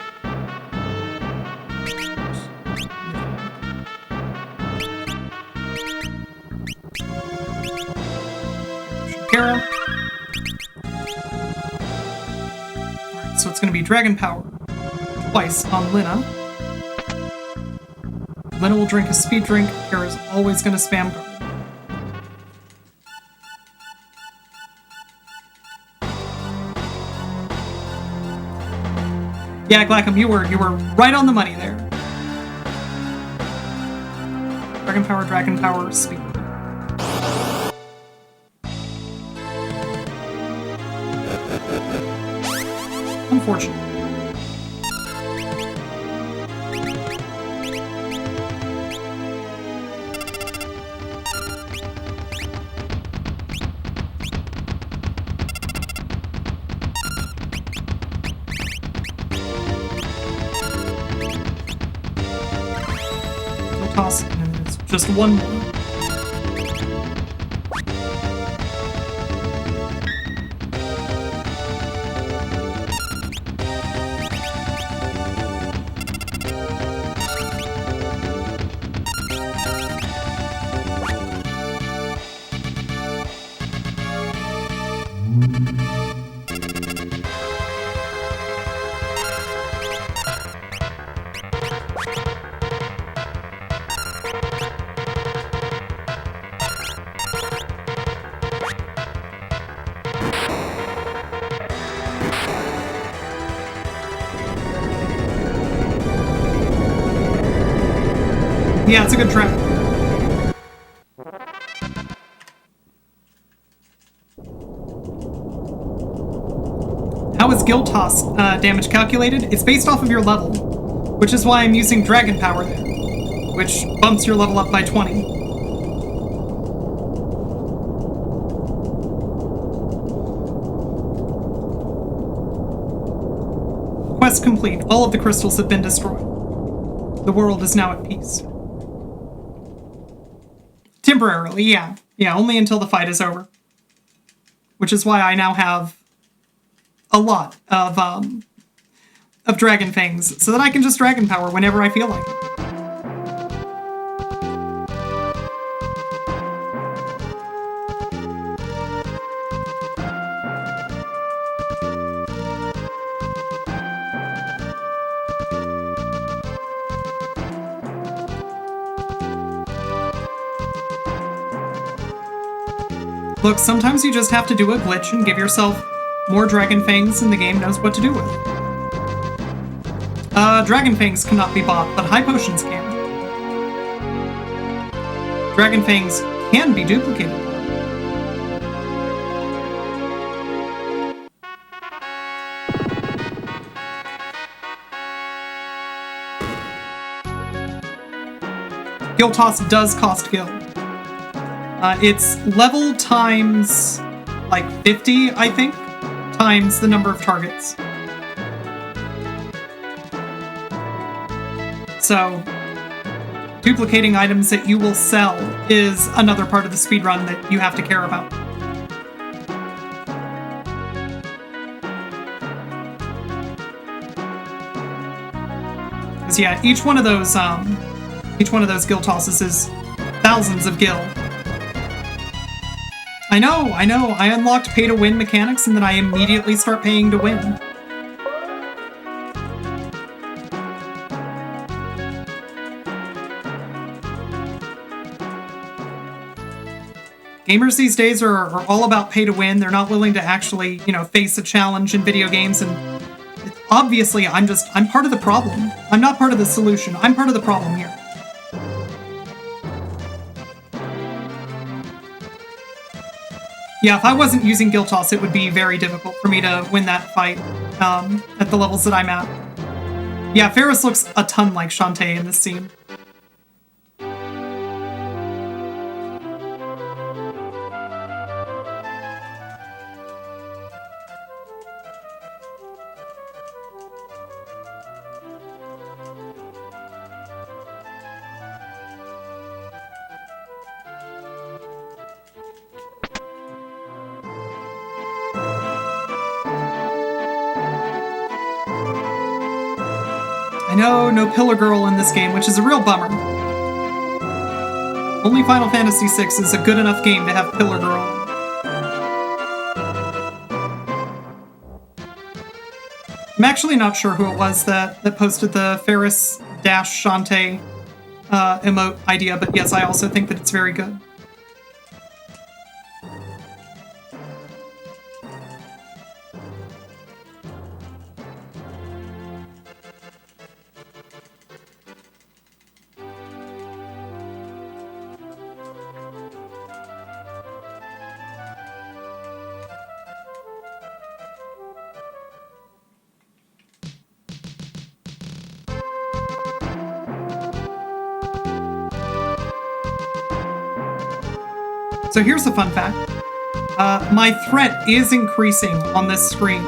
Alright, so it's going to be Dragon Power twice on Lina. Lina will drink a speed drink. Kara's always going to spam guard. Yeah, Glackham, you were right on the money there. Dragon Power, speed. Unfortunate. We'll toss, and it's just one more. Yeah, it's a good trap. How is Gill Toss damage calculated? It's based off of your level, which is why I'm using Dragon Power there, which bumps your level up by 20. Quest complete. All of the crystals have been destroyed. The world is now at peace. Temporarily, yeah. Yeah, only until the fight is over. Which is why I now have a lot of of Dragon Fangs so that I can just Dragon Power whenever I feel like it. Look, sometimes you just have to do a glitch and give yourself more Dragon Fangs than the game knows what to do with. Dragon Fangs cannot be bought, but High Potions can. Dragon Fangs can be duplicated. Gil Toss does cost Gil. It's level times, like, 50, I think, times the number of targets. So, duplicating items that you will sell is another part of the speedrun that you have to care about. Because yeah, each one of those Gil tosses is thousands of Gil. I know, I unlocked pay-to-win mechanics and then I immediately start paying to win. Gamers these days are all about pay-to-win. They're not willing to actually, face a challenge in video games, and obviously I'm part of the problem. I'm not part of the solution. I'm part of the problem here. Yeah, if I wasn't using Gil Toss, it would be very difficult for me to win that fight at the levels that I'm at. Yeah, Ferris looks a ton like Shantae in this scene. I know, no Pillar Girl in this game, which is a real bummer. Only Final Fantasy VI is a good enough game to have Pillar Girl. I'm actually not sure who it was that posted the Ferris-Shantae emote idea, but yes, I also think that it's very good. So here's a fun fact. My threat is increasing on this screen.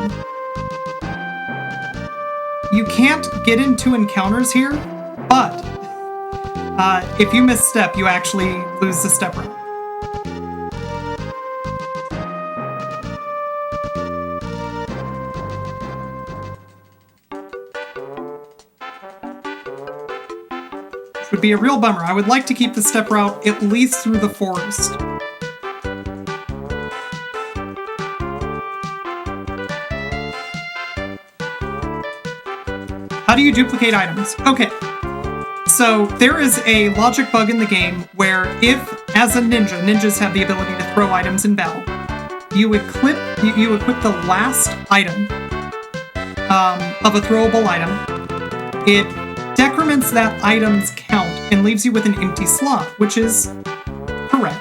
You can't get into encounters here, but if you misstep, you actually lose the step route. Which would be a real bummer. I would like to keep the step route at least through the forest. How do you duplicate items? Okay, so there is a logic bug in the game where if, as a ninja, ninjas have the ability to throw items in battle, you equip the last item of a throwable item. It decrements that item's count and leaves you with an empty slot, which is correct.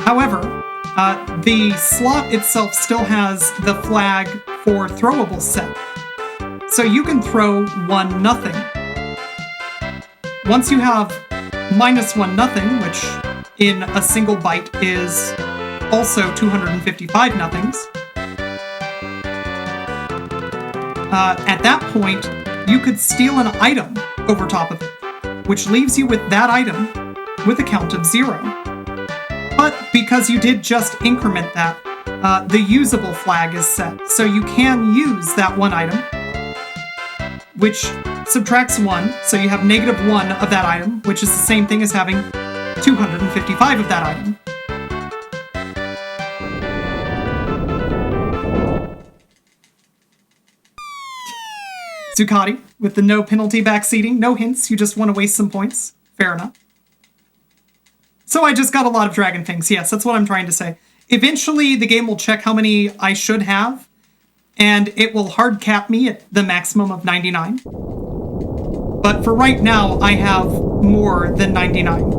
However, the slot itself still has the flag for throwable set. So you can throw 1-0. Once you have -1-0, which in a single bite is also 255 nothings, at that point, you could steal an item over top of it, which leaves you with that item with a count of 0. But because you did just increment that, the usable flag is set, so you can use that one item which subtracts 1, so you have -1 of that item, which is the same thing as having 255 of that item. Zuccotti, with the no penalty backseating, no hints, you just want to waste some points. Fair enough. So I just got a lot of Dragon Fangs, yes, that's what I'm trying to say. Eventually, the game will check how many I should have, and it will hard cap me at the maximum of 99. But for right now, I have more than 99.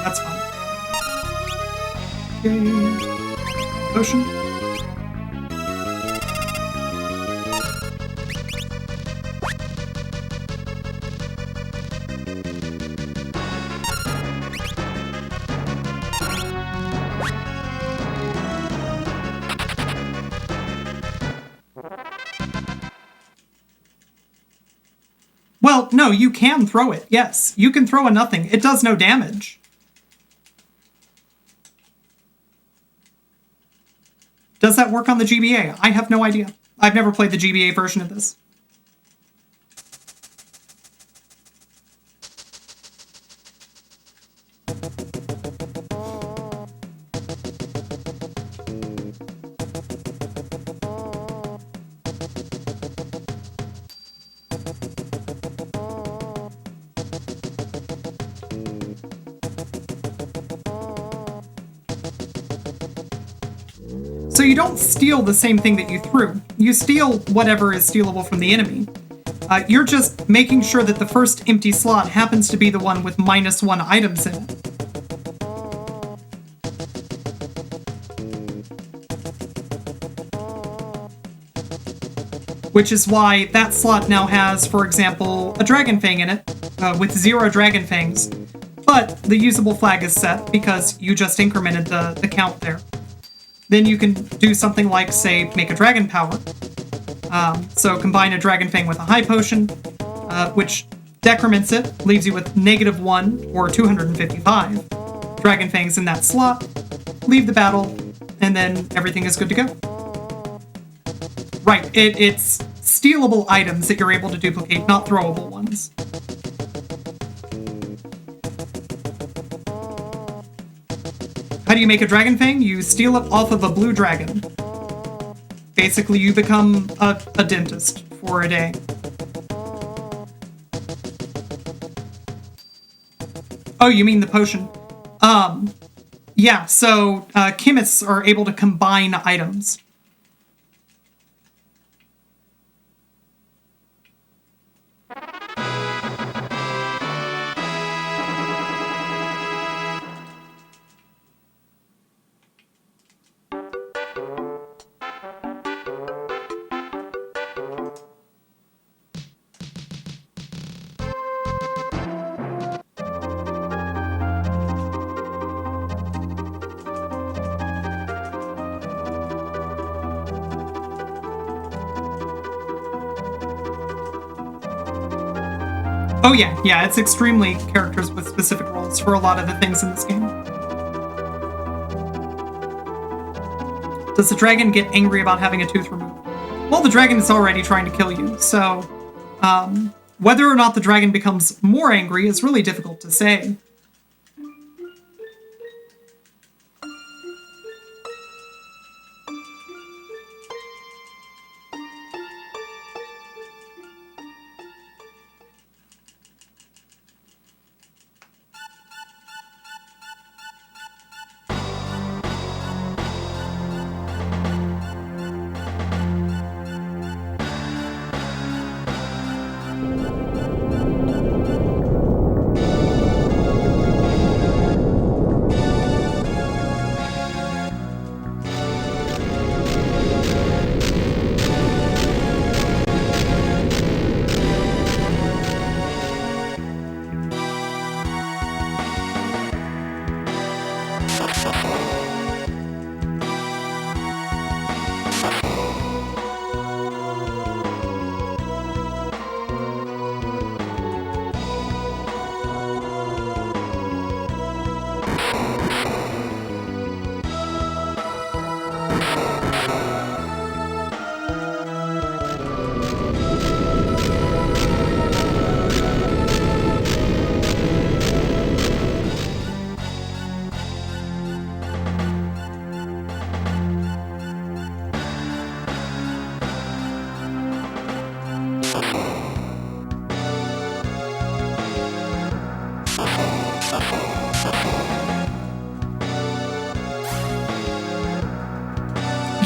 That's fine. Okay. Potion. Well, no, you can throw it. Yes, you can throw a nothing. It does no damage. Does that work on the GBA? I have no idea. I've never played the GBA version of this. So you don't steal the same thing that you threw. You steal whatever is stealable from the enemy. You're just making sure that the first empty slot happens to be the one with -1 items in it. Which is why that slot now has, for example, a Dragon Fang in it, with 0 Dragon Fangs. But the usable flag is set because you just incremented the count there. Then you can do something like, say, make a Dragon Power. So combine a Dragon Fang with a High Potion, which decrements it, leaves you with -1 or 255 Dragon Fangs in that slot, leave the battle, and then everything is good to go. Right, it's stealable items that you're able to duplicate, not throwable ones. How do you make a Dragon Fang? You steal it off of a blue dragon. Basically, you become a dentist for a day. Oh, you mean the potion? Yeah, so chemists are able to combine items. Oh yeah, it's extremely characters with specific roles for a lot of the things in this game. Does the dragon get angry about having a tooth removed? Well, the dragon is already trying to kill you, so whether or not the dragon becomes more angry is really difficult to say.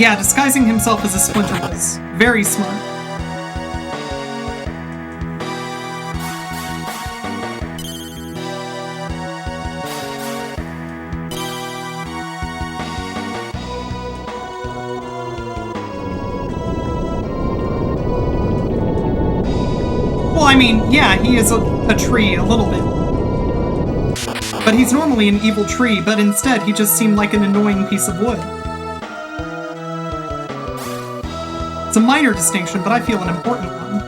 Yeah, disguising himself as a splinter was very smart. Well, I mean, yeah, he is a tree a little bit. But he's normally an evil tree, but instead he just seemed like an annoying piece of wood. It's a minor distinction, but I feel an important one.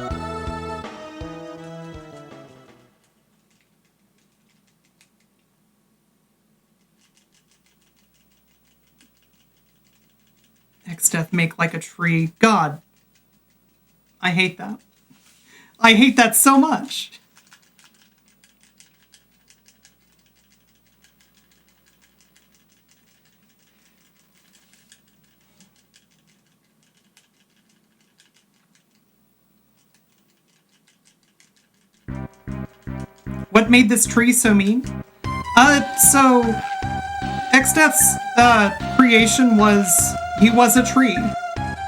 X-Death make like a tree. God. I hate that. I hate that so much. What made this tree so mean? So X-Death's creation was he was a tree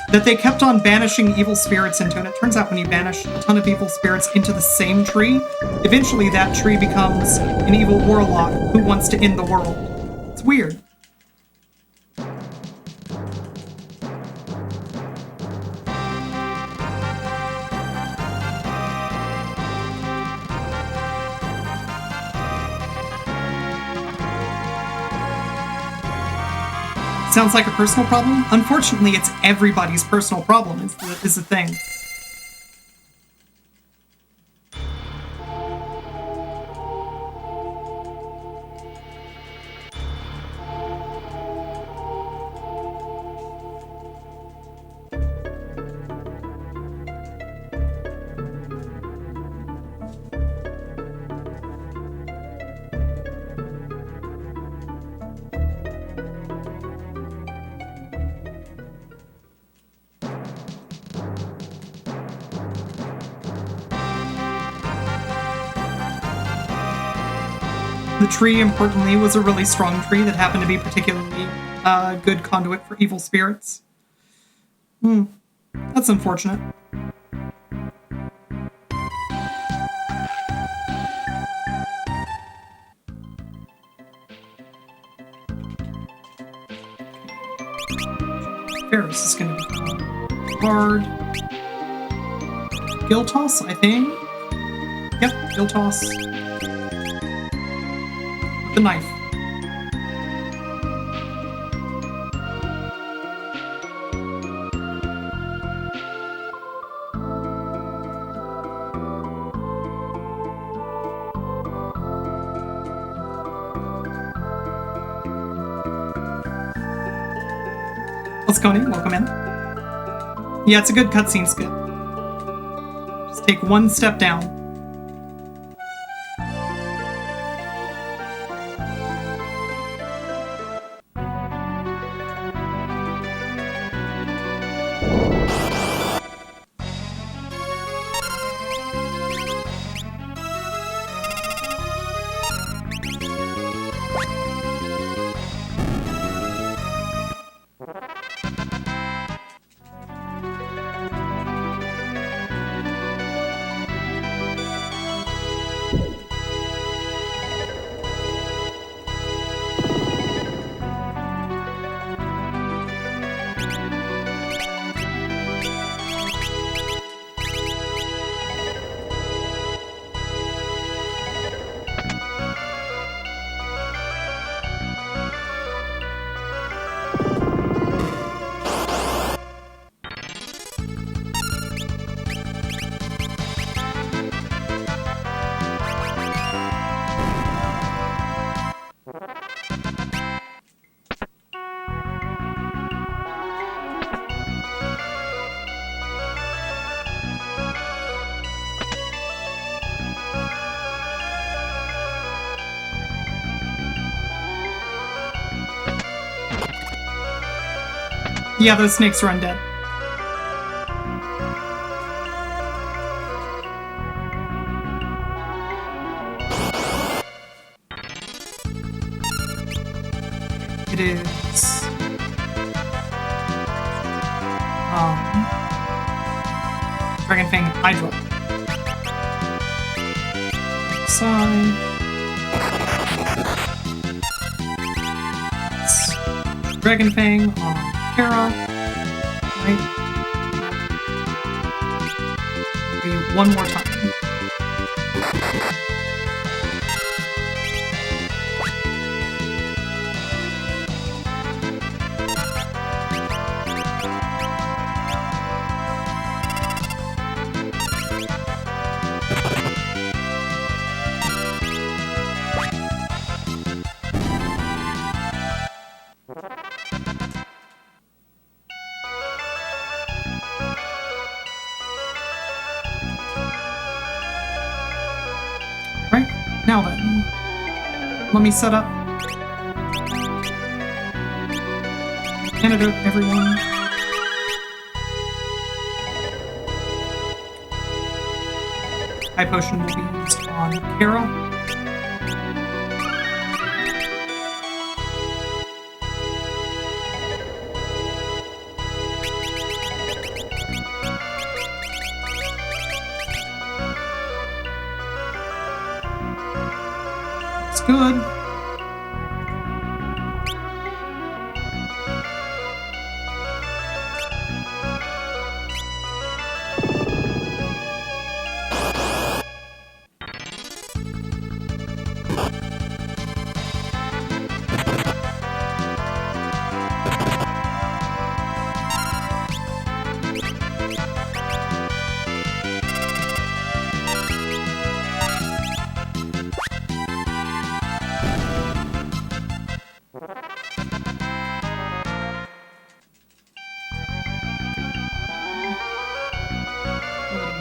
that they kept on banishing evil spirits into, and it turns out when you banish a ton of evil spirits into the same tree, eventually that tree becomes an evil warlock who wants to end the world. It's weird. Sounds like a personal problem? Unfortunately, it's everybody's personal problem, is the thing. The tree, importantly, was a really strong tree that happened to be particularly a good conduit for evil spirits. That's unfortunate. Ferris is going to be hard. Gill toss, I think. Yep, gill toss. The knife. Let's go in. Welcome in. Yeah, it's a good cutscene skip. Just take one step down. Yeah, those snakes are undead. It is Dragon Fang Hydra. Side. Dragon Fang on Kara. Right. Maybe one more time. Now then, let me set up antidote, everyone. High potion will be used on Kara. Good.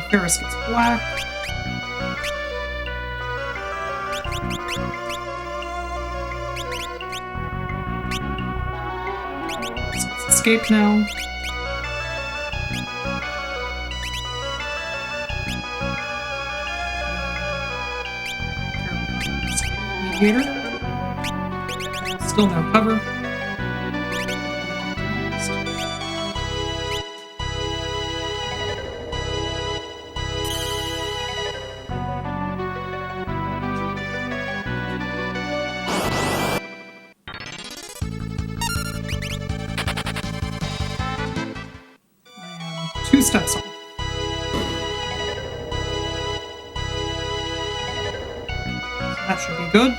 Paris gets black. Let's escape now. Mediator. Still no cover. Two steps off. So that should be good.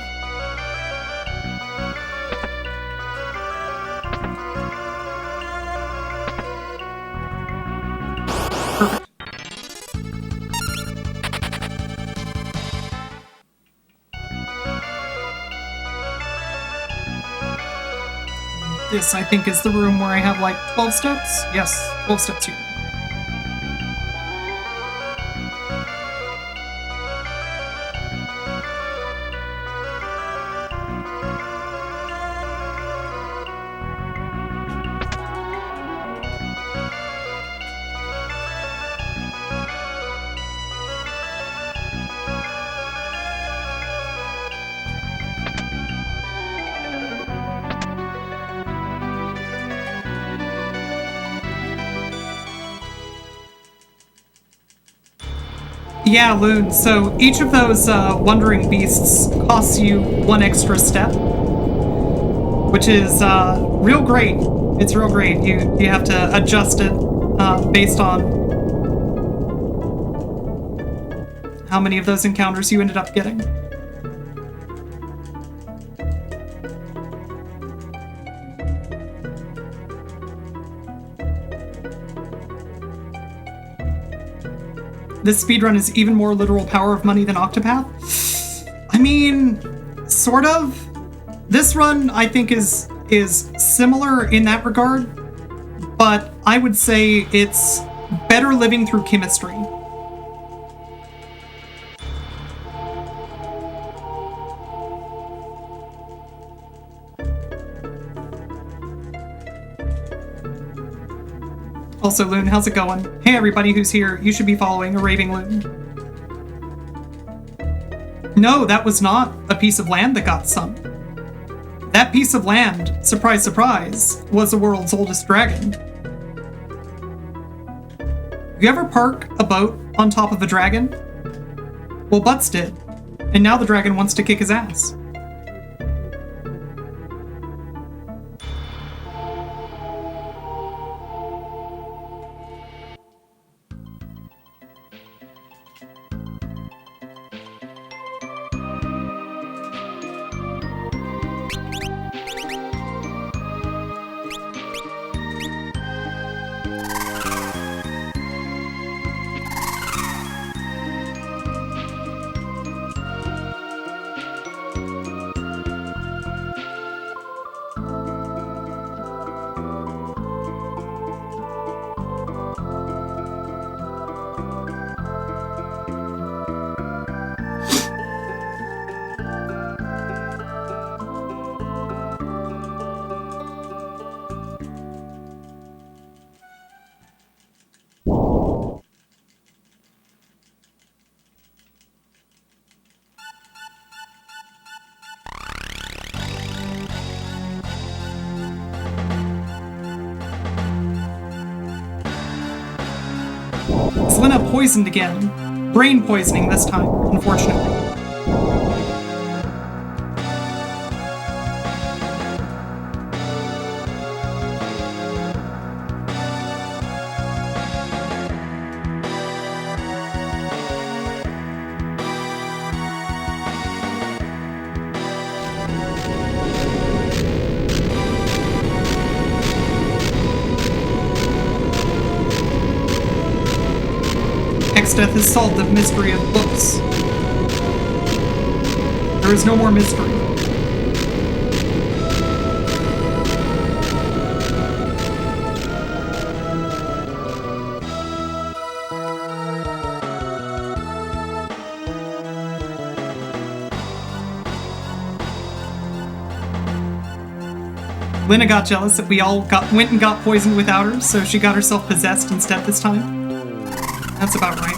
Perfect. This, I think, is the room where I have like 12 steps. Yes, 12 steps here. Yeah, Loon, so each of those Wandering Beasts costs you one extra step, which is real great. It's real great. You have to adjust it based on how many of those encounters you ended up getting. This speedrun is even more literal power of money than Octopath? I mean, sort of. This run, I think, is similar in that regard, but I would say it's better living through chemistry. Also, Loon, how's it going? Hey, everybody who's here, you should be following a raving Loon. No, that was not a piece of land that got sunk. That piece of land, surprise, surprise, was the world's oldest dragon. You ever park a boat on top of a dragon? Well, Butts did, and now the dragon wants to kick his ass. Selena poisoned again. Brain poisoning this time, unfortunately. Death has solved the mystery of books. There is no more mystery. Lena got jealous that we all went and got poisoned without her, so she got herself possessed instead this time. That's about right.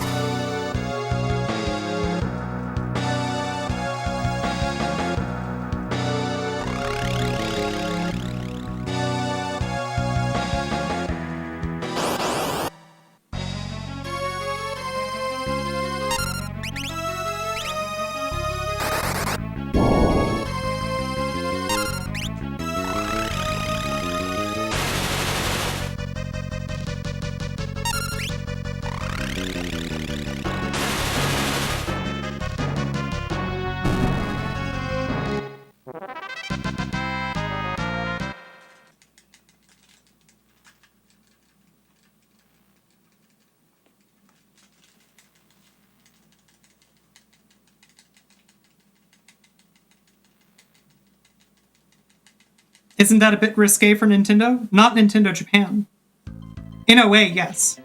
Isn't that a bit risque for Nintendo? Not Nintendo Japan. In a way, yes.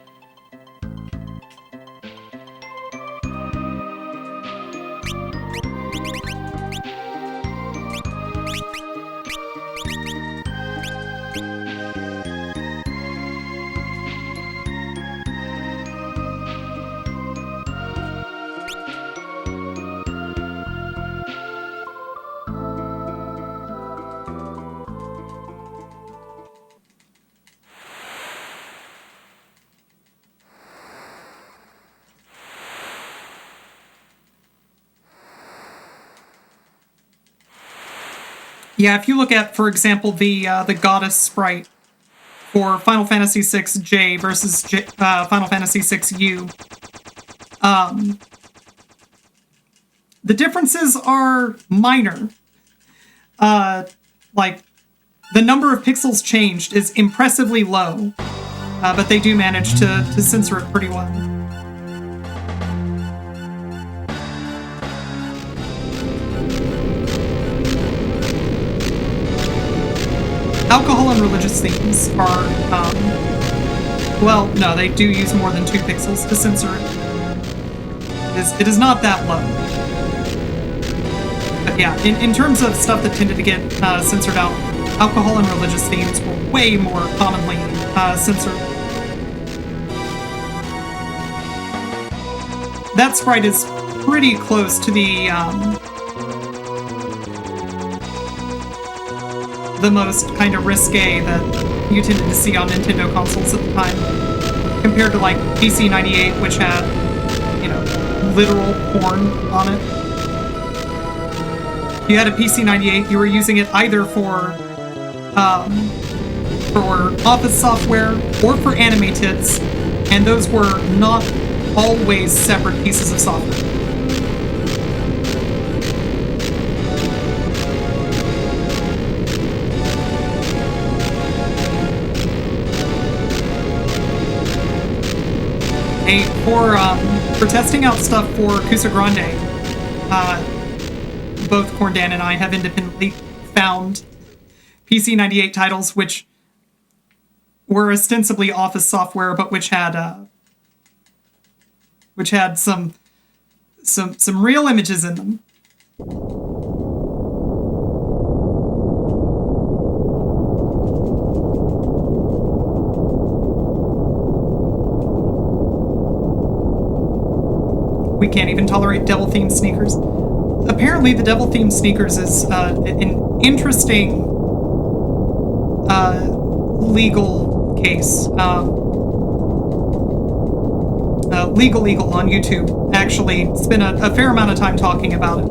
Yeah, if you look at, for example, the goddess sprite for Final Fantasy VI J versus Final Fantasy VI U, the differences are minor. Like, the number of pixels changed is impressively low, but they do manage to censor it pretty well. Alcohol and religious themes are, well, no, they do use more than 2 pixels to censor it. It is not that low. But yeah, in terms of stuff that tended to get censored out, alcohol and religious themes were way more commonly censored. That sprite is pretty close to the most kind of risque that you tended to see on Nintendo consoles at the time, compared to like PC 98, which had, you know, literal porn on it. If you had a PC 98, you were using it either for Office software or for anime tits, and those were not always separate pieces of software. Hey, for testing out stuff for Kusa Grande, both Corndan and I have independently found PC 98 titles which were ostensibly Office software, but which had some real images in them. We can't even tolerate devil-themed sneakers. Apparently, the devil-themed sneakers is an interesting legal case. Legal on YouTube actually spent a fair amount of time talking about it.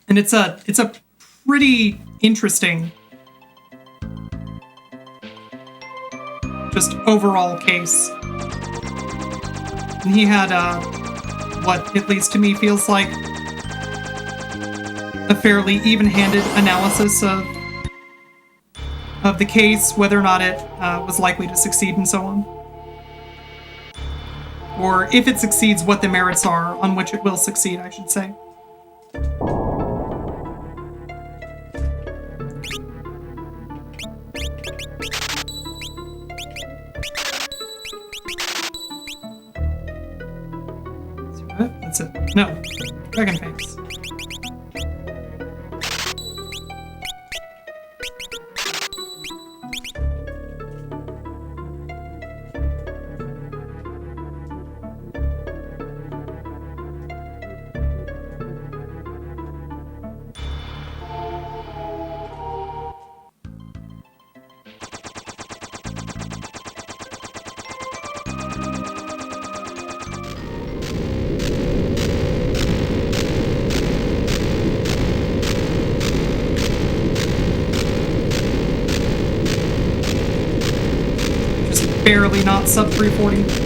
And it's a pretty interesting just overall case. And he had what at least to me feels like a fairly even-handed analysis of the case, whether or not it was likely to succeed and so on. Or if it succeeds, what the merits are on which it will succeed, I should say. That's it. No. Dragon Fangs. Barely not sub 340.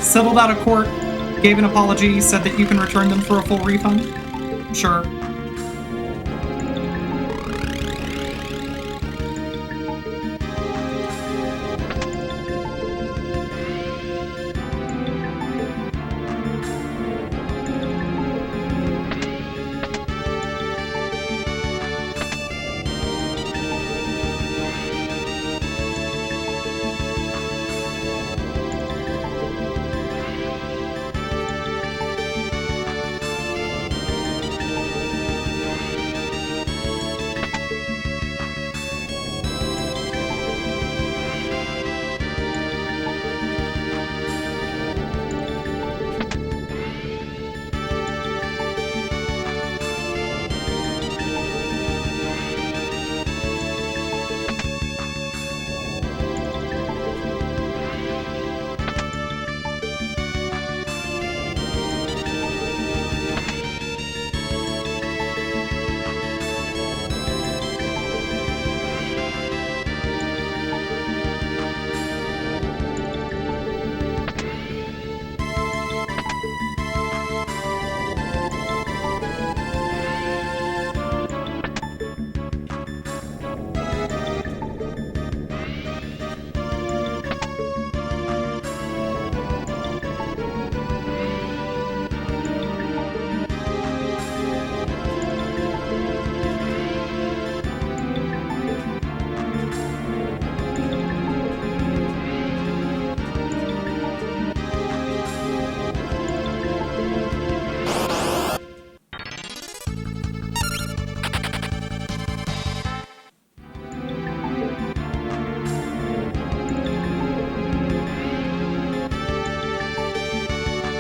Settled out of court, gave an apology, said that you can return them for a full refund. Sure.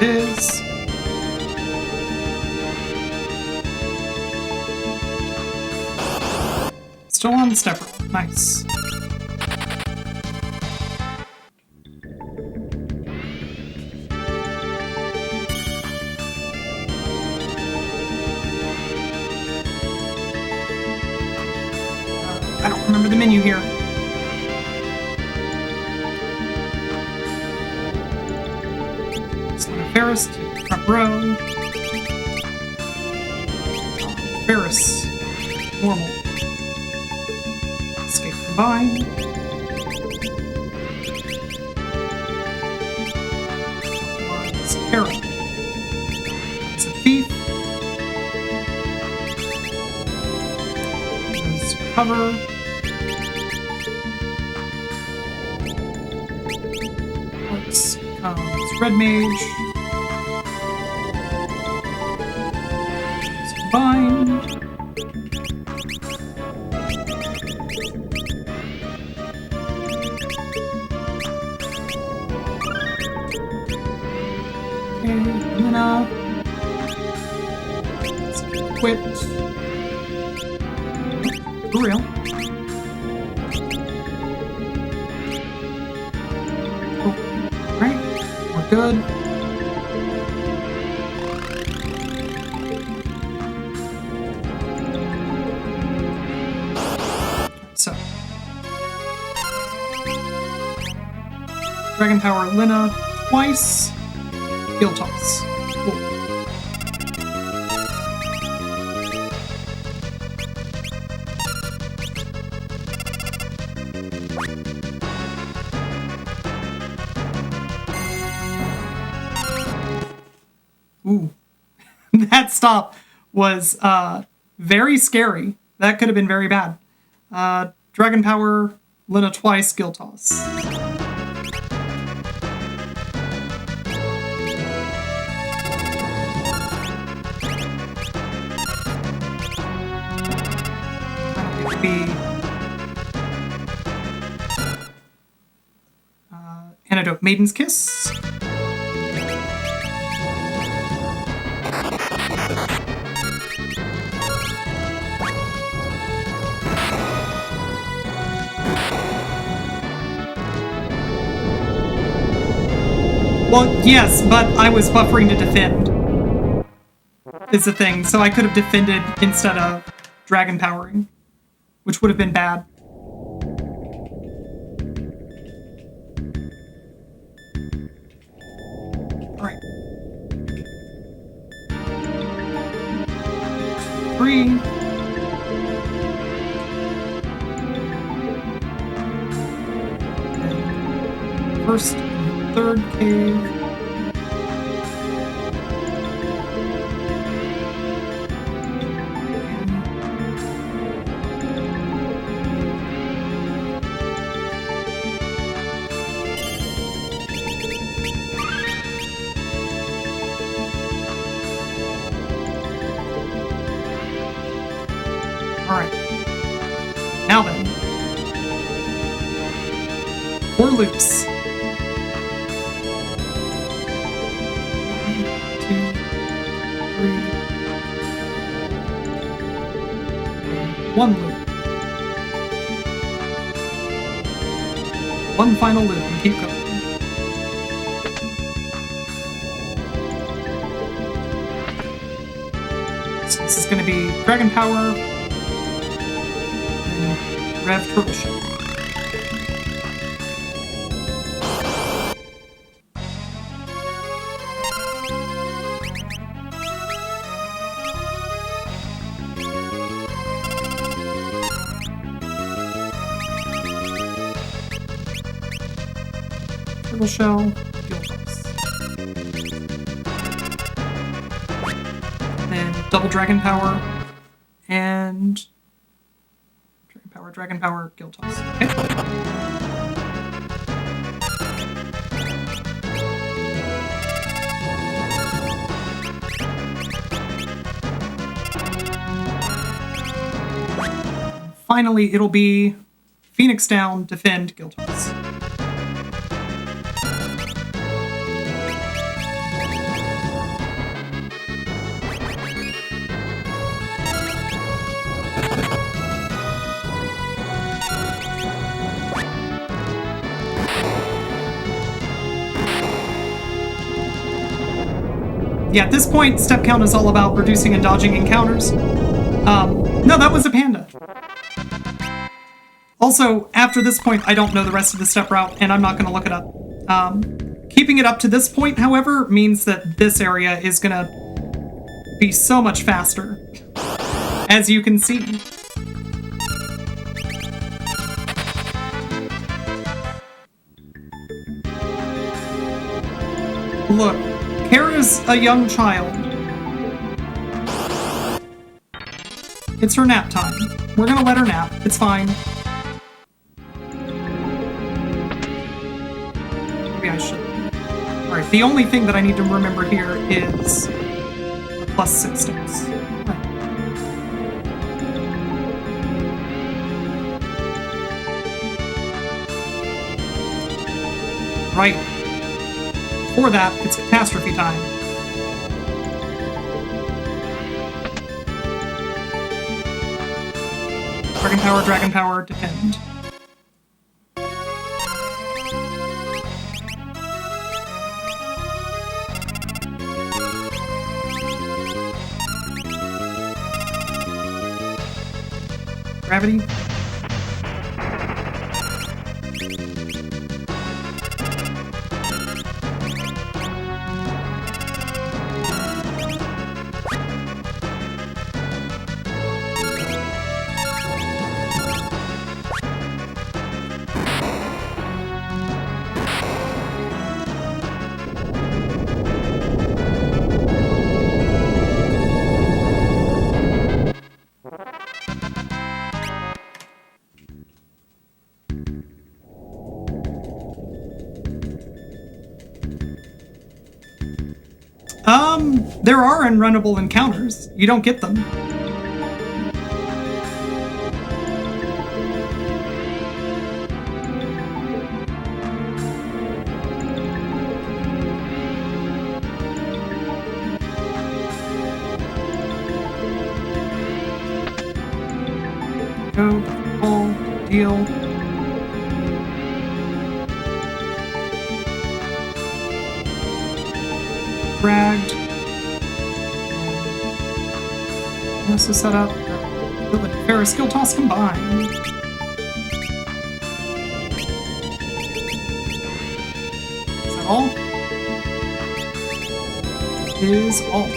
it is. Still on the stepper. Nice. I don't remember the menu here. Ferris to the front row. Ferris. Normal. Escape combine. It's Carol. It's a thief. There's cover. It's Red Mage. It's combine. Lina. Let's quit. For real. Oh, alright. We're good. So. Dragon Power Lina twice. Gill Toss. Cool. Ooh. That stop was very scary. That could have been very bad. Dragon Power, Lina twice, Gill Toss. Be Antidote Maiden's Kiss. Well, yes, but I was buffering to defend. Is the thing, so I could have defended instead of Dragon Powering, which would have been bad. Alright. 3. And first and third cave. Alright. Now then. 4 loops. 1 loop. 1 final loop and keep going. So this is going to be Dragon Power and Rev Turtle Shell. Turtle Shell, Gill Toss. Then double Dragon Power and Dragon Power, Gill Toss. Okay. Finally, it'll be Phoenix down, defend, Gill Toss. Yeah, at this point, step count is all about reducing and dodging encounters. No, that was a panda. Also, after this point, I don't know the rest of the step route, and I'm not going to look it up. Keeping it up to this point, however, means that this area is going to be so much faster, as you can see. Look, Kara's a young child. It's her nap time. We're gonna let her nap. It's fine. Maybe I should. Alright, the only thing that I need to remember here is the +6 steps. Right. For that, it's catastrophe time. Dragon power, defend. Gravity. There are unrunnable encounters. You don't get them. Go, pull, deal. Dragged. Also set up ability Ferris skill toss combined. Is that all? Is all.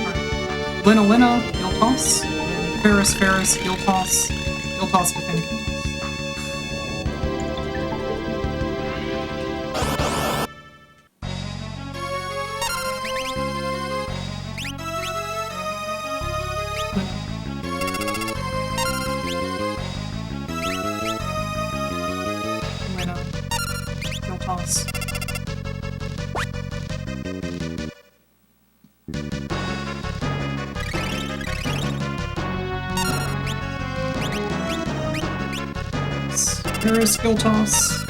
Alright. Lina, skill toss. And Ferris, skill toss. Skill toss within skill toss. Skill toss.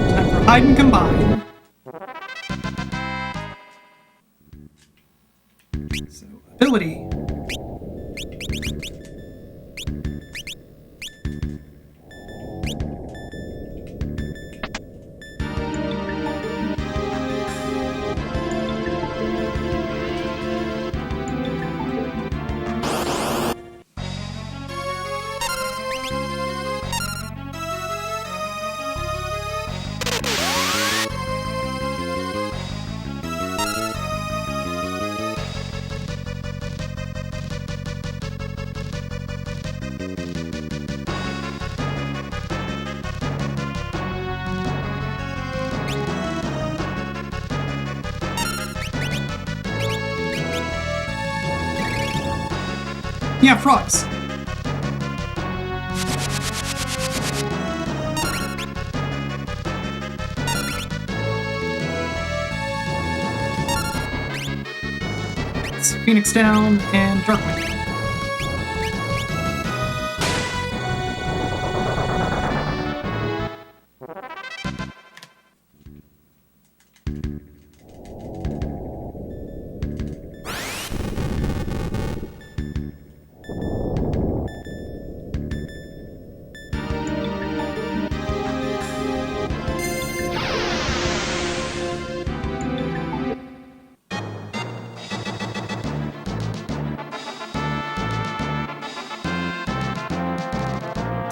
Time for hide and combine. So, ability. Yeah, frogs. Phoenix down, and Darkwind.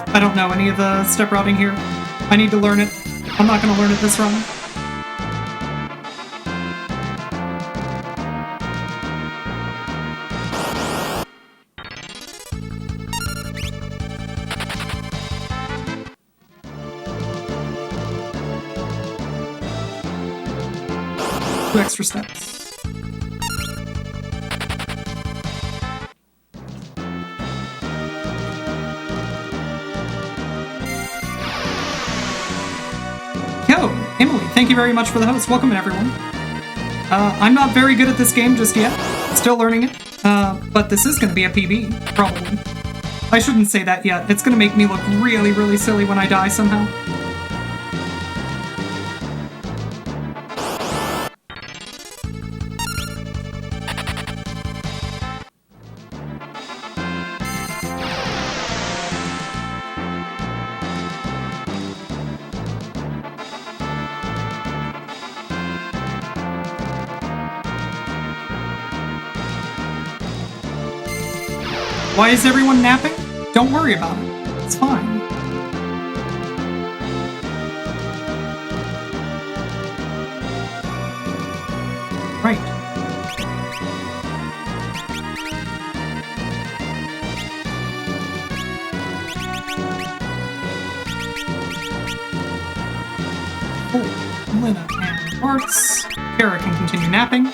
I don't know any of the step routing here. I need to learn it. I'm not going to learn it this run. Two extra steps. Emily, thank you very much for the host. Welcome, everyone. I'm not very good at this game just yet. Still learning it. But this is going to be a PB, probably. I shouldn't say that yet. It's going to make me look really, really silly when I die somehow. Why is everyone napping? Don't worry about it. It's fine. Right. Oh, Lena and Arts. Kara can continue napping.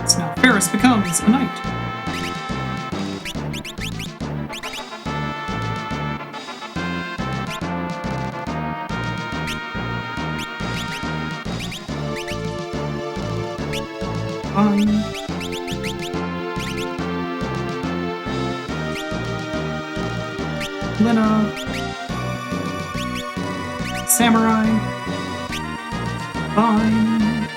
So now Ferris becomes a knight. Lena, Samurai, Fine.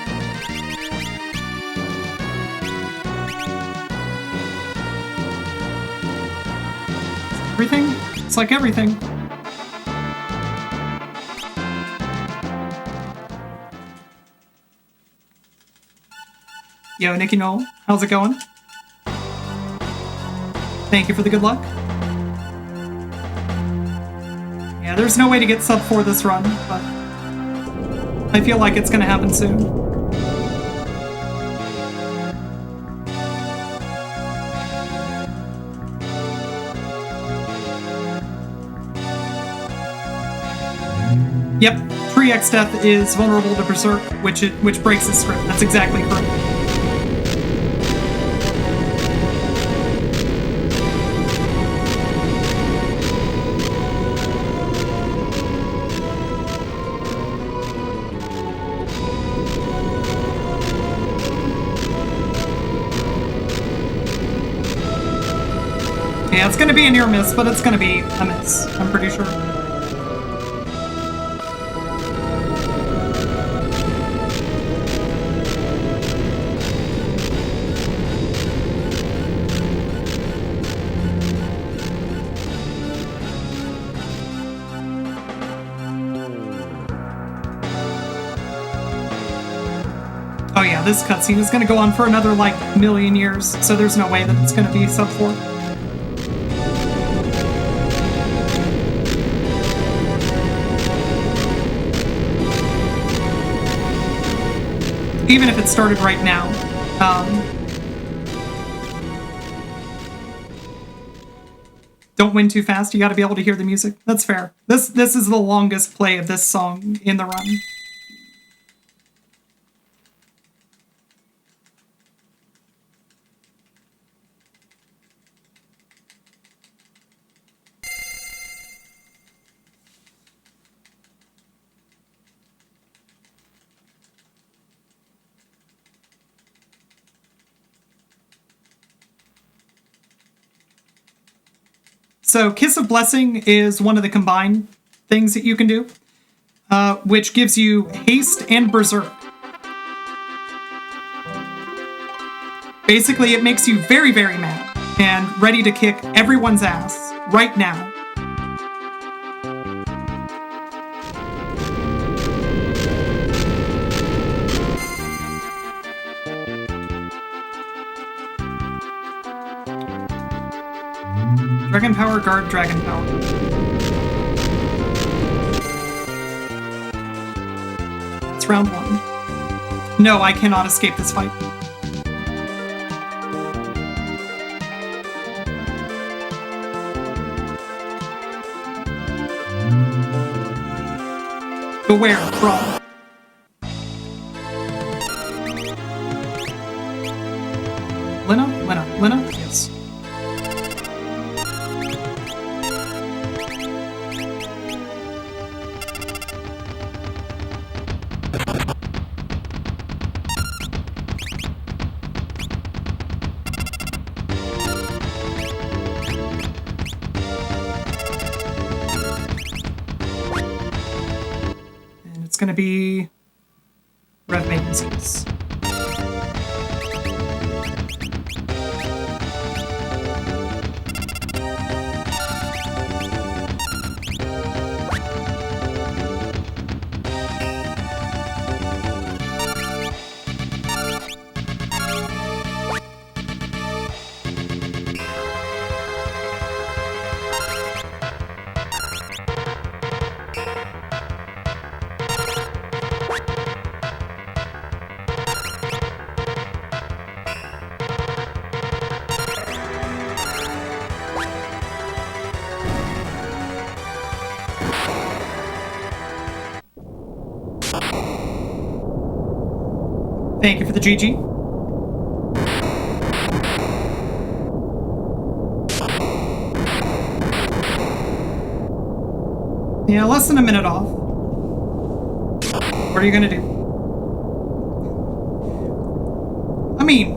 Everything? It's like everything. Yo, Nikki Knoll, how's it going? Thank you for the good luck. Yeah, there's no way to get sub 4 this run, but I feel like it's gonna happen soon. Yep, 3x death is vulnerable to Berserk, which breaks his script. That's exactly correct. Yeah, it's gonna be a near miss, but it's gonna be a miss, I'm pretty sure. Oh yeah, this cutscene is gonna go on for another, like, million years, so there's no way that it's gonna be sub 4. Even if it started right now. Don't win too fast, you gotta be able to hear the music. That's fair. This is the longest play of this song in the run. So Kiss of Blessing is one of the combined things that you can do, which gives you haste and berserk. Basically, it makes you very, very mad and ready to kick everyone's ass right now. Dragon Power, Guard, Dragon Power. It's round 1. No, I cannot escape this fight. Beware, Brawl. Lena? Yes. It's going to be Rev Maiden's Kiss. Thank you for the GG. Yeah, less than a minute off. What are you gonna do? I mean,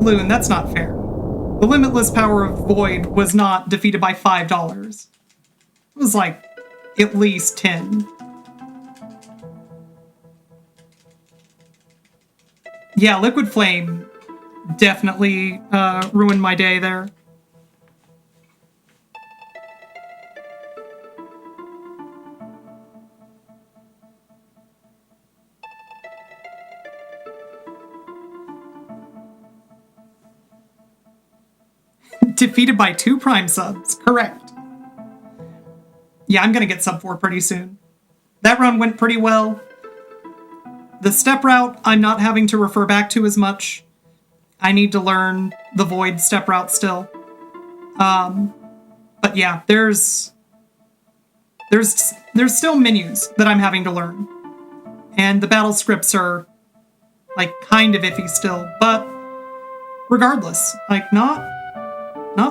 Loon, that's not fair. The limitless power of Void was not defeated by $5. It was like at least 10. Yeah, Liquid Flame definitely ruined my day there. Defeated by 2 Prime subs, correct. Yeah, I'm gonna get sub 4 pretty soon. That run went pretty well. The step route, I'm not having to refer back to as much. I need to learn the Void step route still. But yeah, there's still menus that I'm having to learn. And the battle scripts are, like, kind of iffy still. But regardless, like, not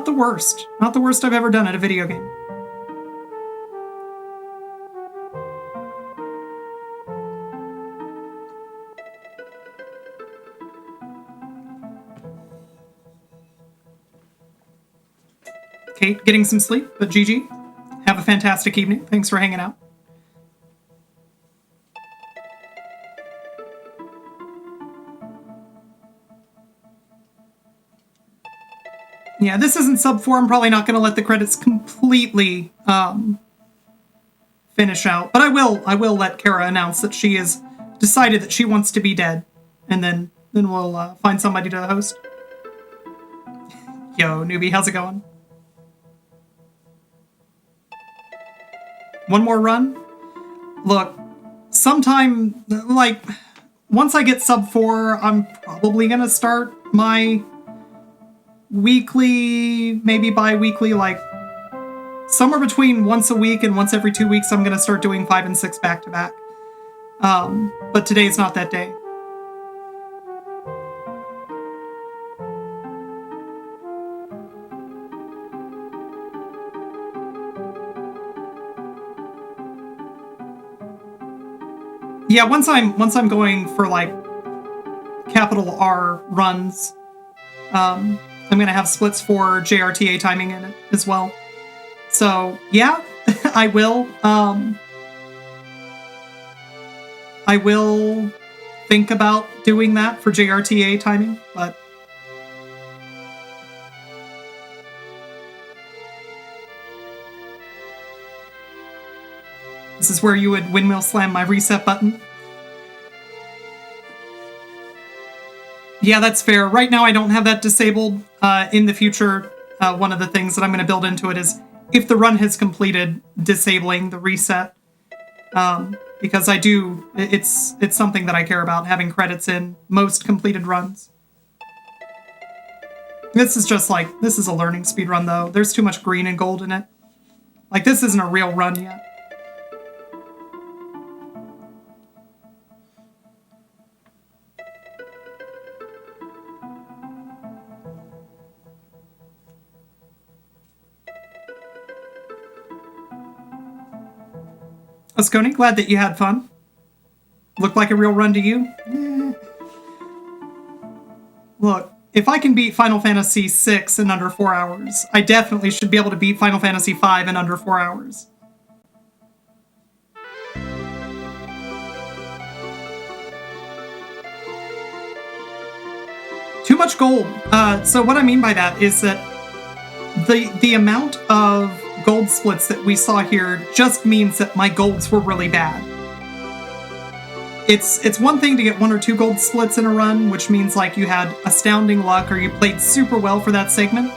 the worst. Not the worst I've ever done at a video game. Kate, getting some sleep, but GG. Have a fantastic evening. Thanks for hanging out. Yeah, this isn't sub 4. I'm probably not going to let the credits completely finish out, but I will let Kara announce that she has decided that she wants to be dead, and then we'll find somebody to host. Yo, newbie, how's it going? One more run? Look, sometime, like, once I get sub 4, I'm probably gonna start my weekly, maybe bi-weekly, like, somewhere between once a week and once every 2 weeks, I'm gonna start doing 5 and 6 back-to-back. But today's not that day. Yeah, once I'm going for, like, capital R runs, I'm gonna have splits for JRTA timing in it as well. So yeah, I will think about doing that for JRTA timing, but this is where you would windmill slam my reset button. Yeah, that's fair. Right now I don't have that disabled. In the future, one of the things that I'm going to build into it is if the run has completed, disabling the reset. Because I do, it's something that I care about, having credits in most completed runs. This is just like, this is a learning speed run though. There's too much green and gold in it. Like, this isn't a real run yet. Asconi, glad that you had fun. Looked like a real run to you? Look, if I can beat Final Fantasy VI in under 4 hours, I definitely should be able to beat Final Fantasy V in under 4 hours. Too much gold. So what I mean by that is that the amount of gold splits that we saw here just means that my golds were really bad. It's one thing to get 1 or 2 gold splits in a run, which means like you had astounding luck or you played super well for that segment.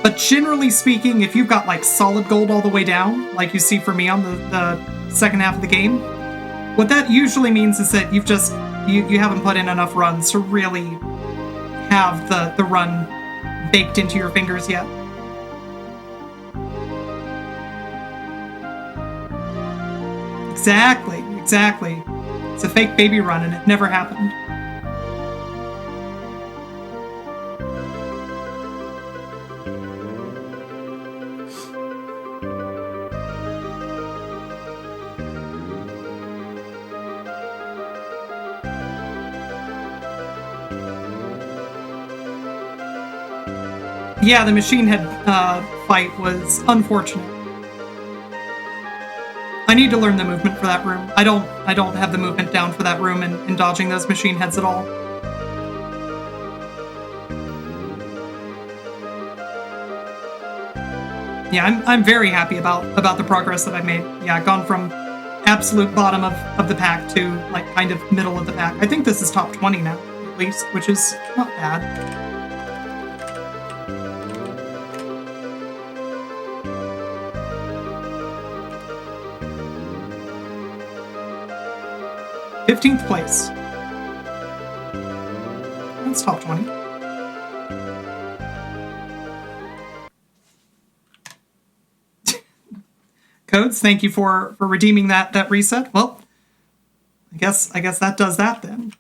But generally speaking, if you've got like solid gold all the way down, like you see for me on the second half of the game, what that usually means is that you've just you haven't put in enough runs to really have the run baked into your fingers yet. Exactly. It's a fake baby run and it never happened. Yeah, the machine head fight was unfortunate. I need to learn the movement for that room. I don't have the movement down for that room and dodging those machine heads at all. Yeah, I'm very happy about the progress that I've made. Yeah, I've gone from absolute bottom of the pack to like kind of middle of the pack. I think this is top 20 now, at least, which is not bad. th place. That's top 20. Codes, thank you for redeeming that reset. Well, I guess that does that then.